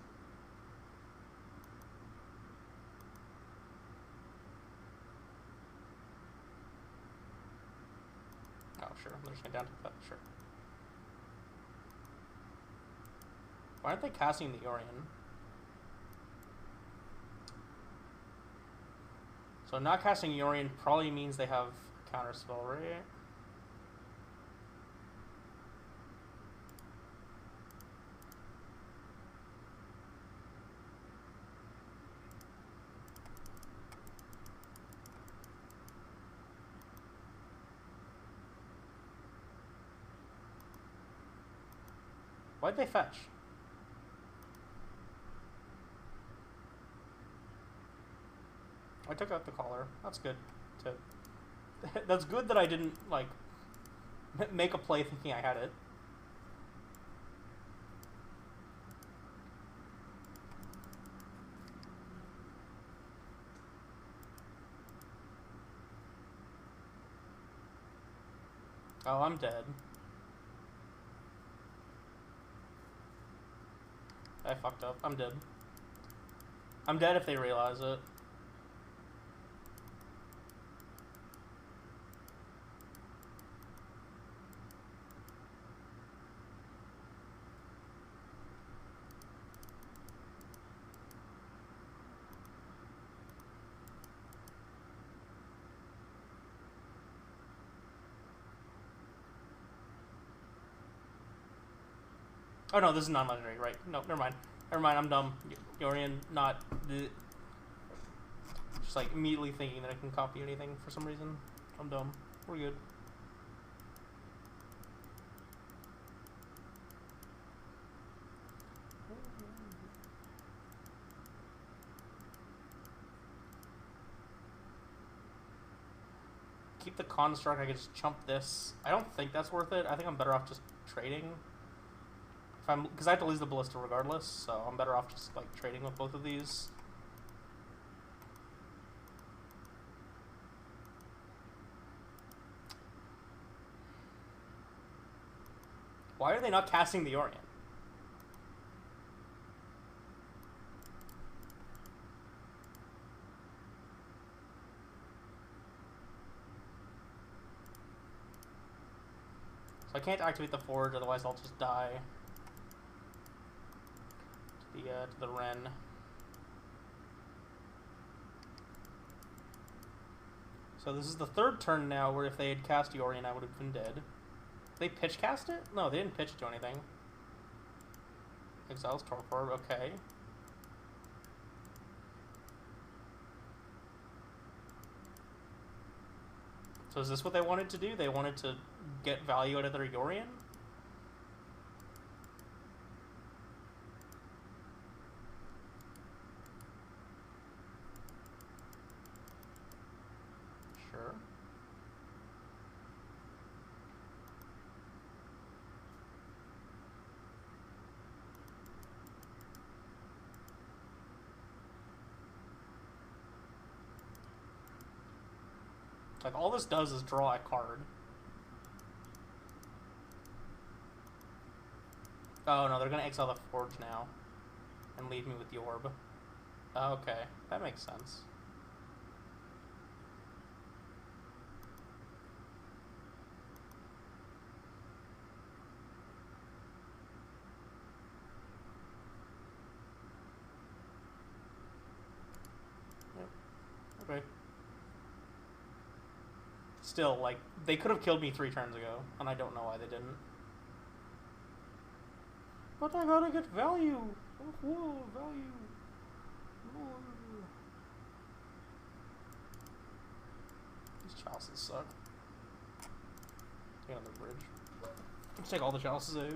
Speaker 1: Oh, sure. I'm just going down to that. Sure. Why aren't they casting the Yorion? So not casting Yorion probably means they have a counterspell, right? Why'd they fetch? I took out the collar. That's good. That's good that I didn't, like, make a play thinking I had it. Oh, I'm dead. I fucked up. I'm dead. I'm dead if they realize it. Oh no, this is non-legendary, right? No, never mind. Never mind, I'm dumb. Yorian, not the... Just like immediately thinking that I can copy anything for some reason. I'm dumb. We're good. Keep the construct, I can just chump this. I don't think that's worth it. I think I'm better off just trading. Because I have to lose the ballista regardless, so I'm better off just like trading with both of these. Why are they not casting the Orient? So I can't activate the Forge, otherwise I'll just die. To the Wren. So this is the third turn now where if they had cast Yorian, I would have been dead. They pitch cast it? No, they didn't pitch do anything. Exiles Torpor, okay. So is this what they wanted to do? They wanted to get value out of their Yorian? Sure. Like, all this does is draw a card. Oh, no, they're gonna exile the Forge now. And leave me with the Orb. Okay, that makes sense. Yep. Okay. Still, like, they could have killed me 3 turns ago, and I don't know why they didn't. But I gotta get value! Oh, whoa, value! More. These chalices suck. Take another bridge. Let's take all the chalices out.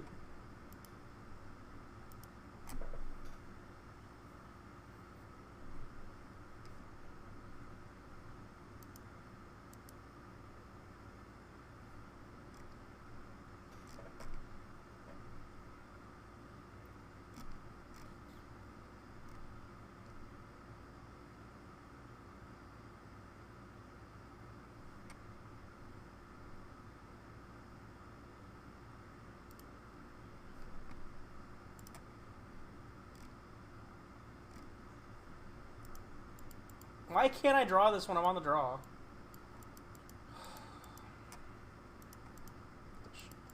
Speaker 1: Why can't I draw this when I'm on the draw?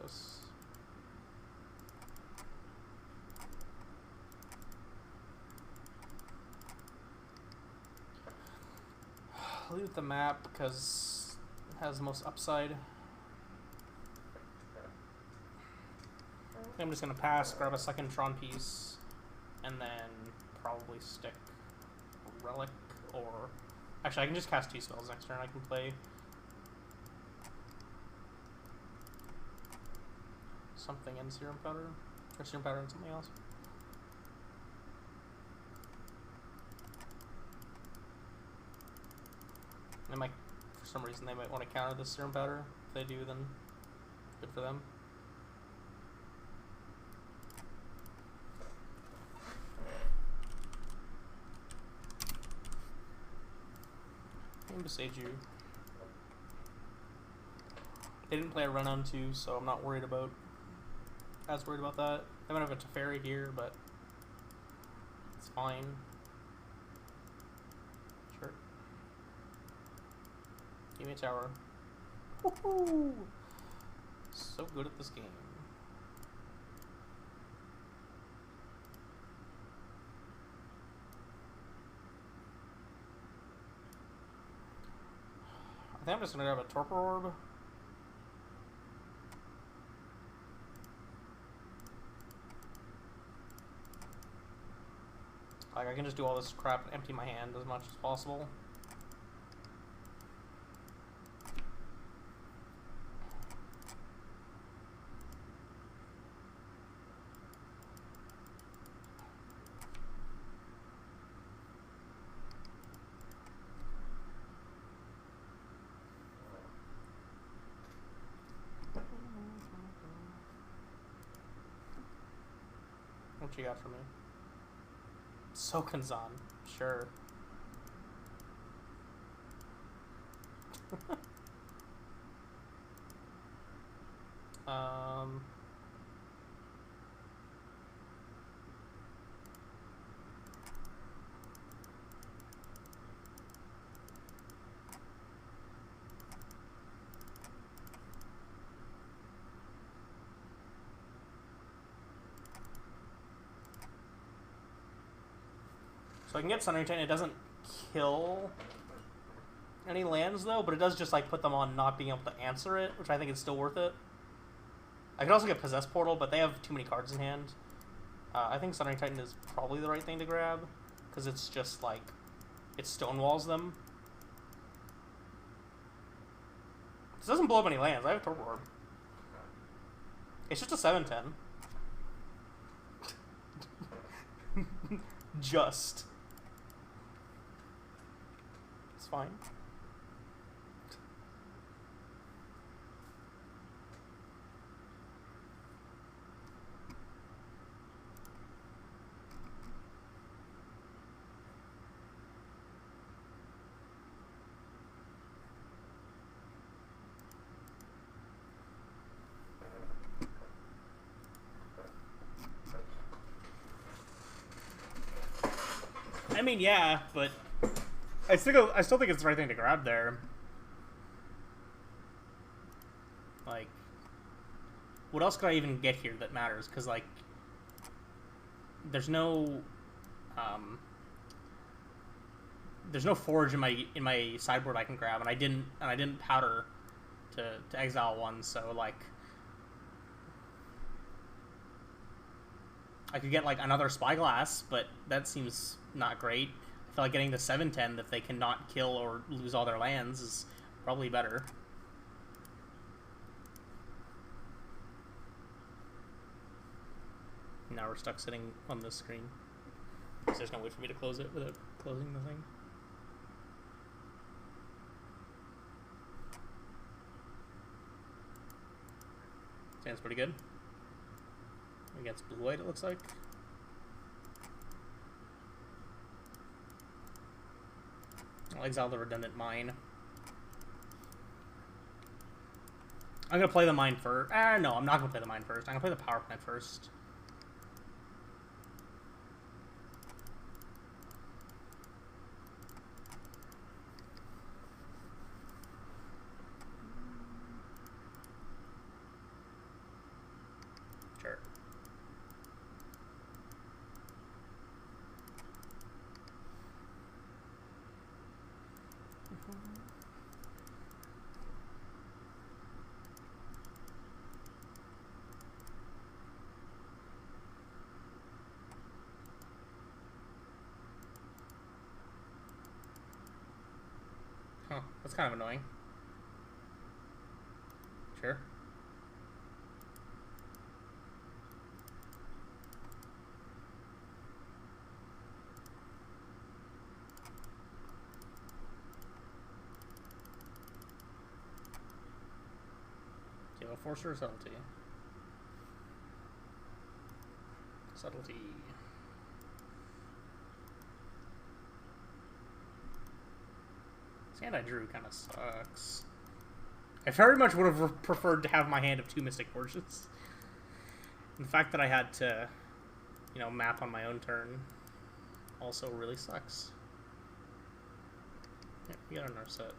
Speaker 1: This. Leave the map because it has the most upside. I'm just gonna pass, grab a second Tron piece, and then probably stick a Relic. Or actually, I can just cast 2 spells next turn. I can play something in Serum Powder. Or serum powder and something else. They might, for some reason, they might want to counter this serum powder. If they do, then good for them. I'm gonna sage you. They didn't play a run on 2, so I'm not worried about. As worried about that. They might have a Teferi here, but it's fine. Sure. Give me a tower. Woohoo! So good at this game. I think I'm just gonna grab a Torpor Orb. Like, I can just do all this crap and empty my hand as much as possible. What you got for me? Sokanzan, sure. So I can get Sundering Titan. It doesn't kill any lands, though, but it does just, like, put them on not being able to answer it, which I think is still worth it. I could also get Possess Portal, but they have too many cards in hand. I think Sundering Titan is probably the right thing to grab, because it's just, like, it stonewalls them. This doesn't blow up any lands. I have Torpor Orb. It's just a 7/10. Just. It's fine. I mean, yeah, but I still think it's the right thing to grab there. Like, what else could I even get here that matters? Because, like, there's no forge in my sideboard I can grab, and I didn't powder to exile one, so like I could get like another Spyglass, but that seems not great. I feel like getting the 7/10 if they cannot kill or lose all their lands is probably better. Now we're stuck sitting on this screen. So there's no way for me to close it without closing the thing. Stands pretty good. Against blue-white, it looks like. I'll exile the redundant mine. I'm gonna play the mine first. No, I'm not gonna play the mine first. I'm gonna play the power plant first. Sure. Huh, that's kind of annoying. Sure. go force or subtlety? Subtlety. This hand I drew kind of sucks. I very much would have preferred to have my hand of 2 Mystic Forges. And the fact that I had to, you know, map on my own turn also really sucks. Yeah, we got another set.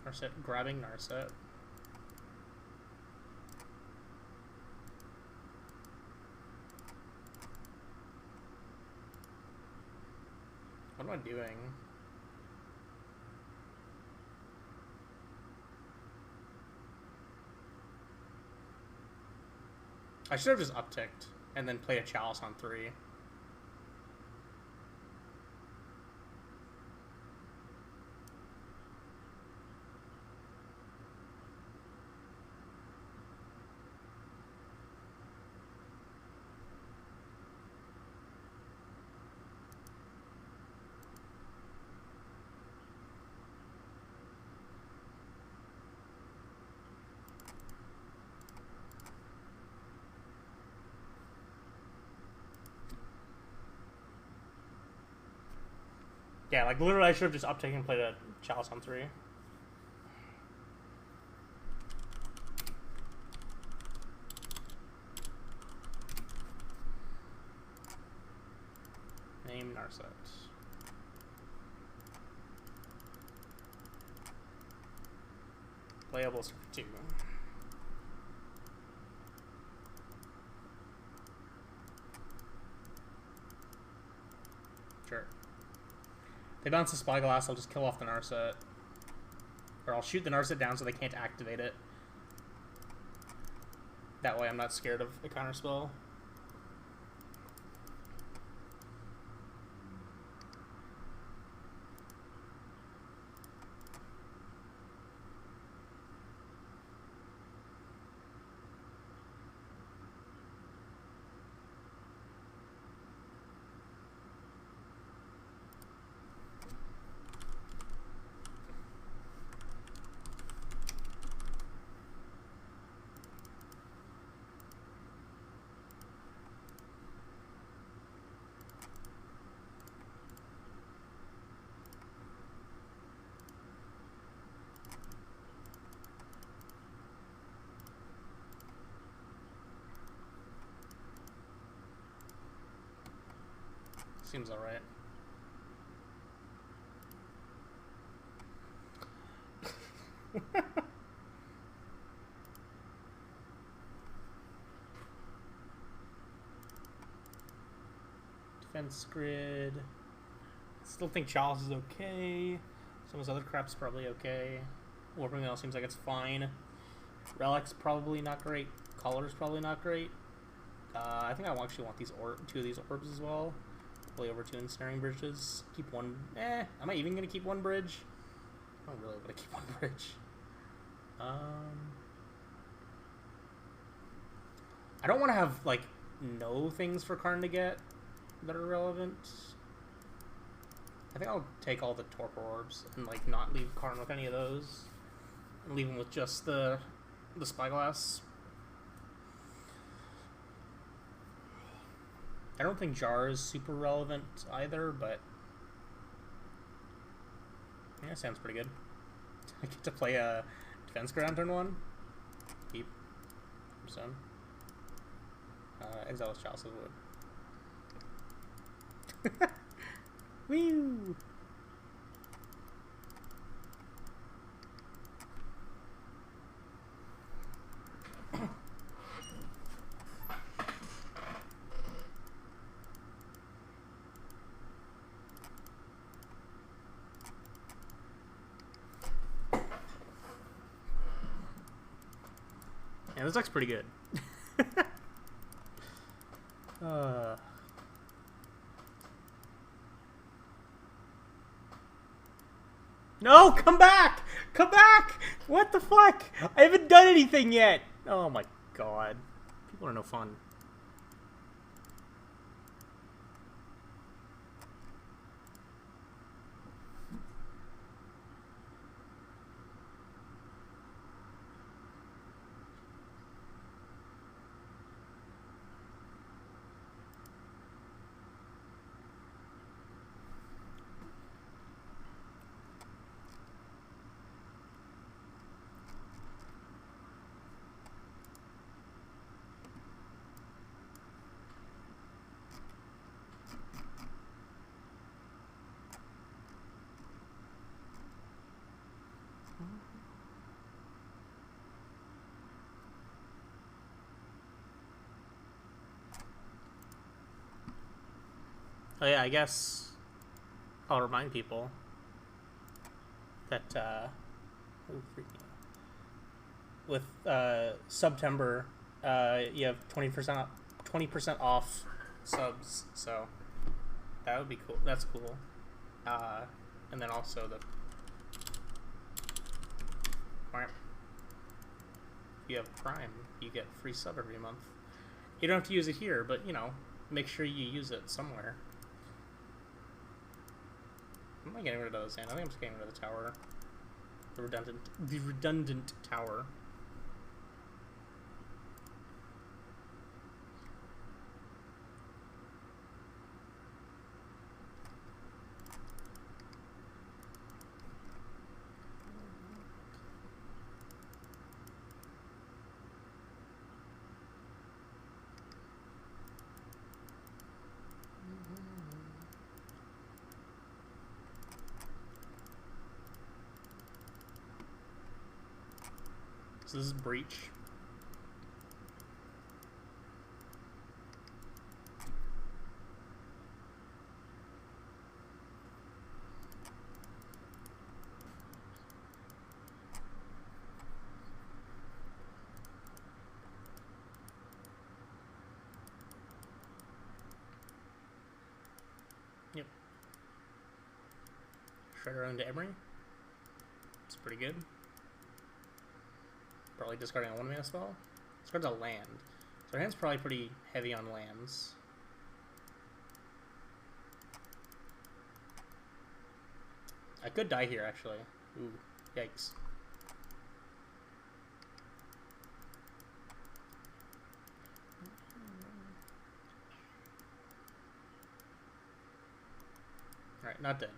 Speaker 1: Narset, grabbing Narset. What am I doing? I should have just upticked and then played a Chalice on 3. Yeah, like literally I should have just uptaken and played a Chalice on 3. Name Narset. Playable for 2. Sure. They bounce the Spyglass, I'll just kill off the Narset. Or I'll shoot the Narset down so they can't activate it. That way I'm not scared of a counterspell. Seems alright. Defense grid. Still think Chalice is okay. Some of his other crap's probably okay. Warping Mail seems like it's fine. Relic's probably not great. Color's probably not great. I think I actually want these 2 of these orbs as well. Play over 2 ensnaring bridges. Keep 1. Am I even gonna keep 1 bridge? I don't really want to keep 1 bridge. I don't want to have like no things for Karn to get that are relevant. I think I'll take all the Torpor orbs and like not leave Karn with any of those, and leave him with just the Spyglass. I don't think Jar is super relevant either, but yeah, sounds pretty good. I get to play a defense grid on turn 1. Keep. Stone. Exile with Chalice of Wood. Woo! Yeah, this deck's pretty good. No, come back! Come back! What the fuck? I haven't done anything yet! Oh my god. People are no fun. Oh yeah, I guess I'll remind people that with September, you have 20% off subs. So that would be cool. That's cool. And then also the if you have Prime, you get free sub every month. You don't have to use it here, but you know, make sure you use it somewhere. Am I getting rid of those? I think I'm just getting rid of the tower. The redundant tower. So this is Breach. Yep. Shredder into Emery. It's pretty good. Probably discarding a 1-mana spell. Discards a land. So our hand's probably pretty heavy on lands. I could die here, actually. Ooh, yikes. Alright, not dead.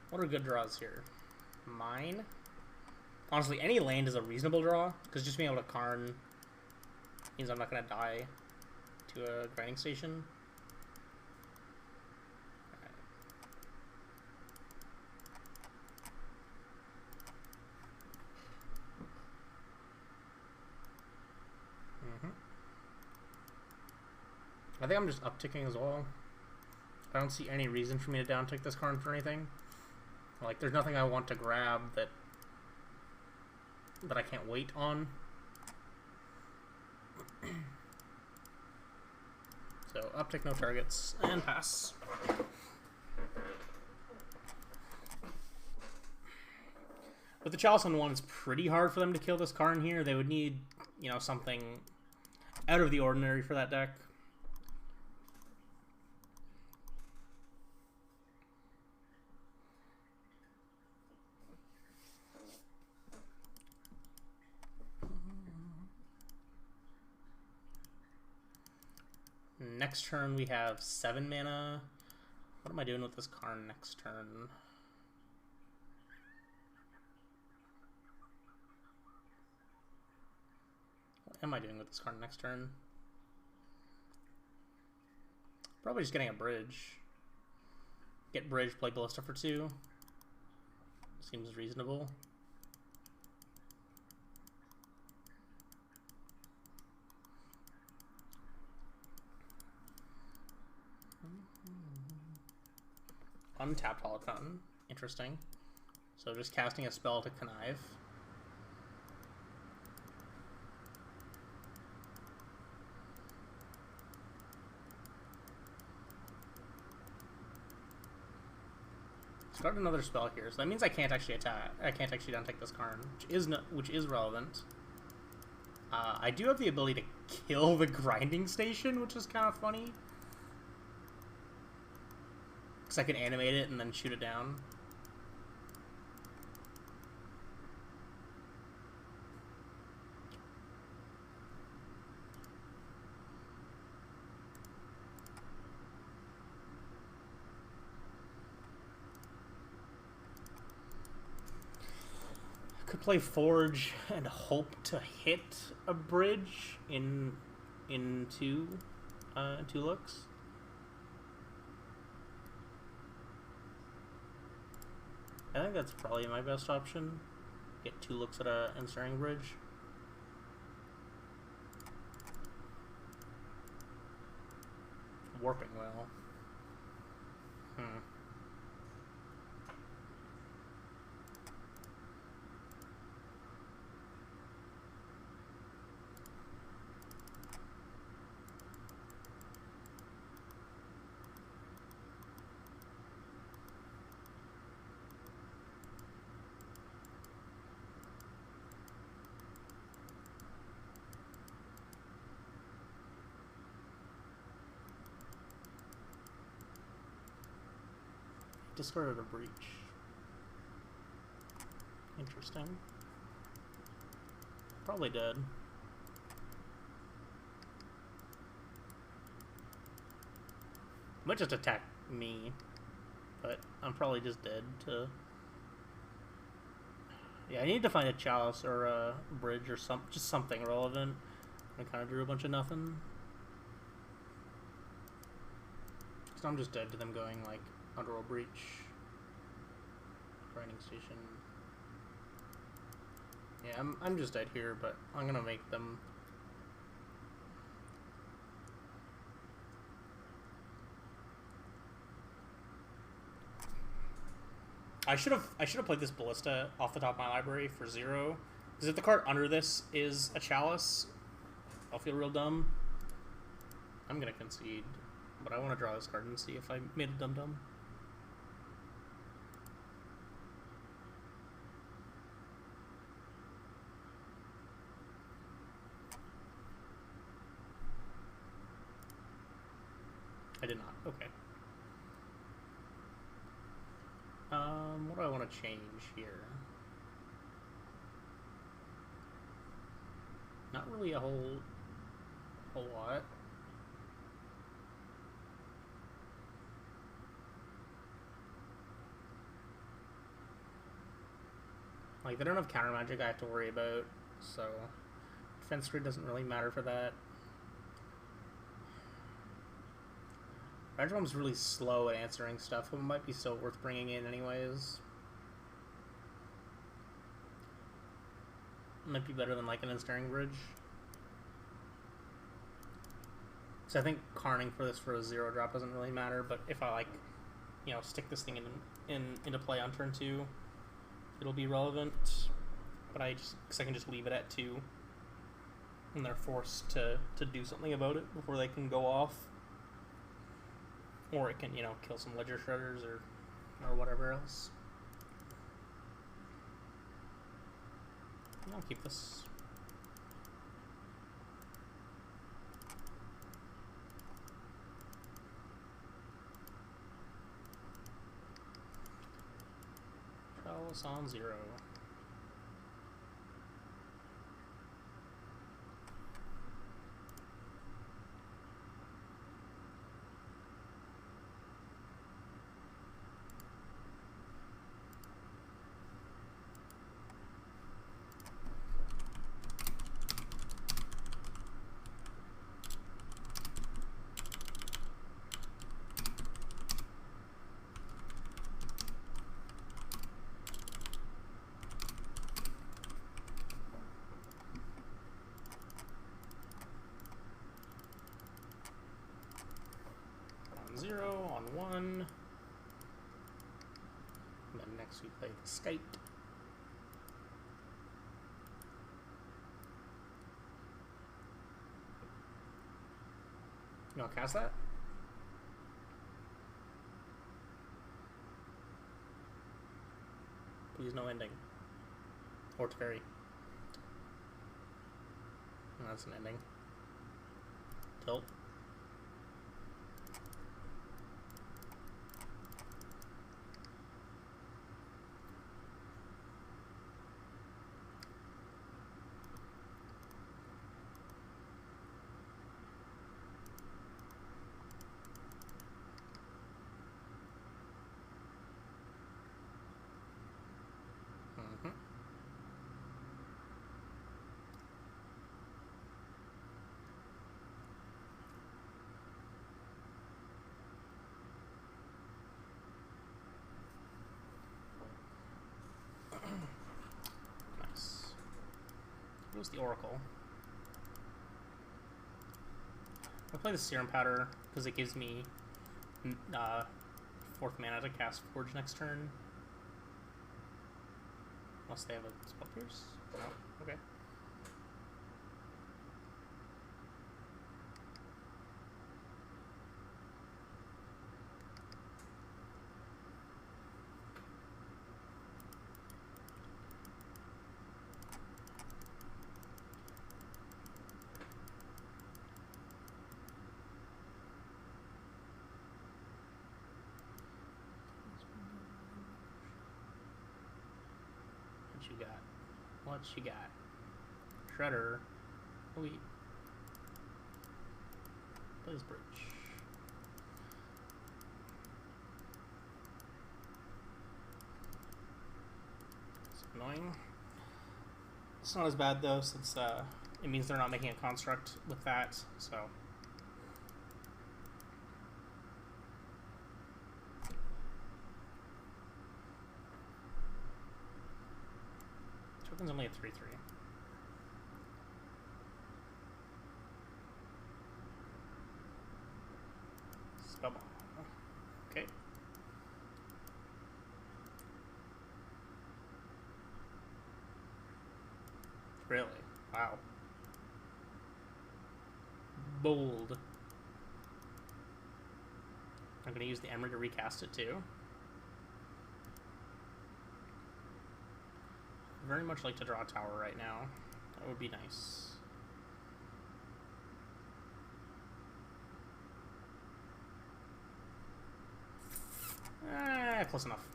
Speaker 1: What are good draws here? Mine? Honestly, any land is a reasonable draw, because just being able to Karn means I'm not going to die to a grinding station. I think I'm just upticking as well. I don't see any reason for me to downtick this Karn for anything. Like, there's nothing I want to grab that I can't wait on. So, uptick, no targets, and pass. With the Chalice on 1, it's pretty hard for them to kill this Karn here. They would need, you know, something out of the ordinary for that deck. Next turn we have 7 mana. What am I doing with this Karn next turn? What am I doing with this Karn next turn? Probably just getting a bridge. Get bridge, play Ballista for 2. Seems reasonable. Untapped Holocron. Interesting. So just casting a spell to connive. Start another spell here, so that means I can't actually attack. I can't actually downtick this Karn, which is relevant. I do have the ability to kill the grinding station, which is kind of funny. Because I can animate it and then shoot it down. Could play Forge and hope to hit a bridge in two looks. I think that's probably my best option. Get 2 looks at a ensnaring bridge. Warping well. Discarded a breach. Interesting. Probably dead. Might just attack me, but I'm probably just dead to... Yeah, I need to find a chalice or a bridge or just something relevant. I kind of drew a bunch of nothing. So I'm just dead to them going like Underworld Breach, Grinding Station. Yeah, I'm just dead here, but I'm gonna make them. I should have played this Ballista off the top of my library for 0, because if the card under this is a chalice, I'll feel real dumb. I'm gonna concede, but I want to draw this card and see if I made a dum-dum. I did not. Okay. What do I want to change here? Not really a whole lot. Like, they don't have counter magic I have to worry about, so defense grid doesn't really matter for that. Redrom's really slow at answering stuff, but it might be still worth bringing in anyways. Might be better than like an ensnaring bridge. So I think Carning for this for a 0-drop doesn't really matter, but if I like, you know, stick this thing into play on turn 2, it'll be relevant. But because I can just leave it at 2, and they're forced to do something about it before they can go off. Or it can, you know, kill some Ledger Shredders or whatever else. I'll keep this. Chalice on 0. On 1. And then next we play the Skite. You want to cast that? Please no ending. Or Teferi. No, that's an ending. Tilt. goes the Oracle. I'll play the Serum Powder because it gives me 4th mana to cast Forge next turn. Unless they have a Spell Pierce? No? Okay. What you got? What you got? Shredder. Oh, wait. Blaze Bridge. It's annoying. It's not as bad though, since it means they're not making a construct with that, so. Token's only a 3/3. Spellbomb. Okay. Really? Wow. Bold. I'm gonna use the Emery to recast it too. I'd very much like to draw a tower right now. That would be nice. Close enough.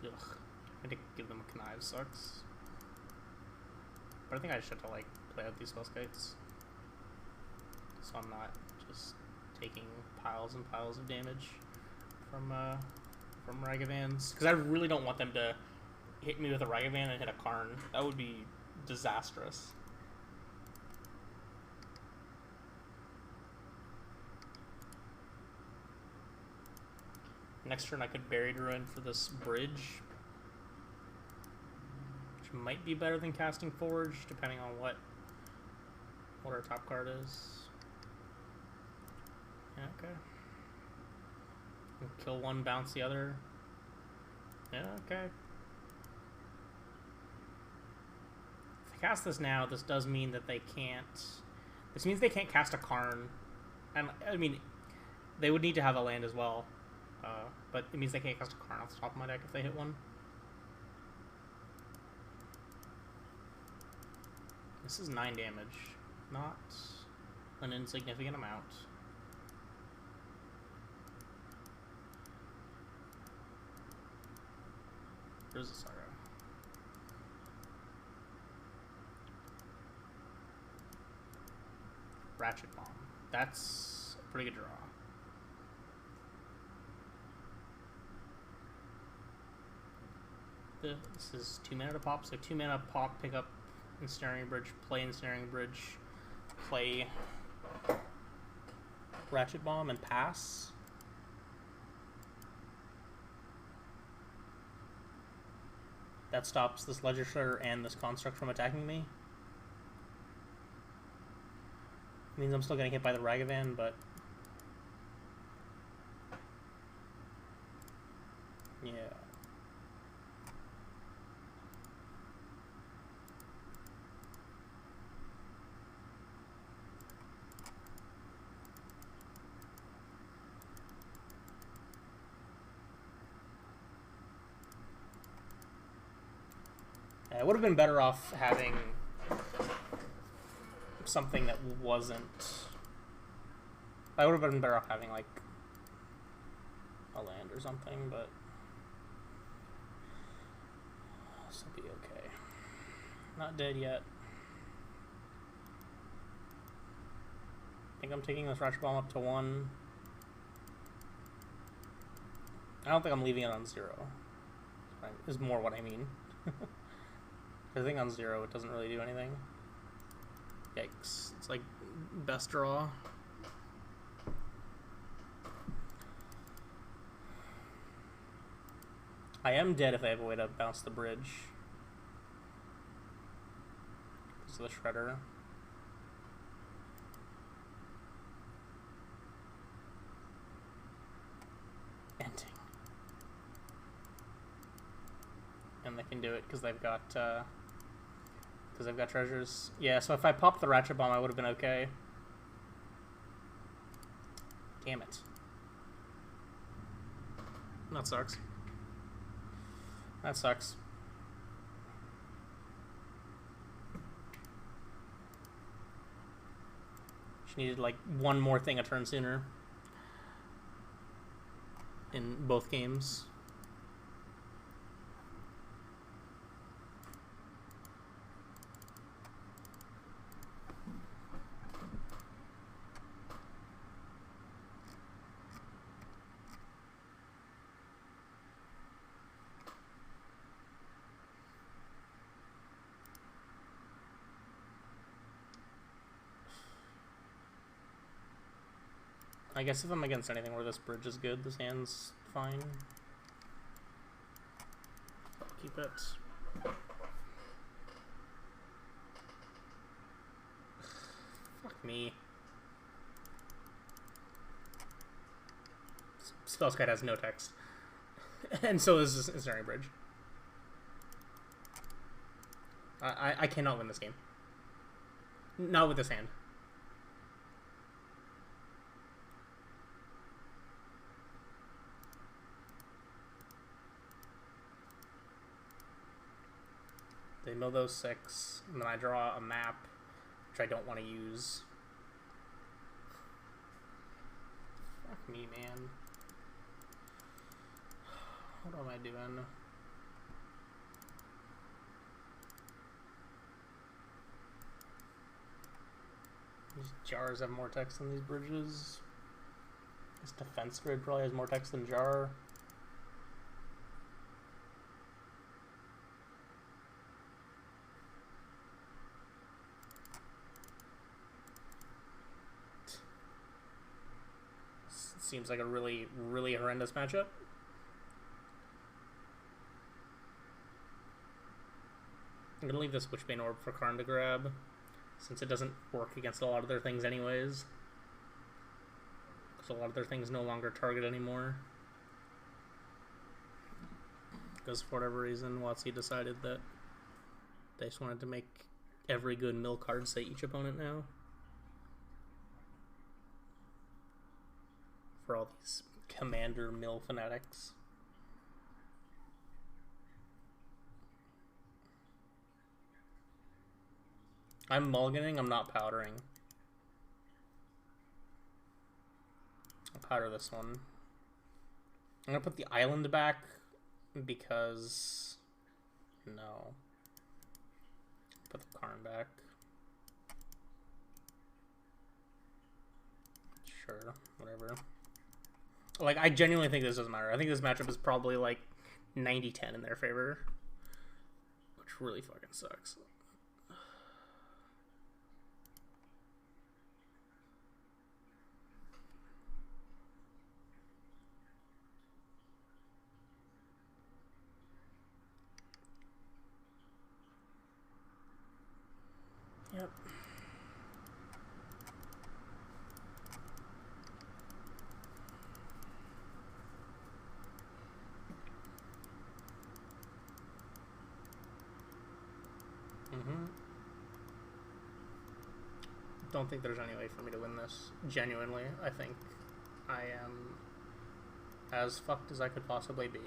Speaker 1: Ugh. I had to give them a connive, sucks. But I think I should have to, like, play out these Spellskites. So I'm not just taking piles and piles of damage from Ragavans. Because I really don't want them to hit me with a Ragavan and hit a Karn. That would be disastrous. Next turn I could Buried Ruin for this bridge, which might be better than casting Forge, depending on what our top card is. Yeah, okay. Kill one, bounce the other. Yeah, okay. If I cast this now, this does mean that they can't... This means they can't cast a Karn. And, I mean, they would need to have a land as well. But it means they can't cast a Karn off the top of my deck if they hit one. This is 9 damage. Not an insignificant amount. There's a Saga. Ratchet Bomb. That's a pretty good draw. This is 2 mana to pop, so 2 mana pop, pick up Ensnaring Bridge, play Ensnaring Bridge, play Ratchet Bomb, and pass. That stops this Ledger Shredder and this Construct from attacking me. Means I'm still getting hit by the Ragavan, but yeah. I would have been better off having something that wasn't... I would have been better off having, like, a land or something, but this will be okay. Not dead yet. I think I'm taking this Ratchet Bomb up to 1. I don't think I'm leaving it on 0. Is more what I mean. I think on 0 it doesn't really do anything. Yikes. It's like best draw. I am dead if I have a way to bounce the bridge. This is the shredder. Ending. And they can do it because they've got treasures. Yeah, so if I popped the ratchet bomb, I would have been okay. Damn it. That sucks. That sucks. She needed like one more thing a turn sooner in both games. I guess if I'm against anything where this bridge is good, this hand's fine. Keep it. Fuck me. Spellskite has no text. And so is this Ensnaring Bridge. I cannot win this game. Not with this hand. They mill those 6, and then I draw a map, which I don't want to use. Fuck me, man. What am I doing? These jars have more text than these bridges. This defense grid probably has more text than jar. Seems like a really, really horrendous matchup. I'm gonna leave this Witchbane Orb for Karn to grab, since it doesn't work against a lot of their things anyways. Because a lot of their things no longer target anymore. Because for whatever reason, WotC decided that they just wanted to make every good mill card say each opponent now. For all these commander mill fanatics. I'm mulliganing, I'm not powdering. I'll powder this one. I'm gonna put the island back because no. Put the Karn back. Sure, whatever. Like, I genuinely think this doesn't matter. I think this matchup is probably, like, 90-10 in their favor. Which really fucking sucks. Yep. Don't think there's any way for me to win this. Genuinely, I think I am as fucked as I could possibly be.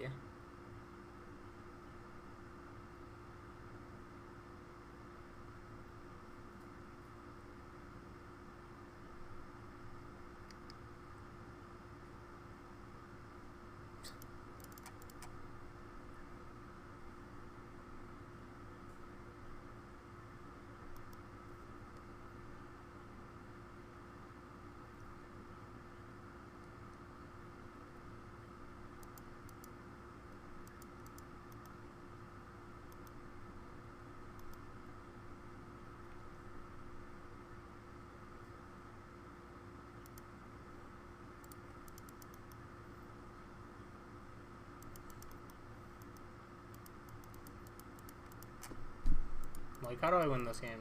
Speaker 1: Like, how do I win this game?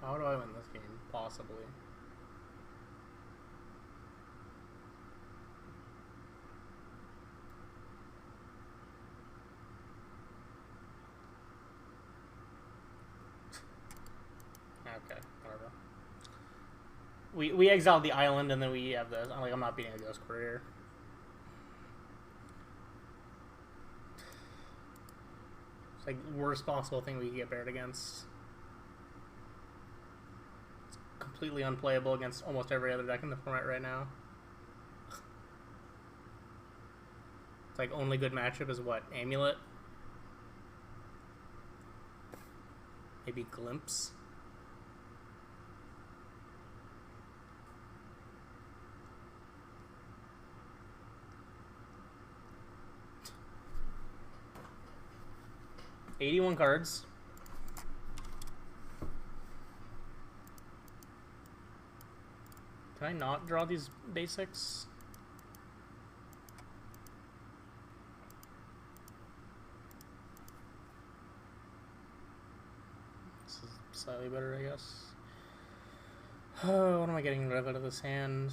Speaker 1: How do I win this game? Possibly. Okay, whatever. We exiled the island and then we have this. I'm like, I'm not beating a Ghost Quarter here. It's like worst possible thing we could get paired against. It's completely unplayable against almost every other deck in the format right now. It's like only good matchup is what? Amulet? Maybe Glimpse? $81 cards. Can I not draw these basics? This is slightly better, I guess. Oh, what am I getting rid of out of this hand?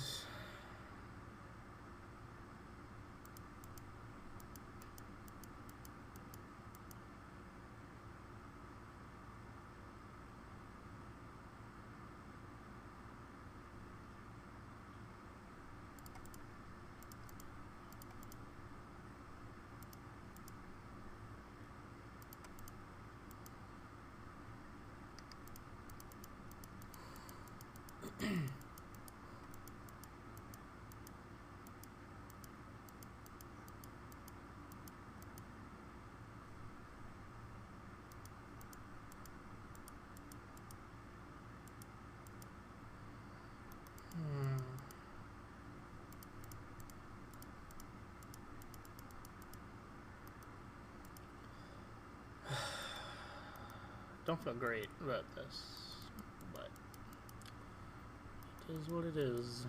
Speaker 1: Don't feel great about this, but it is what it is.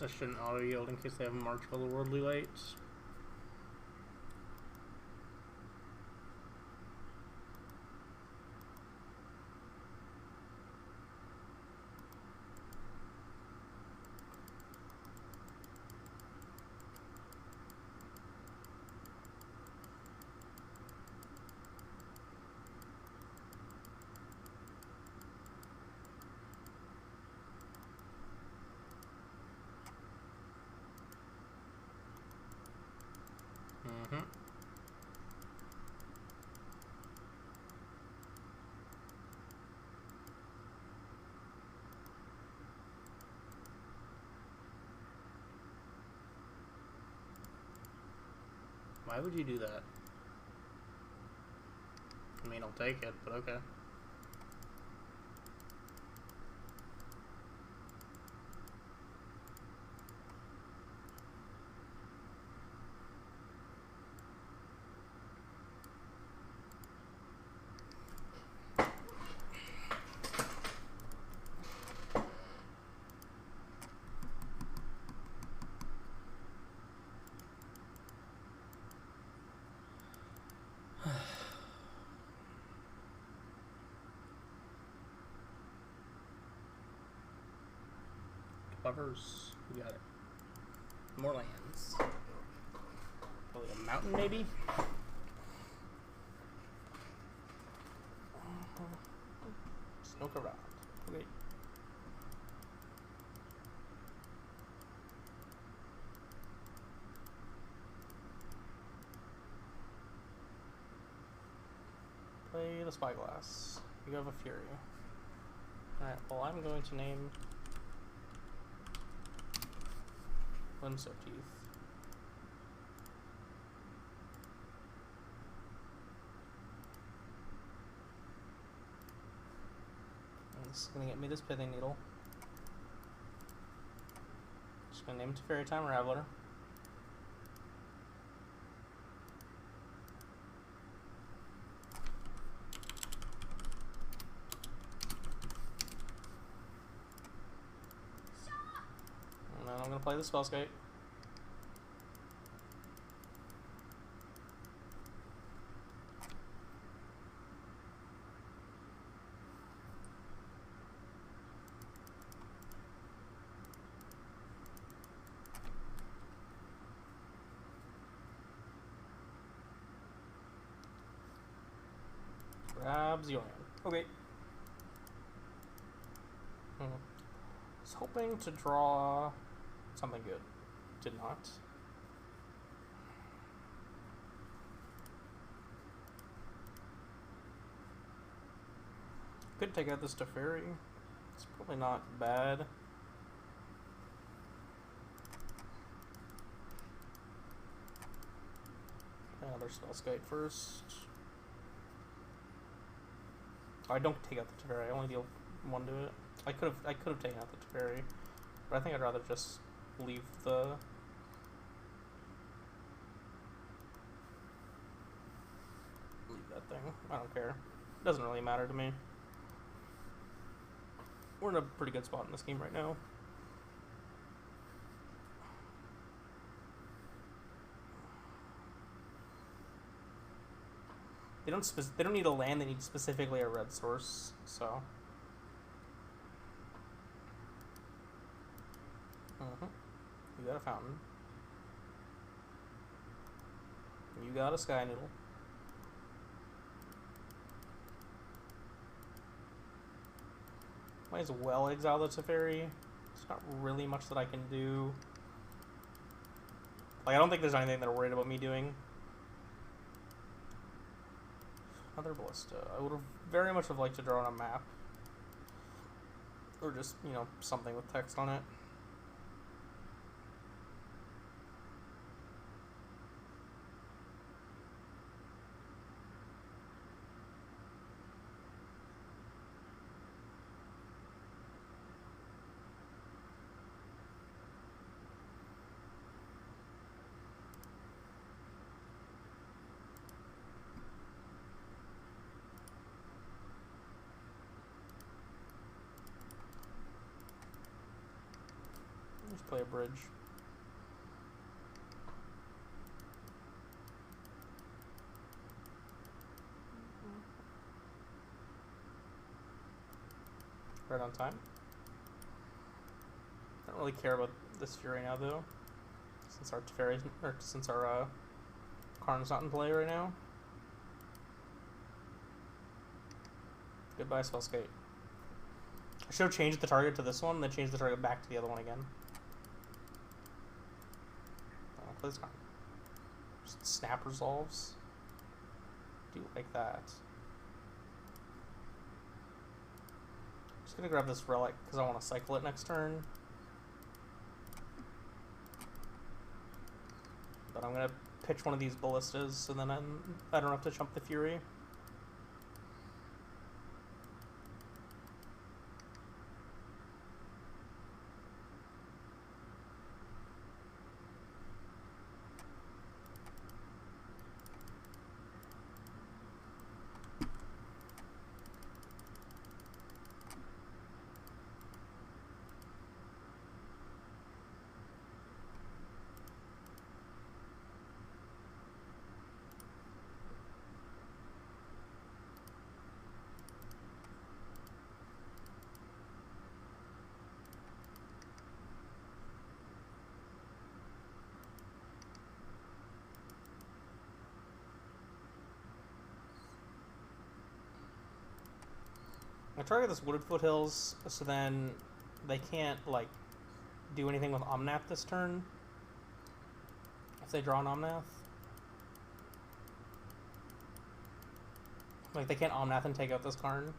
Speaker 1: I shouldn't auto-yield in case they have March for the Worldly Lights. Why would you do that? I mean, I'll take it, but okay. Buffers, we got it. More lands. Probably a mountain, maybe? Snoke around. Okay. Play the Spyglass. You have a Fury. Alright, well, I'm going to name Limso Teeth. And this is going to get me this Pithing Needle. Just going to name it Teferi Time Raveler. I'm going to play the Spellskite. Grabs Yorian. Okay. I was hoping to draw something good. Did not. Could take out this Teferi. It's probably not bad. Another Spellskite first. Oh, I don't take out the Teferi. I only deal one to it. I could have taken out the Teferi, but I think I'd rather just leave that thing. I don't care. It doesn't really matter to me. We're in a pretty good spot in this game right now. They don't need a land, they need specifically a red source, so. You got a fountain. You got a Sky Noodle. Might as well exile the Teferi. There's not really much that I can do. Like, I don't think there's anything they're worried about me doing. Another Ballista. I would have very much have liked to draw on a map. Or just, you know, something with text on it. Let's play a bridge. Right on time. I don't really care about this Fury now though, since our Teferi, or since our Karn's not in play right now. Goodbye, Spellskite. I should have changed the target to this one, then changed the target back to the other one again. Play this card. Just snap resolves. Do like that. Just gonna grab this relic because I want to cycle it next turn. But I'm gonna pitch one of these ballistas, so then I don't have to jump the Fury. I try to get this Wooded Foothills, so then they can't, like, do anything with Omnath this turn. If they draw an Omnath. Like, they can't Omnath and take out this Karn.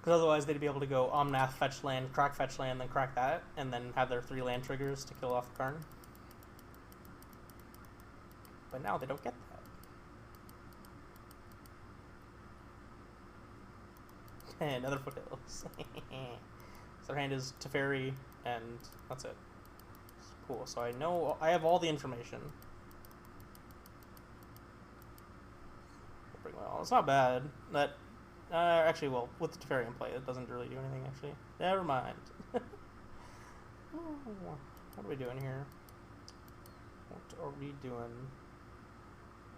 Speaker 1: Because otherwise they'd be able to go Omnath, fetch land, then crack that, and then have their 3 land triggers to kill off the Karn. But now they don't get that. Another Foothills. So their hand is Teferi, and that's it. Cool, so I know I have all the information. Well, it's not bad. That actually, well, with the Teferi in play, it doesn't really do anything. Actually, never mind. What are we doing here? What are we doing?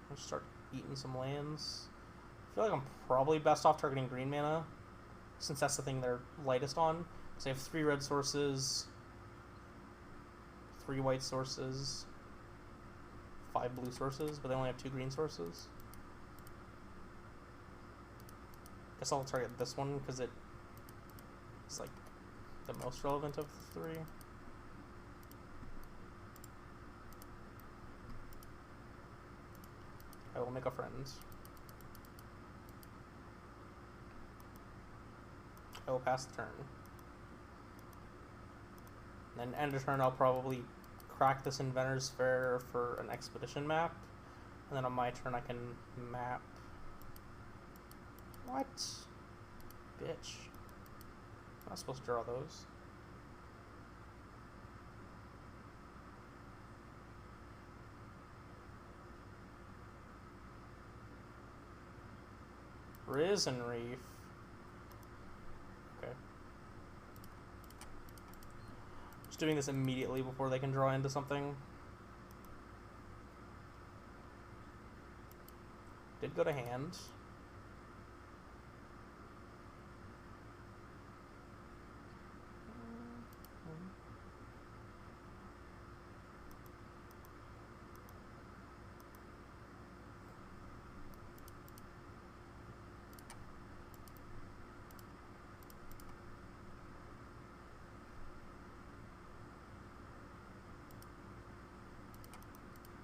Speaker 1: Let's start eating some lands. I feel like I'm probably best off targeting green mana, since that's the thing they're lightest on. So I have 3 red sources, 3 white sources, 5 blue sources, but they only have 2 green sources. Guess I'll target this one because it's like the most relevant of the 3. I will make a friend. I will pass the turn. Then end of turn I'll probably crack this Inventor's Fair for an Expedition map. And then on my turn I can map. What? Bitch. I'm not supposed to draw those. Risen Reef. Okay. Just doing this immediately before they can draw into something. Did go to hand.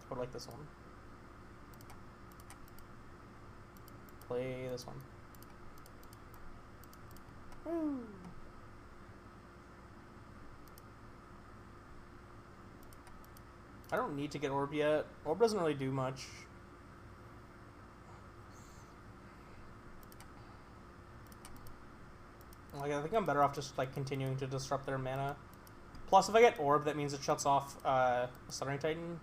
Speaker 1: I would like this one. Play this one. Woo. I don't need to get Orb yet. Orb doesn't really do much. Like, I think I'm better off just like continuing to disrupt their mana. Plus, if I get Orb, that means it shuts off Stuttering Titan,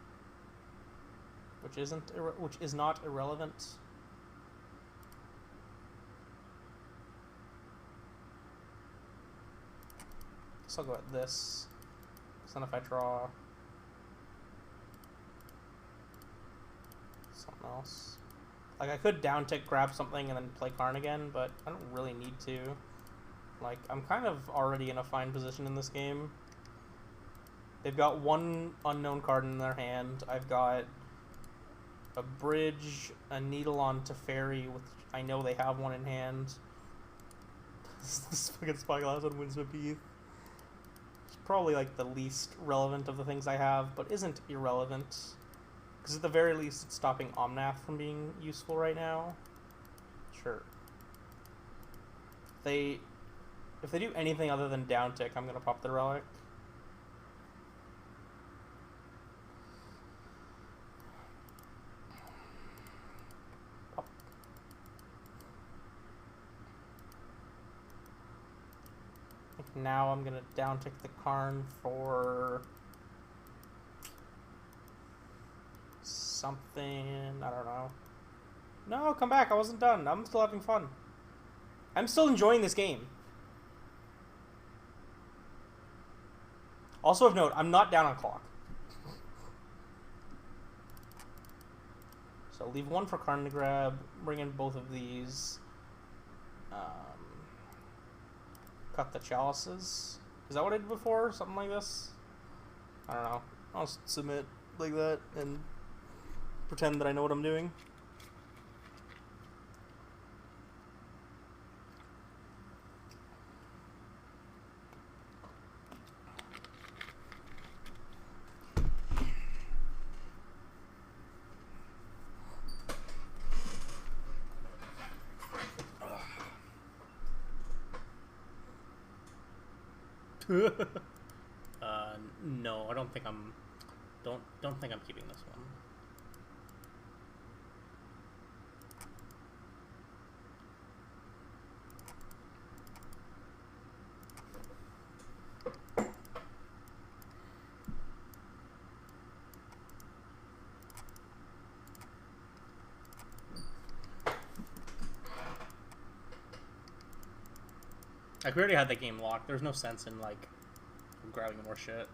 Speaker 1: which is not irrelevant. So I'll go at this. So then if I draw something else, like I could down tick, grab something, and then play Karn again, but I don't really need to. Like, I'm kind of already in a fine position in this game. They've got 1 unknown card in their hand. I've got a bridge, a needle on Teferi, which I know they have one in hand. This fucking Spyglass on Windsor Heath. It's probably like the least relevant of the things I have, but isn't irrelevant. Because at the very least, it's stopping Omnath from being useful right now. Sure. If they do anything other than down tick, I'm gonna pop the Relic. Pop. I think now I'm gonna down tick the Karn for something. I don't know. No, come back. I wasn't done. I'm still having fun. I'm still enjoying this game. Also of note, I'm not down on clock. So leave 1 for Karn to grab, bring in both of these. Cut the chalices. Is that what I did before? Something like this? I don't know. I'll submit like that and pretend that I know what I'm doing. No, I don't think I'm. Don't think I'm keeping this one. Like, we already had that game locked. There's no sense in, like, grabbing more shit.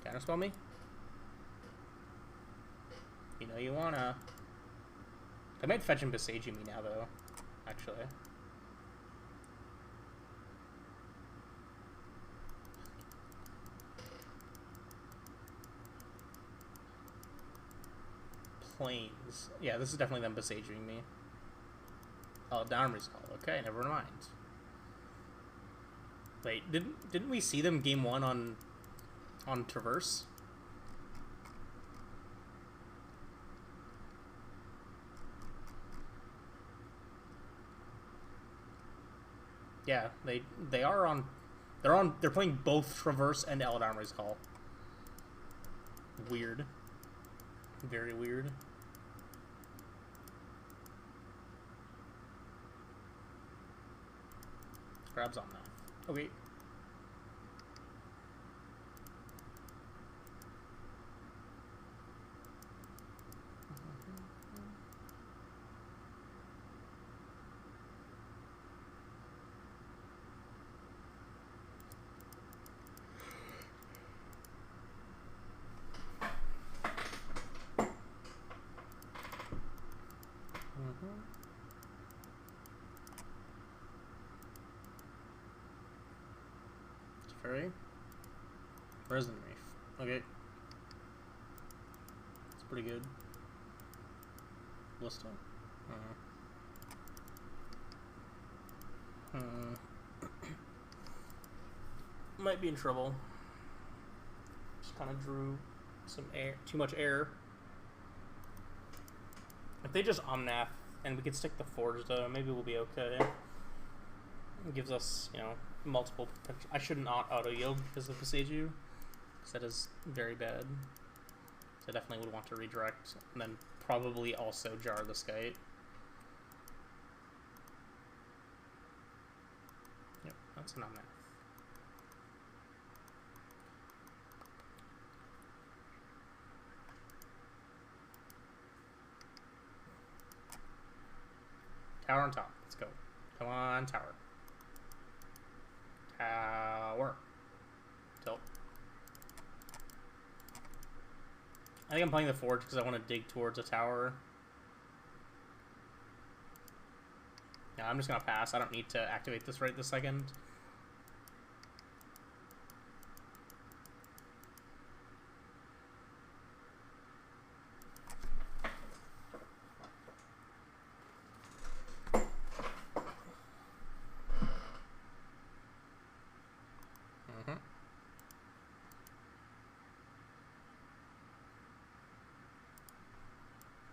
Speaker 1: Counterspell me? You know you wanna. I might fetch and Besage me now, though. Actually. Planes. Yeah, this is definitely them besaging me. Oh, Downward's call. Okay, never mind. Wait, didn't we see them game one on Traverse? Yeah, they are on. They're playing both Traverse and Eldamri's Call. Weird. Very weird. Grabs on that. Okay. Fairy. Resin Reef. Okay. It's pretty good. Ballista. Might be in trouble. Just kind of drew some air, too much air. If they just Omnath and we could stick the Forge though, maybe we'll be okay. It gives us, you know, multiple potential. I shouldn't auto yield because of Besage, because that is very bad. So I definitely would want to redirect and then probably also jar the Skite. Yep, that's an Omnath. Tower on top. Let's go. Come on, tower. Tower. Tilt. I think I'm playing the Forge because I want to dig towards a tower. Yeah, I'm just going to pass. I don't need to activate this right this second.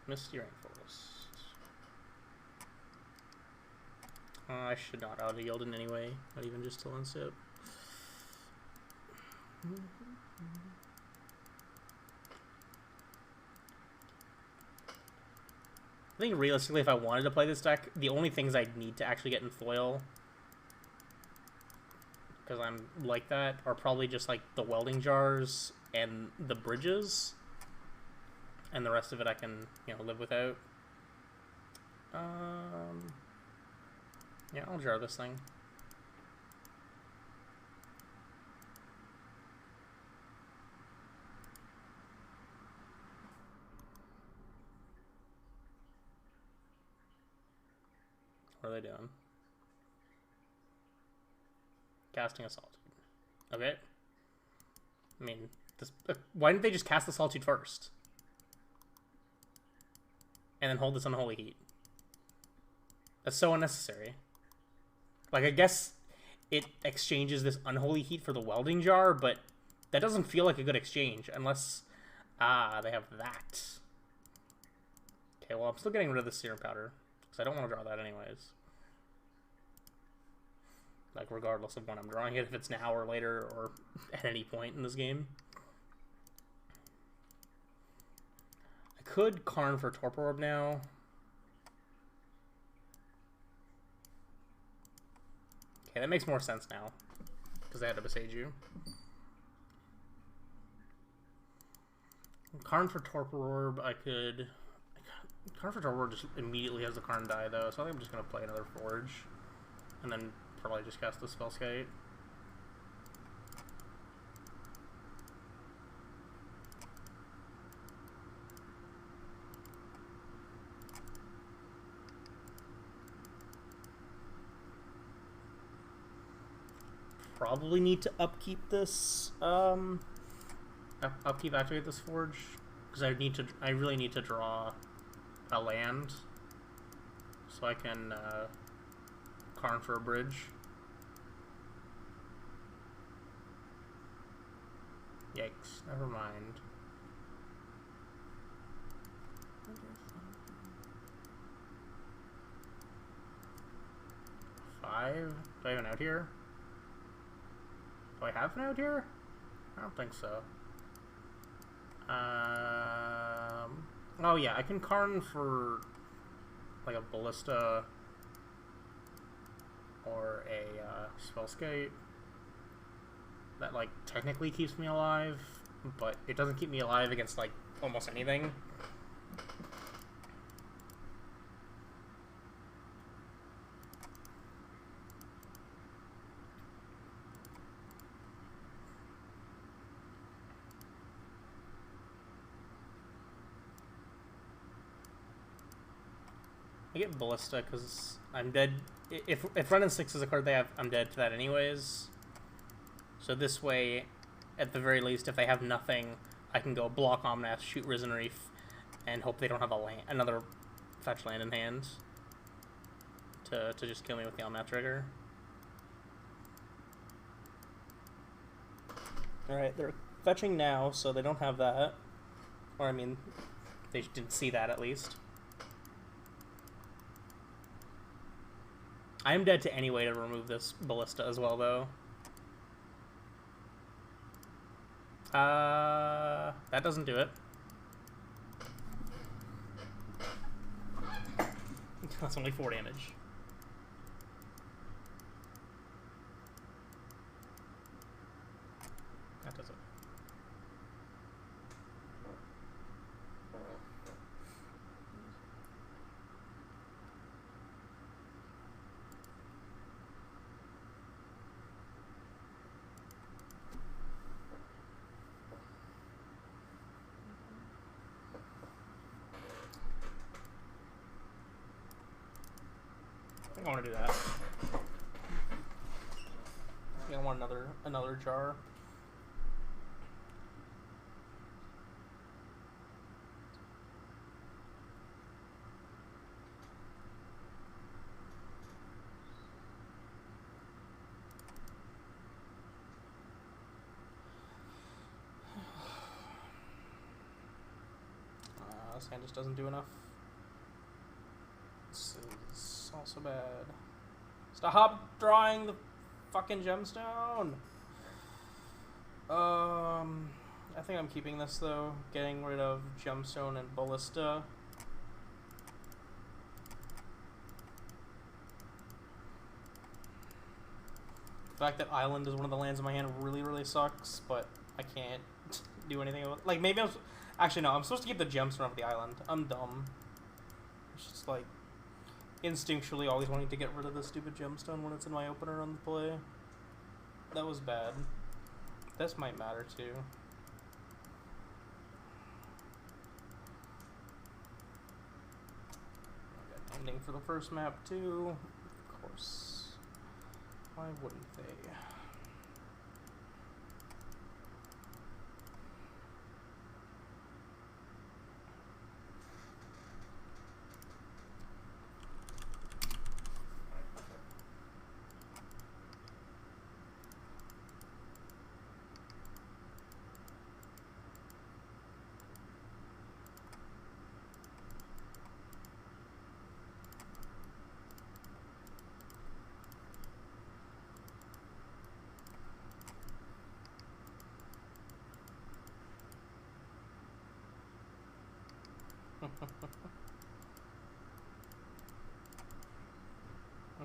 Speaker 1: Misty Rainforest. I should not auto yield in any way, not even just to unsip. I think realistically, if I wanted to play this deck, the only things I'd need to actually get in foil, because I'm like that, are probably just like the welding jars and the bridges. And the rest of it I can, you know, live without. Yeah, I'll jar this thing. What are they doing? Casting a Solitude. Okay. I mean, this. Why didn't they just cast the Solitude first? And then hold this Unholy Heat. That's so unnecessary. Like, I guess it exchanges this Unholy Heat for the Welding Jar, but that doesn't feel like a good exchange unless... Ah, they have that. Okay, well, I'm still getting rid of the serum powder, because I don't want to draw that anyways. Like, regardless of when I'm drawing it, if it's now or later, or at any point in this game. I could Karn for Torpor Orb now. Okay, that makes more sense now, because I had to Besage you. Karn for Torpor Orb, I could... Karn for Torpor Orb just immediately has the Karn die, though, so I think I'm just going to play another Forge. And then probably just cast the Spellskite. Probably need to upkeep this, upkeep activate this Forge, because I really need to draw a land, so I can, Karn for a bridge. Yikes, never mind. Five? Do I have an out here? Do I have an out here? I don't think so. Oh yeah, I can Karn for like a Ballista or a Spellskite. That like technically keeps me alive, but it doesn't keep me alive against like almost anything. I get Ballista because I'm dead. If running 6 is a card they have, I'm dead to that anyways. So this way, at the very least, if they have nothing, I can go block Omnath, shoot Risen Reef, and hope they don't have another fetch land in hand to just kill me with the Omnath trigger. Alright, they're fetching now, so they don't have that. Or, I mean, they didn't see that at least. I am dead to any way to remove this Ballista as well, though. That doesn't do it. That's only 4 damage. That does it. I want to do that. I want another jar. This hand just doesn't do enough. This is also bad. Stop drawing the fucking gemstone! I think I'm keeping this though. Getting rid of gemstone and ballista. The fact that island is one of the lands in my hand really sucks, but I can't do anything about it. Like, maybe actually, no, I'm supposed to keep the gemstone off the island. I'm dumb. It's just like instinctually always wanting to get rid of the stupid gemstone when it's in my opener on the play. That was bad. This might matter too. I got ending for the first map too. Of course. Why wouldn't they?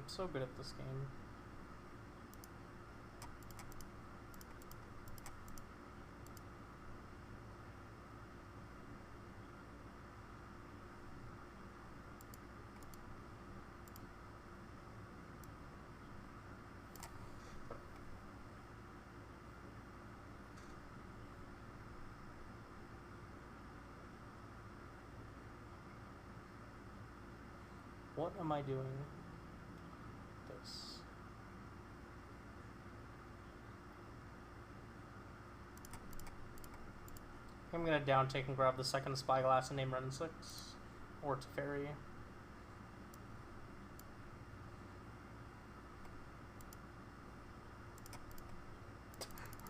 Speaker 1: so good at this game. What am I doing? This. I'm gonna down take and grab the second spyglass and name Run 6. Or Teferi.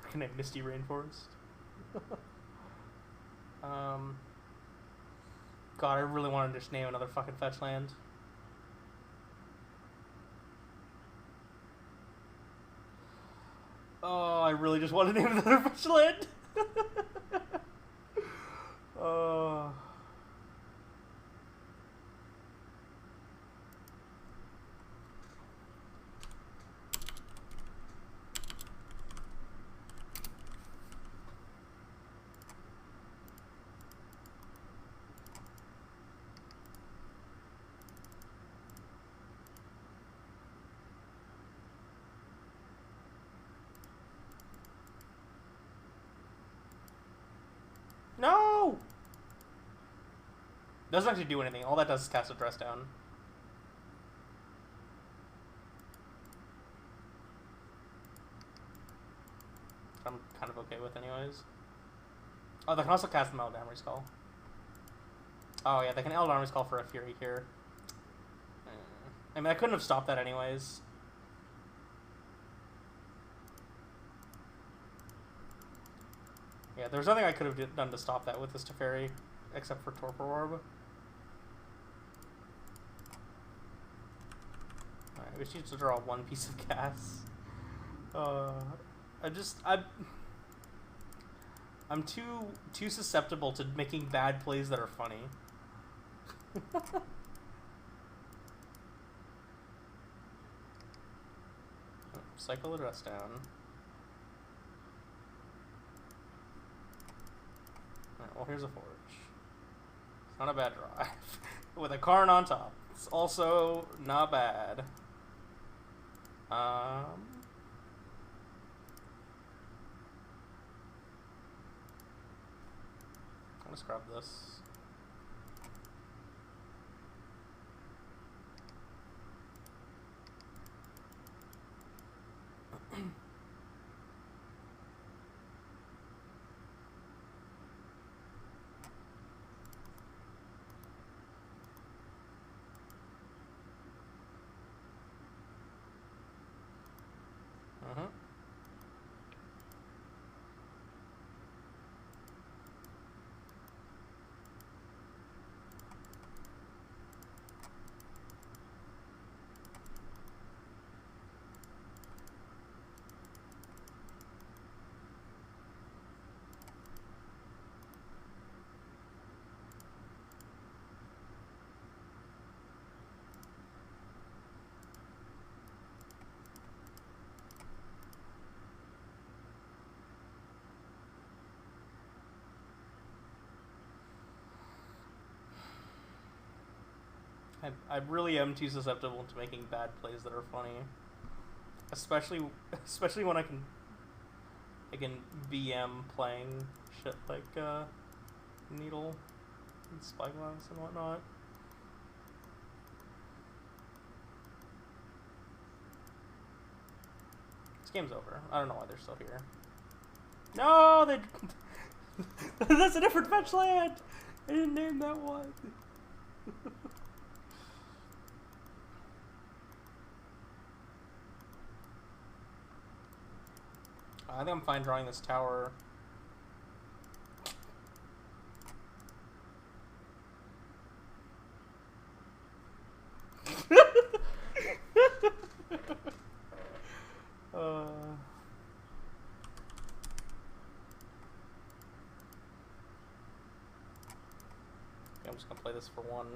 Speaker 1: We're gonna Misty Rainforest. God, I really wanted to just name another fucking fetch land. Oh, I really just want to name another fetch land. Oh. No! Doesn't actually do anything. All that does is cast a dress down. I'm kind of okay with anyways. Oh, they can also cast the Eldamri's Call. Oh yeah, they can Eldamri's Call for a Fury here. I mean, I couldn't have stopped that anyways. Yeah, there's nothing I could have done to stop that with this Teferi, except for Torpor Orb. Alright, we just need to draw one piece of gas. I'm too susceptible to making bad plays that are funny. Cycle the dress down. Alright, well here's a forge. It's not a bad drive. With a Karn on top. It's also not bad. Let's grab this. I really am too susceptible to making bad plays that are funny, especially when I can BM playing shit like Needle and Spyglass and whatnot. This game's over. I don't know why they're still here. No, they. That's a different fetch land. I didn't name that one. I think I'm fine drawing this tower. I'm just gonna play this for one.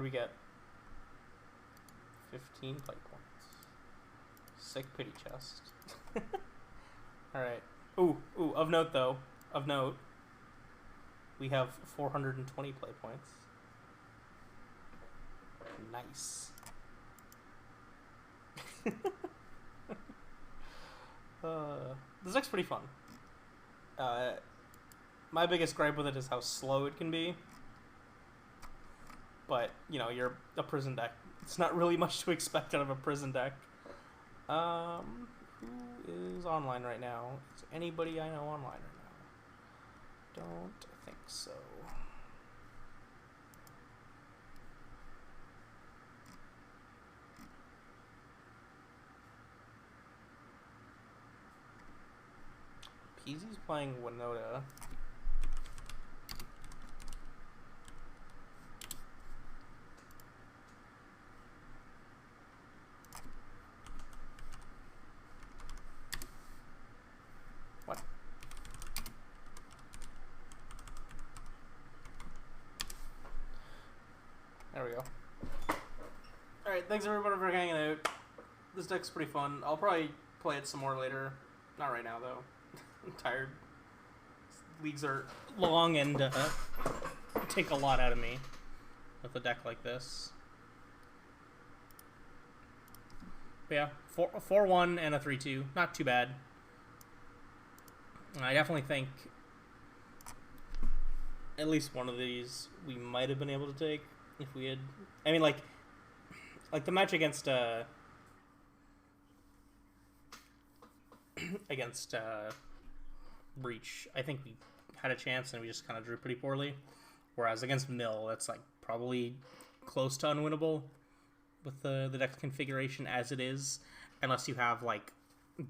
Speaker 1: we get? 15 play points. Sick pity chest. Alright. Ooh, of note though. Of note. We have 420 play points. Nice. This deck's pretty fun. My biggest gripe with it is how slow it can be. But, you know, you're a prison deck. It's not really much to expect out of a prison deck. Who is online right now? Is anybody I know online right now? Don't think so. Peasy's playing Winota. What? There we go. Alright, thanks everybody for hanging out. This deck's pretty fun. I'll probably play it some more later. Not right now, though. I'm tired. Leagues are long and take a lot out of me with a deck like this. But yeah, 4-1 and a 3-2. Not too bad. I definitely think at least one of these we might have been able to take if we had... I mean, like the match against Breach, I think we had a chance and we just kind of drew pretty poorly. Whereas against Mill, that's like probably close to unwinnable with the deck configuration as it is, unless you have like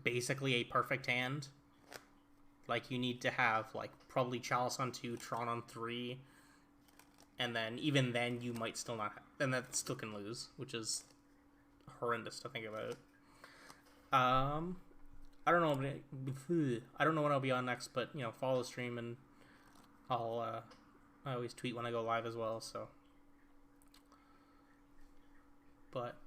Speaker 1: basically a perfect hand. Like you need to have like probably Chalice on 2, Tron on 3, and then even then you might still not have, and that still can lose, which is horrendous to think about. I don't know when I'll be on next, but you know, follow the stream and I always tweet when I go live as well, so. But